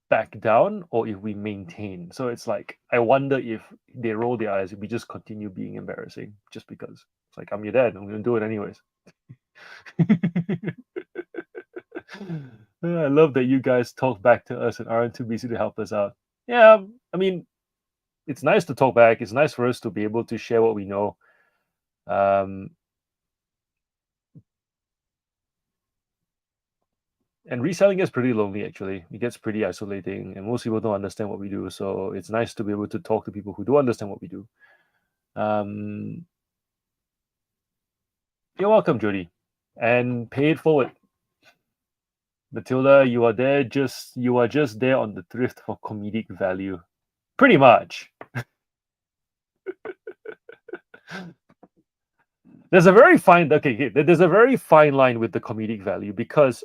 back down or if we maintain. So it's like I wonder if they roll their eyes, if we just continue being embarrassing just because it's like I'm your dad, I'm gonna do it anyways. I love that you guys talk back to us and aren't too busy to help us out. Yeah, I mean, it's nice to talk back. It's nice for us to be able to share what we know. Um, and reselling gets pretty lonely, actually. It gets pretty isolating, and most people don't understand what we do. So it's nice to be able to talk to people who do understand what we do. Um, you're welcome, Jody. And pay it forward. Matilda, you are just there on the thrift for comedic value. Pretty much. There's a very fine there's a very fine line with the comedic value because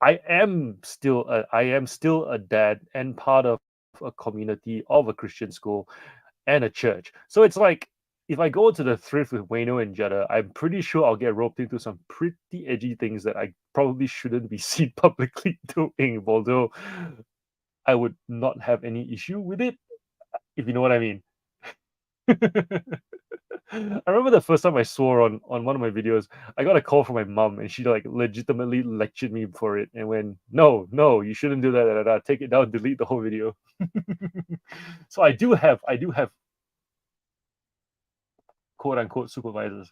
I am still a dad and part of a community of a Christian school and a church. So it's like if I go to the thrift with Wayno and Jetta, I'm pretty sure I'll get roped into some pretty edgy things that I probably shouldn't be seen publicly doing, although I would not have any issue with it, if you know what I mean. I remember the first time I swore on one of my videos, I got a call from my mom and she like legitimately lectured me for it and went, no, you shouldn't do that, take it down, delete the whole video. So I do have quote unquote supervisors.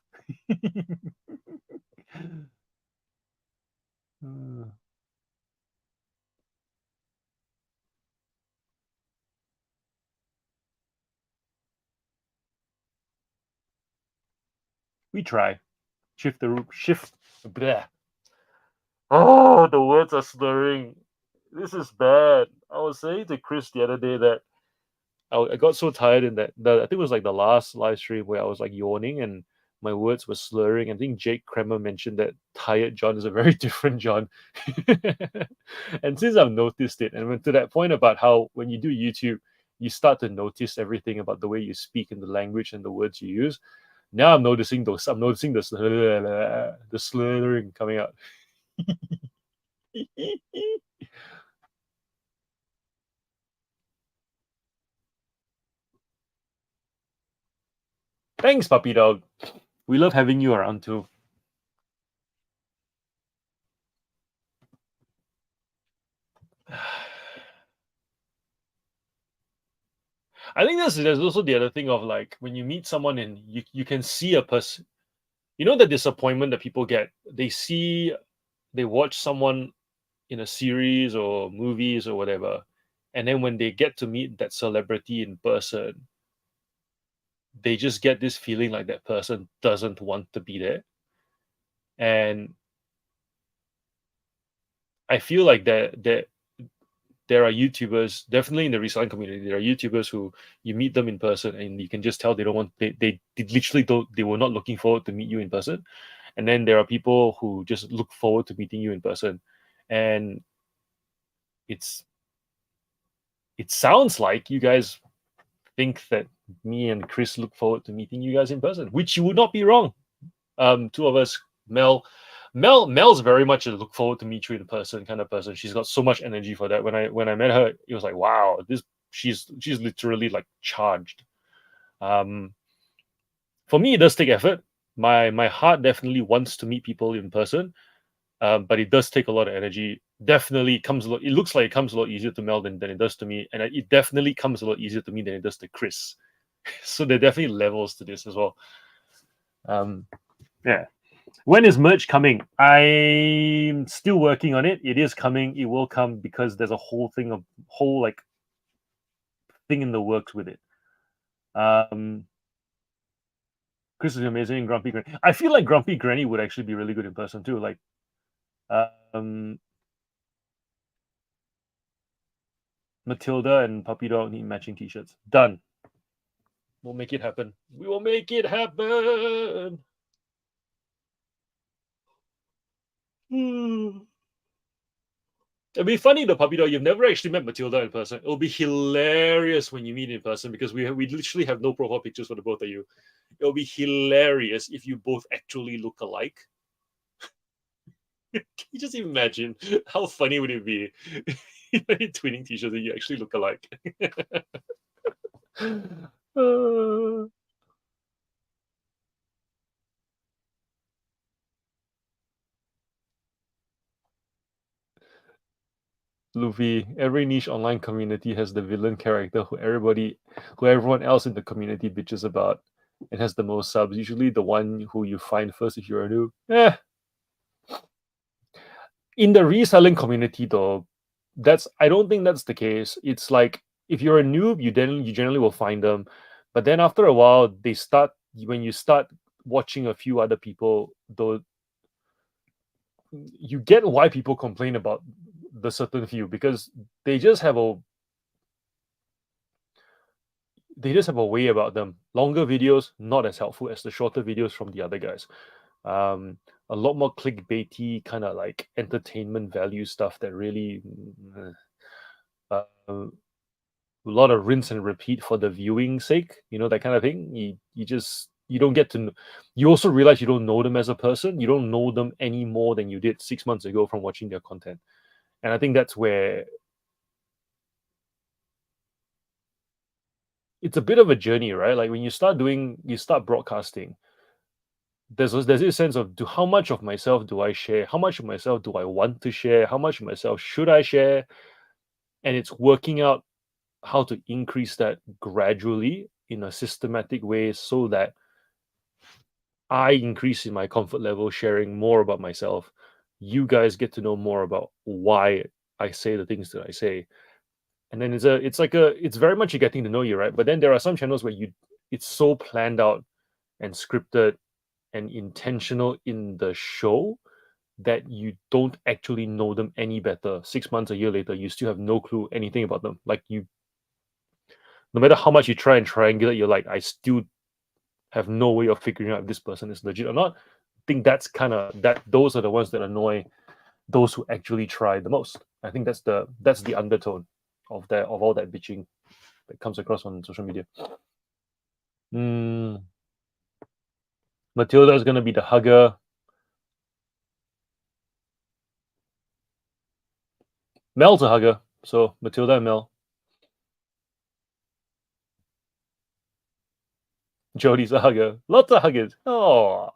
We try. Shift. Bleh. Oh, the words are slurring. This is bad. I was saying to Chris the other day that I got so tired in I think it was like the last live stream where I was like yawning and my words were slurring. I think Jake Kremer mentioned that tired John is a very different John. And since I've noticed it, and went to that point about how when you do YouTube, you start to notice everything about the way you speak and the language and the words you use. Now I'm noticing those. I'm noticing the slurring coming out. Thanks, puppy dog. We love having you around too. I think there's also the other thing of like when you meet someone and you can see a person, you know, the disappointment that people get. They watch someone in a series or movies or whatever, and then when they get to meet that celebrity in person, they just get this feeling like that person doesn't want to be there. And I feel like that there are YouTubers, definitely in the reselling community, there are YouTubers who you meet them in person and you can just tell they don't want they literally don't they were not looking forward to meet you in person. And then there are people who just look forward to meeting you in person. And it's it sounds like you guys think that me and Chris look forward to meeting you guys in person, which you would not be wrong. Two of us, Mel's very much a look forward to meet you in person kind of person. She's got so much energy for that. When I met her, it was like, wow, this she's literally like charged. Um, for me, it does take effort. My heart definitely wants to meet people in person, but it does take a lot of energy. Definitely comes a lot. It looks like it comes a lot easier to Mel than it does to me, and it definitely comes a lot easier to me than it does to Chris. So there are definitely levels to this as well. Yeah. When is merch coming? I'm still working on it. It is coming. It will come because there's a whole like thing in the works with it. Chris is amazing. Grumpy Granny. I feel like Grumpy Granny would actually be really good in person too. Like, um, Matilda and Puppy Dog need matching T-shirts. Done. We'll make it happen. We will make it happen. It'd be funny though, Puppy Dog. You've never actually met Matilda in person. It'll be hilarious when you meet in person because we literally have no profile pictures for the both of you. It'll be hilarious if you both actually look alike. Can you just imagine how funny would it be? Twinning t-shirts and you actually look alike. Luffy, every niche online community has the villain character who everyone else in the community bitches about and has the most subs. Usually the one who you find first if you're a noob. In the reselling community though, I don't think that's the case. It's like if you're a noob, you generally will find them. But then after a while, when you start watching a few other people, though, you get why people complain about the certain few because they just have a way about them. Longer videos not as helpful as the shorter videos from the other guys. A lot more clickbaity kind of like entertainment value stuff that really a lot of rinse and repeat for the viewing sake, that kind of thing. You don't get to know. You also realize you don't know them as a person. You don't know them any more than you did 6 months ago from watching their content. And I think that's where it's a bit of a journey, right? Like when you start broadcasting, there's this sense of how much of myself do I share? How much of myself do I want to share? How much of myself should I share? And it's working out how to increase that gradually in a systematic way so that I increase in my comfort level sharing more about myself. You guys get to know more about why I say the things that I say. And then it's very much a getting to know you, right? But then there are some channels where it's so planned out and scripted and intentional in the show that you don't actually know them any better. 6 months, a year later, you still have no clue anything about them. Like no matter how much you try and triangulate, you're like, I still have no way of figuring out if this person is legit or not. I think that's kind of those are the ones that annoy those who actually try the most. I think that's the undertone of all that bitching that comes across on social media. Matilda is gonna be the hugger. Mel's a hugger, so Matilda and Mel. Jody's a hugger. Lots of huggers. Oh.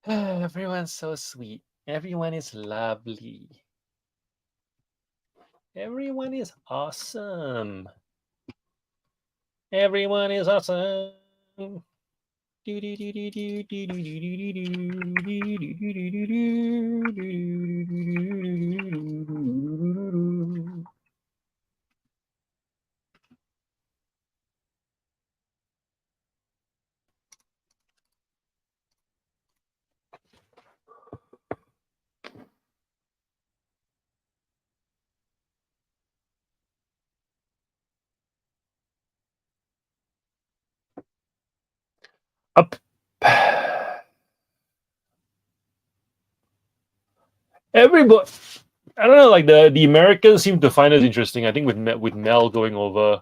Everyone's so sweet. Everyone is lovely. Everyone is awesome. Everyone is awesome. Up. Everybody, I don't know. Like the Americans seem to find us interesting. I think with Mel going over,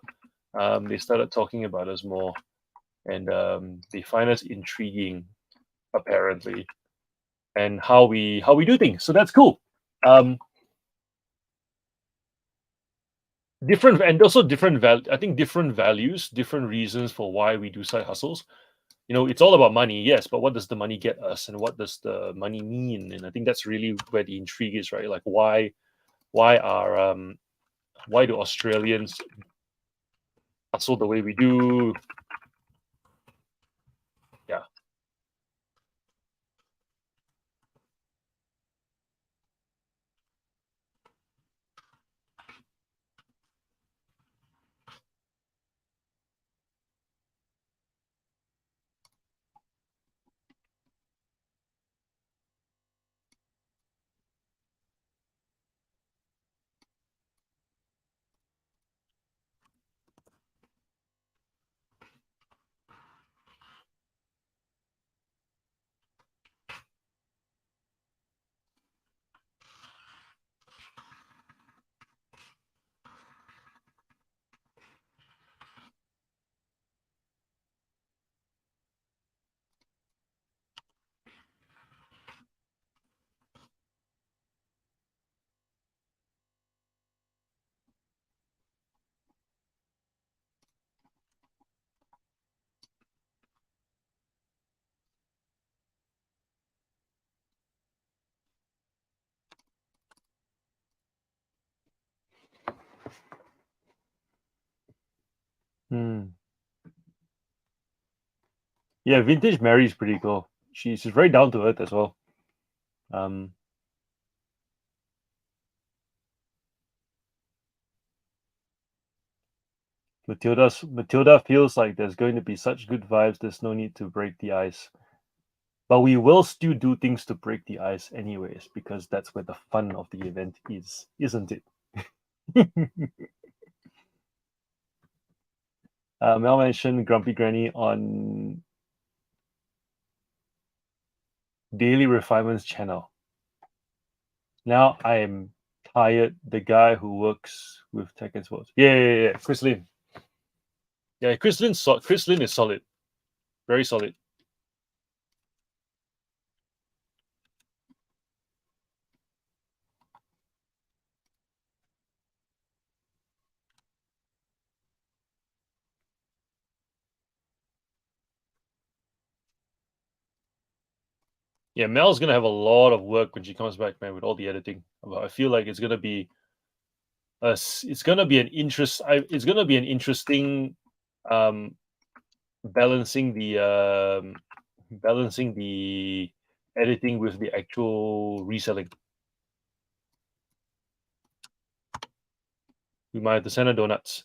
they started talking about us more, and they find us intriguing, apparently, and how we do things. So that's cool. different, and also different I think different values, different reasons for why we do side hustles. It's all about money, yes, but what does the money get us, and what does the money mean? And I think that's really where the intrigue is, right? Like why are why do Australians hustle the way we do? Yeah. Hmm. Yeah, vintage Mary is pretty cool. She's very down to earth as well. Um, Matilda feels like there's going to be such good vibes. There's no need to break the ice, but we will still do things to break the ice anyways, because that's where the fun of the event is, isn't it? Mel mentioned Grumpy Granny on Daily Refinements channel. Now I am tired. The guy who works with Tech and Sports. Yeah. Chris Lin. Yeah, Chris Lin is solid. Very solid. Yeah, Mel's gonna have a lot of work when she comes back, man, with all the editing. But I feel like it's gonna be it's gonna be an it's gonna be an interesting um balancing the balancing the editing with the actual reselling. We might have to send her donuts.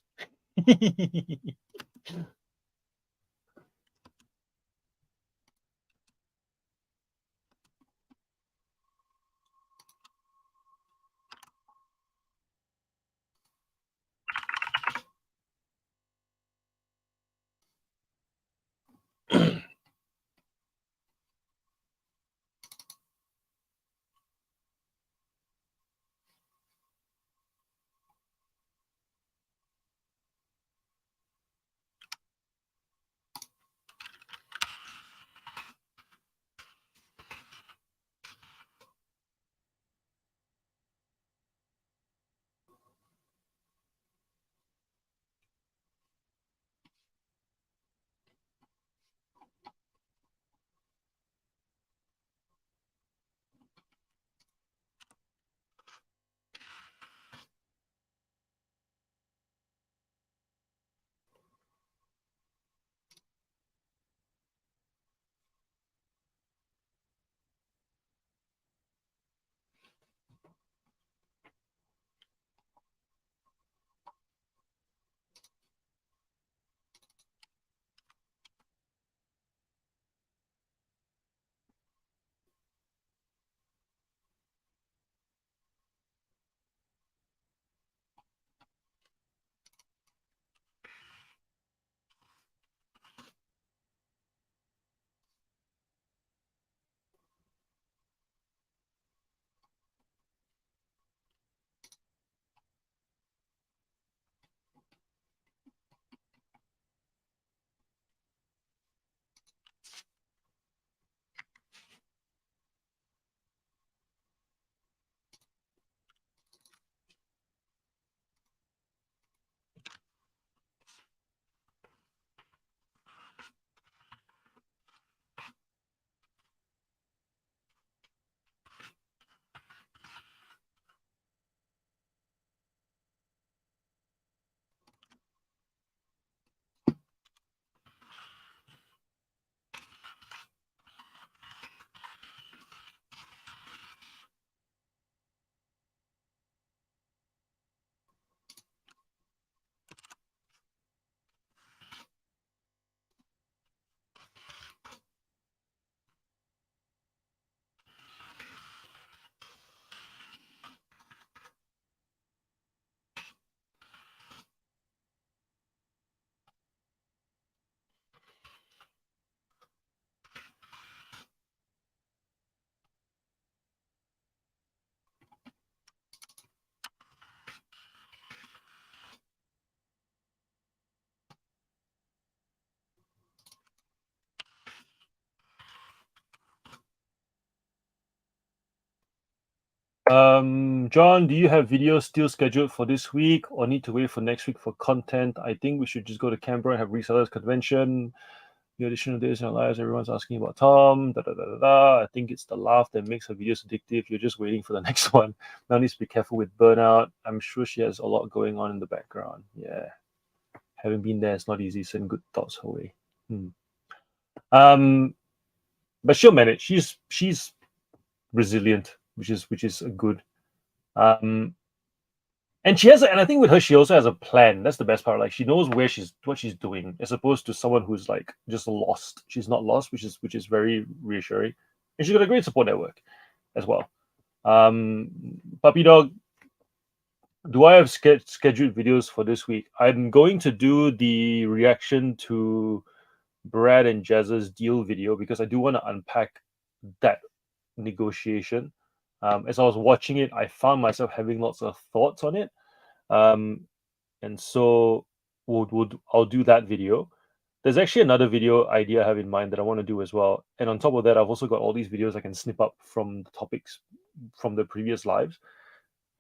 John, do you have videos still scheduled for this week or need to wait for next week for content? I think we should just go to Canberra and have resellers convention. The additional days in our lives, everyone's asking about Tom. Da, da, da, da, da. I think it's the laugh that makes her videos addictive. You're just waiting for the next one. Now needs to be careful with burnout. I'm sure she has a lot going on in the background. Yeah. Having been there, it's not easy. Send good thoughts her way. But she'll manage. She's resilient, which is a good. And she has, and I think with her, she also has a plan. That's the best part. Like she knows what she's doing, as opposed to someone who's like just lost. She's not lost, which is very reassuring. And she's got a great support network as well. Puppy dog. Do I have scheduled videos for this week? I'm going to do the reaction to Brad and Jazz's deal video because I do want to unpack that negotiation. As I was watching it, I found myself having lots of thoughts on it. And so I'll do that video. There's actually another video idea I have in mind that I want to do as well. And on top of that, I've also got all these videos I can snip up from the topics from the previous lives.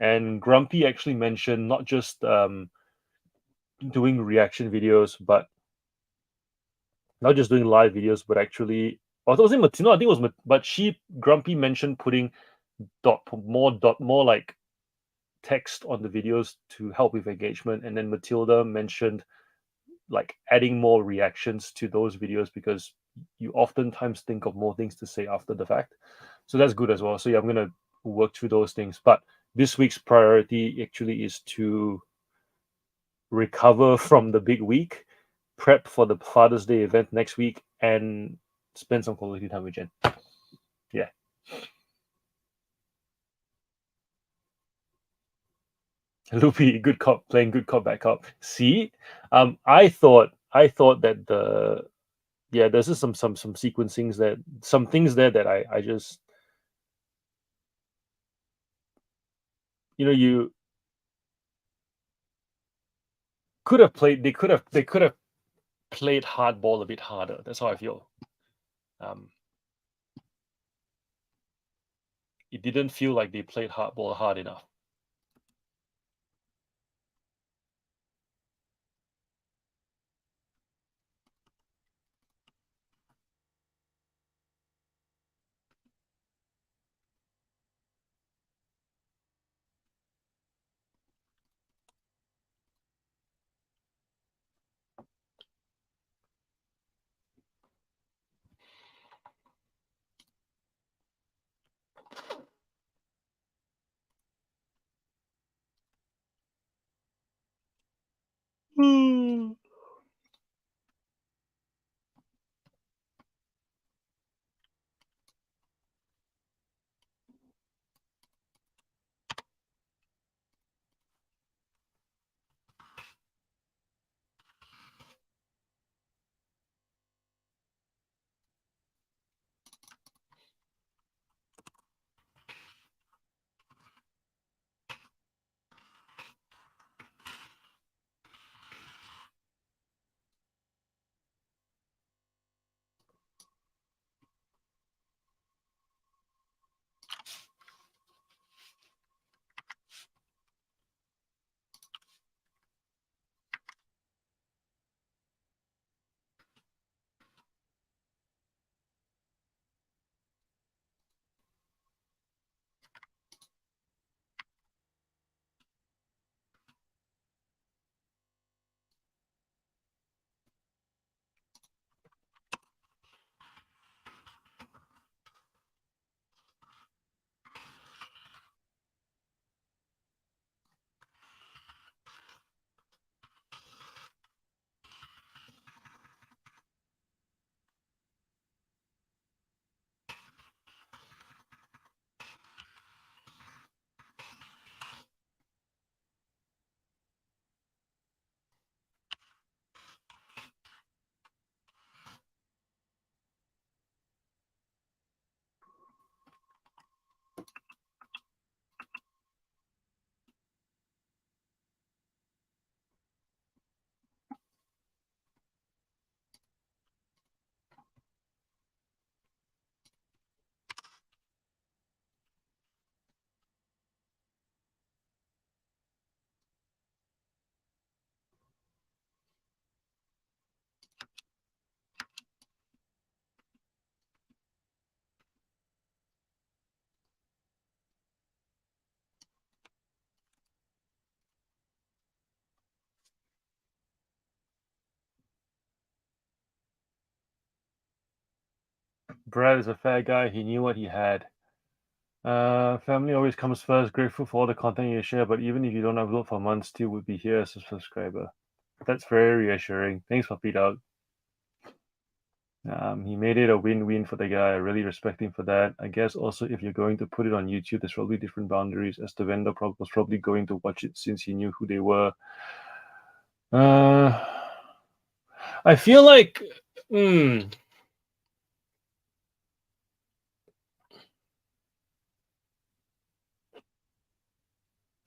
And Grumpy actually mentioned not just doing reaction videos, but not just doing live videos, but actually, although was it Matino? I think it was, but Grumpy mentioned putting more like text on the videos to help with engagement, and then Matilda mentioned like adding more reactions to those videos because you oftentimes think of more things to say after the fact. So that's good as well. So yeah, I'm gonna work through those things. But this week's priority actually is to recover from the big week, prep for the Father's Day event next week, and spend some quality time with Jen. Yeah. Loopy, good cop, playing good cop, bad cop. See, I thought that there's just some sequencings that some things there that I just you could have played. They could have played hardball a bit harder. That's how I feel. Um, it didn't feel like they played hardball hard enough. Hmm. Brad is a fair guy. He knew what he had. Family always comes first. Grateful for all the content you share, but even if you don't upload for months, still would be here as a subscriber. That's very reassuring. Thanks, Puppy Dog. He made it a win-win for the guy. I really respect him for that. I guess also if you're going to put it on YouTube, there's probably different boundaries, as the vendor was probably going to watch it since he knew who they were. I feel like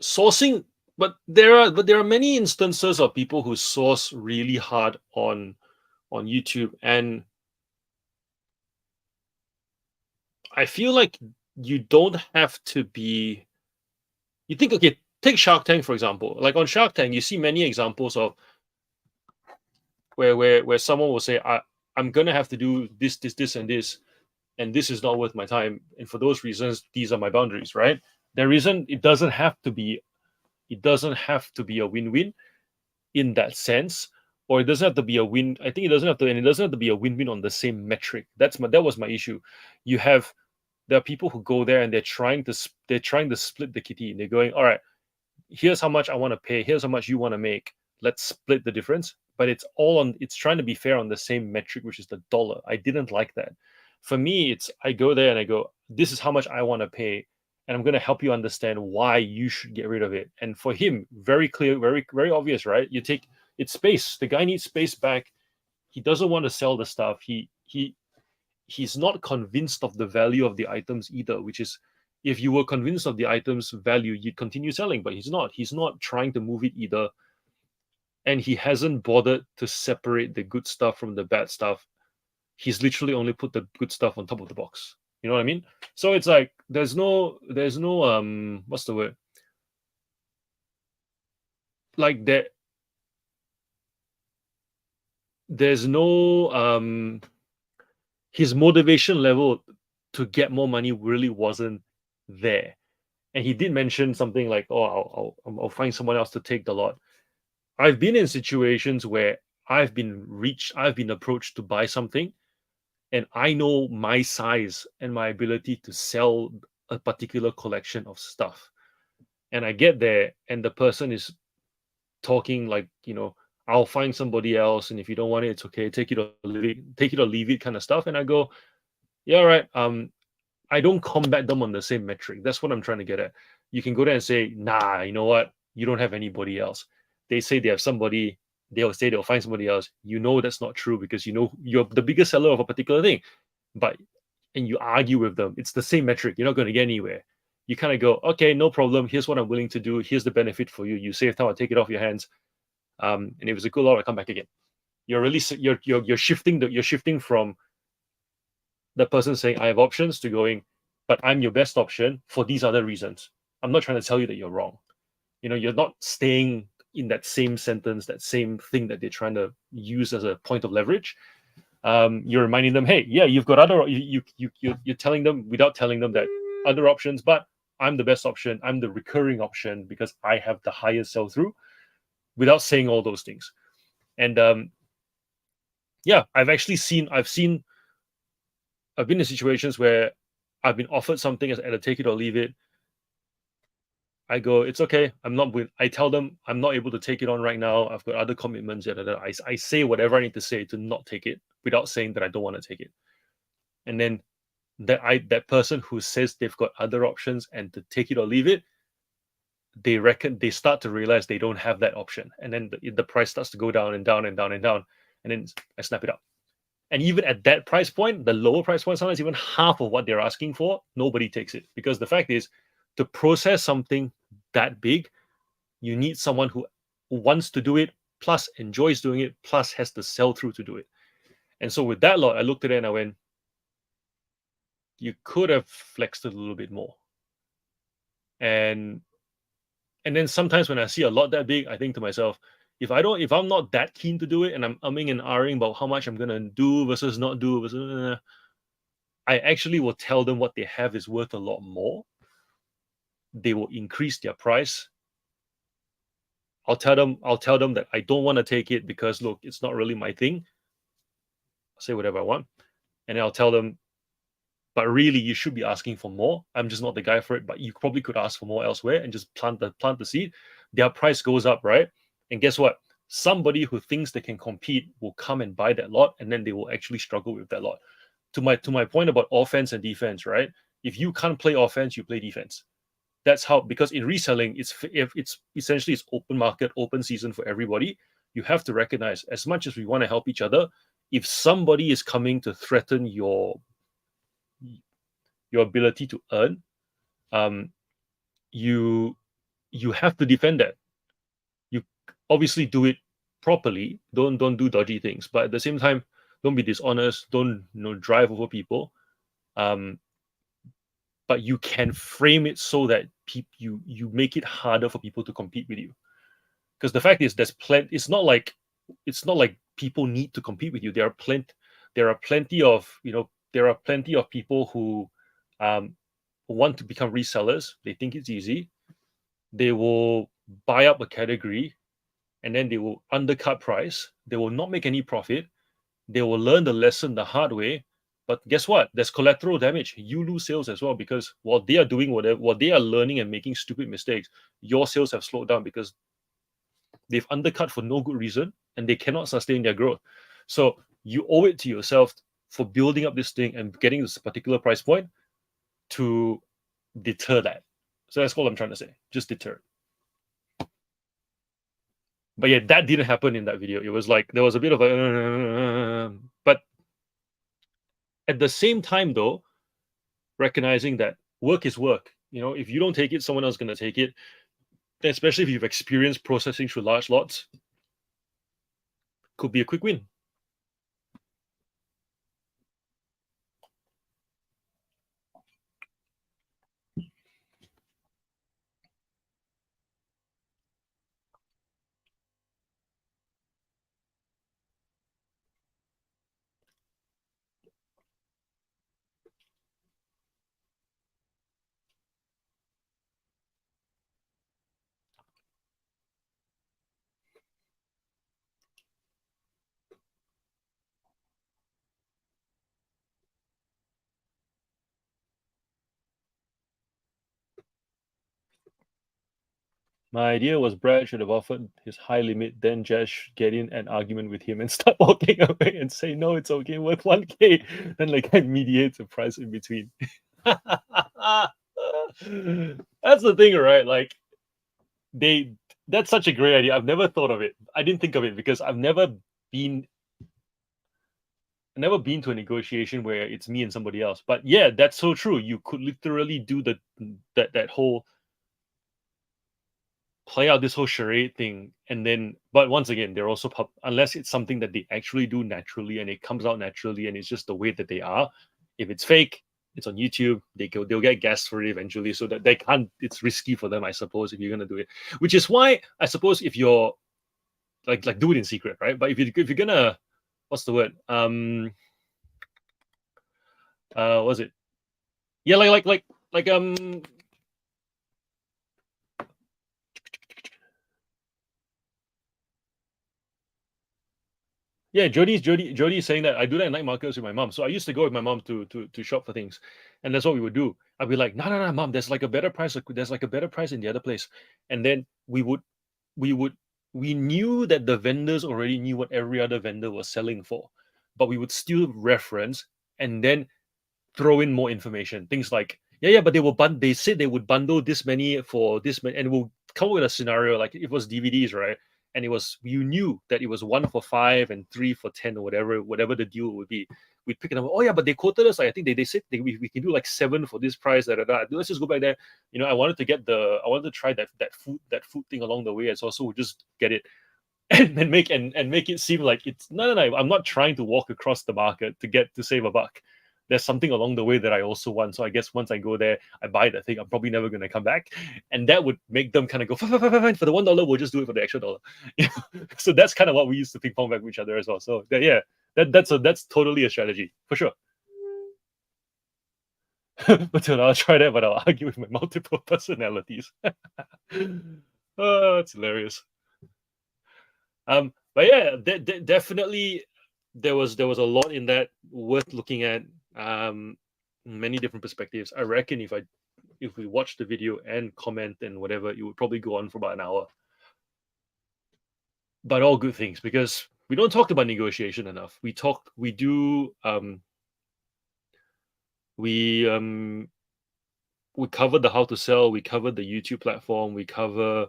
sourcing, but there are many instances of people who source really hard on YouTube, and I feel like you don't have to be. You think, okay, take Shark Tank for example. Like on Shark Tank, you see many examples of where someone will say, I'm gonna have to do this, and this is not worth my time, and for those reasons, these are my boundaries, right? There isn't. It doesn't have to be. It doesn't have to be a win-win in that sense, or it doesn't have to be a win. I think it doesn't have to, and it doesn't have to be a win-win on the same metric. That was my issue. You have There are people who go there and they're trying to split the kitty. And they're going, all right, here's how much I want to pay. Here's how much you want to make. Let's split the difference. But it's trying to be fair on the same metric, which is the dollar. I didn't like that. For me, I go there and I go, this is how much I want to pay. And I'm going to help you understand why you should get rid of it. And for him, very clear, very, very obvious, right? It's space. The guy needs space back. He doesn't want to sell the stuff. He's not convinced of the value of the items either, which is, if you were convinced of the item's value, you'd continue selling, but he's not trying to move it either, and he hasn't bothered to separate the good stuff from the bad stuff. He's literally only put the good stuff on top of the box. You know what I mean? So it's like there's no what's the word, like there's no his motivation level to get more money really wasn't there. And he did mention something like, "Oh, I'll find someone else to take the lot." I've been in situations where I've been approached to buy something, and I know my size and my ability to sell a particular collection of stuff. And I get there, and the person is talking like, I'll find somebody else, and if you don't want it, it's okay. Take it or leave it, kind of stuff. And I go, yeah, all right. I don't combat them on the same metric. That's what I'm trying to get at. You can go there and say, nah, you know what? You don't have anybody else. They say they have somebody, they'll say they'll find somebody else. You know that's not true because you know you're the biggest seller of a particular thing. And you argue with them. It's the same metric. You're not going to get anywhere. You kind of go, okay, no problem. Here's what I'm willing to do. Here's the benefit for you. You save time, I'll take it off your hands. And if it's a good lot, I'll come back again. You're shifting from the person saying I have options to going, but I'm your best option for these other reasons. I'm not trying to tell you that you're wrong. You're not staying in that same sentence, that same thing that they're trying to use as a point of leverage. You're reminding them, hey, yeah, you've got other. You're telling them without telling them that other options, but I'm the best option. I'm the recurring option because I have the highest sell through, without saying all those things. And yeah, I've been in situations where I've been offered something as a take it or leave it. I go, it's okay. I tell them I'm not able to take it on right now. I've got other commitments. I say whatever I need to say to not take it without saying that I don't want to take it. And then that person who says they've got other options and to take it or leave it, they start to realize they don't have that option. And then the price starts to go down and down and down and down. And then I snap it up. And even at that price point, the lower price point, sometimes even half of what they're asking for, nobody takes it. Because the fact is, to process something that big, you need someone who wants to do it, plus enjoys doing it, plus has the sell through to do it. And so with that lot, I looked at it and I went, you could have flexed it a little bit more. And then sometimes when I see a lot that big, I think to myself, if I'm not that keen to do it, and I'm umming and ahhing about how much I'm gonna do versus not do versus, I actually will tell them what they have is worth a lot more. They will increase their price. I'll tell them that I don't want to take it because look, it's not really my thing. I'll say whatever I want, and I'll tell them but really you should be asking for more. I'm just not the guy for it, but you probably could ask for more elsewhere and just plant the seed. Their price goes up, right? And guess what? Somebody who thinks they can compete will come and buy that lot, and then they will actually struggle with that lot. To my point about offense and defense, right? If you can't play offense, you play defense. That's how, because in reselling, it's essentially it's open market, open season for everybody. You have to recognize, as much as we want to help each other, if somebody is coming to threaten your ability to earn, um, you you have to defend that. You obviously do it properly. Don't do dodgy things, but at the same time, don't be dishonest. Don't drive over people. Um, but you can frame it so that you make it harder for people to compete with you. Because the fact is, there's plenty. It's not like people need to compete with you. There are plenty of people who want to become resellers. They think it's easy. They will buy up a category and then they will undercut price. They will not make any profit. They will learn the lesson the hard way. But guess what? There's collateral damage. You lose sales as well, because while they are doing whatever, while they are learning and making stupid mistakes, your sales have slowed down because they've undercut for no good reason and they cannot sustain their growth. So you owe it to yourself for building up this thing and getting this particular price point to deter that. So that's all I'm trying to say. Just deter. But yeah, that didn't happen in that video. It was like there was a bit of a, but at the same time, though, recognizing that work is work. If you don't take it, someone else is going to take it. Especially if you've experienced processing through large lots, could be a quick win. My idea was Brad should have offered his high limit, then Jesh get in an argument with him and start walking away and say, no, it's okay, worth 1K. Then like I mediate the price in between. That's the thing, right? Like that's such a great idea. I've never thought of it. I didn't think of it because I've never been to a negotiation where it's me and somebody else. But yeah, that's so true. You could literally do that whole play out this whole charade thing, and then, but once again, they're also unless it's something that they actually do naturally and it comes out naturally and it's just the way that they are. If it's fake, it's on YouTube. They'll get gas for it eventually, so that they can't. It's risky for them, I suppose, if you're gonna do it. Which is why I suppose if you're like do it in secret, right? But if you're gonna, what's the word? Was it? Yeah, like yeah, Jody's saying that I do that at night markets with my mom. So I used to go with my mom to shop for things, and that's what we would do. I'd be like, no, mom, there's like a better price. There's like a better price in the other place, and then we knew that the vendors already knew what every other vendor was selling for, but we would still reference and then throw in more information. Things like, yeah, but they said they would bundle this many for this many, and we'll come up with a scenario like it was DVDs, right? And you knew that it was 1 for 5 and 3 for 10 or whatever the deal would be. We'd pick it up. Oh yeah, but they quoted us. I think they said we can do like 7 for this price. Let's just go back there. I wanted to try that food thing along the way, and so also we'll just get it and make it seem like it's no. I'm not trying to walk across the market to save a buck. There's something along the way that I also want. So I guess once I go there, I buy that thing. I'm probably never going to come back, and that would make them kind of go fine, for the $1. We'll just do it for the extra dollar. So that's kind of what we used to ping pong back with each other as well. So that's totally a strategy for sure. But I'll try that, but I'll argue with my multiple personalities. Oh, it's hilarious. But yeah, definitely there was a lot in that worth looking at. many different perspectives. I reckon if we watch the video and comment and whatever, it would probably go on for about an hour. But all good things, because we don't talk about negotiation enough. We we cover the how to sell, we cover the YouTube platform, we cover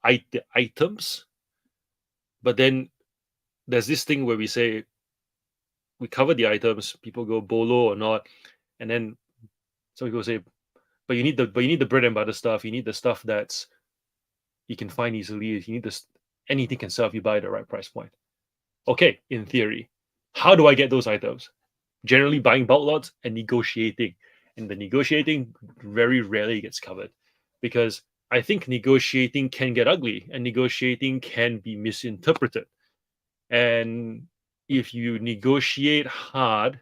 items, but then there's this thing where we say we cover the items, people go bolo or not, and then some people say, but you need the bread and butter stuff. You need the stuff that's you can find easily. You need this anything can sell if you buy at the right price point. Okay, in theory, how do I get those items? Generally, buying bulk lots and negotiating, and the negotiating very rarely gets covered because I think negotiating can get ugly and negotiating can be misinterpreted. And if you negotiate hard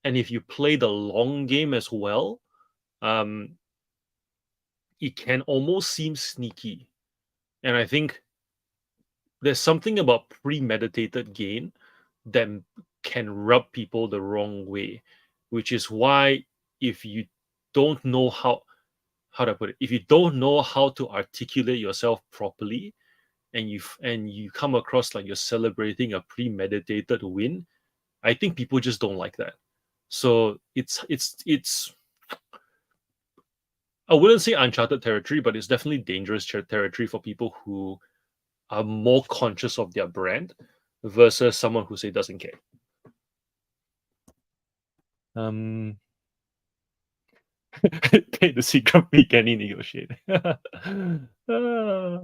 and if you play the long game as well, um, it can almost seem sneaky. And I think there's something about premeditated gain that can rub people the wrong way, which is why if you don't know how to put it, if you don't know how to articulate yourself properly, and you come across like you're celebrating a premeditated win, I think people just don't like that. So it's I wouldn't say uncharted territory, but it's definitely dangerous territory for people who are more conscious of their brand versus someone who say doesn't care. Um, take the secret we can negotiate. Ah.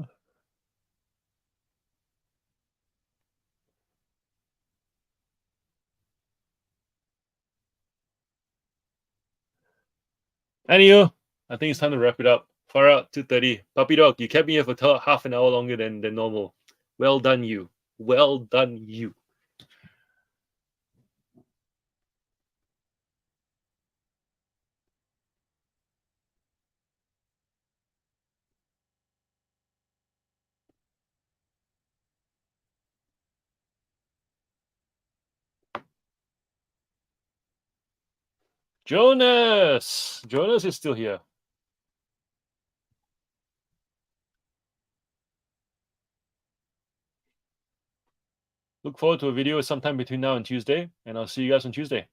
Anywho, I think it's time to wrap it up. Far out 2:30. Puppy dog, you kept me here for half an hour longer than normal. Well done, you. Well done, you. Jonas! Jonas is still here. Look forward to a video sometime between now and Tuesday, and I'll see you guys on Tuesday.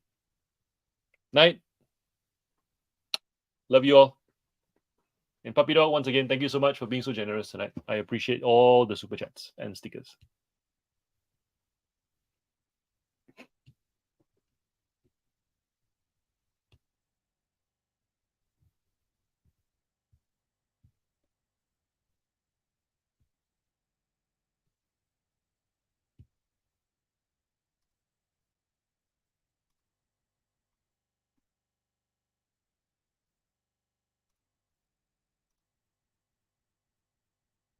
Night. Love you all. And Puppy Dog, once again, thank you so much for being so generous tonight. I appreciate all the super chats and stickers.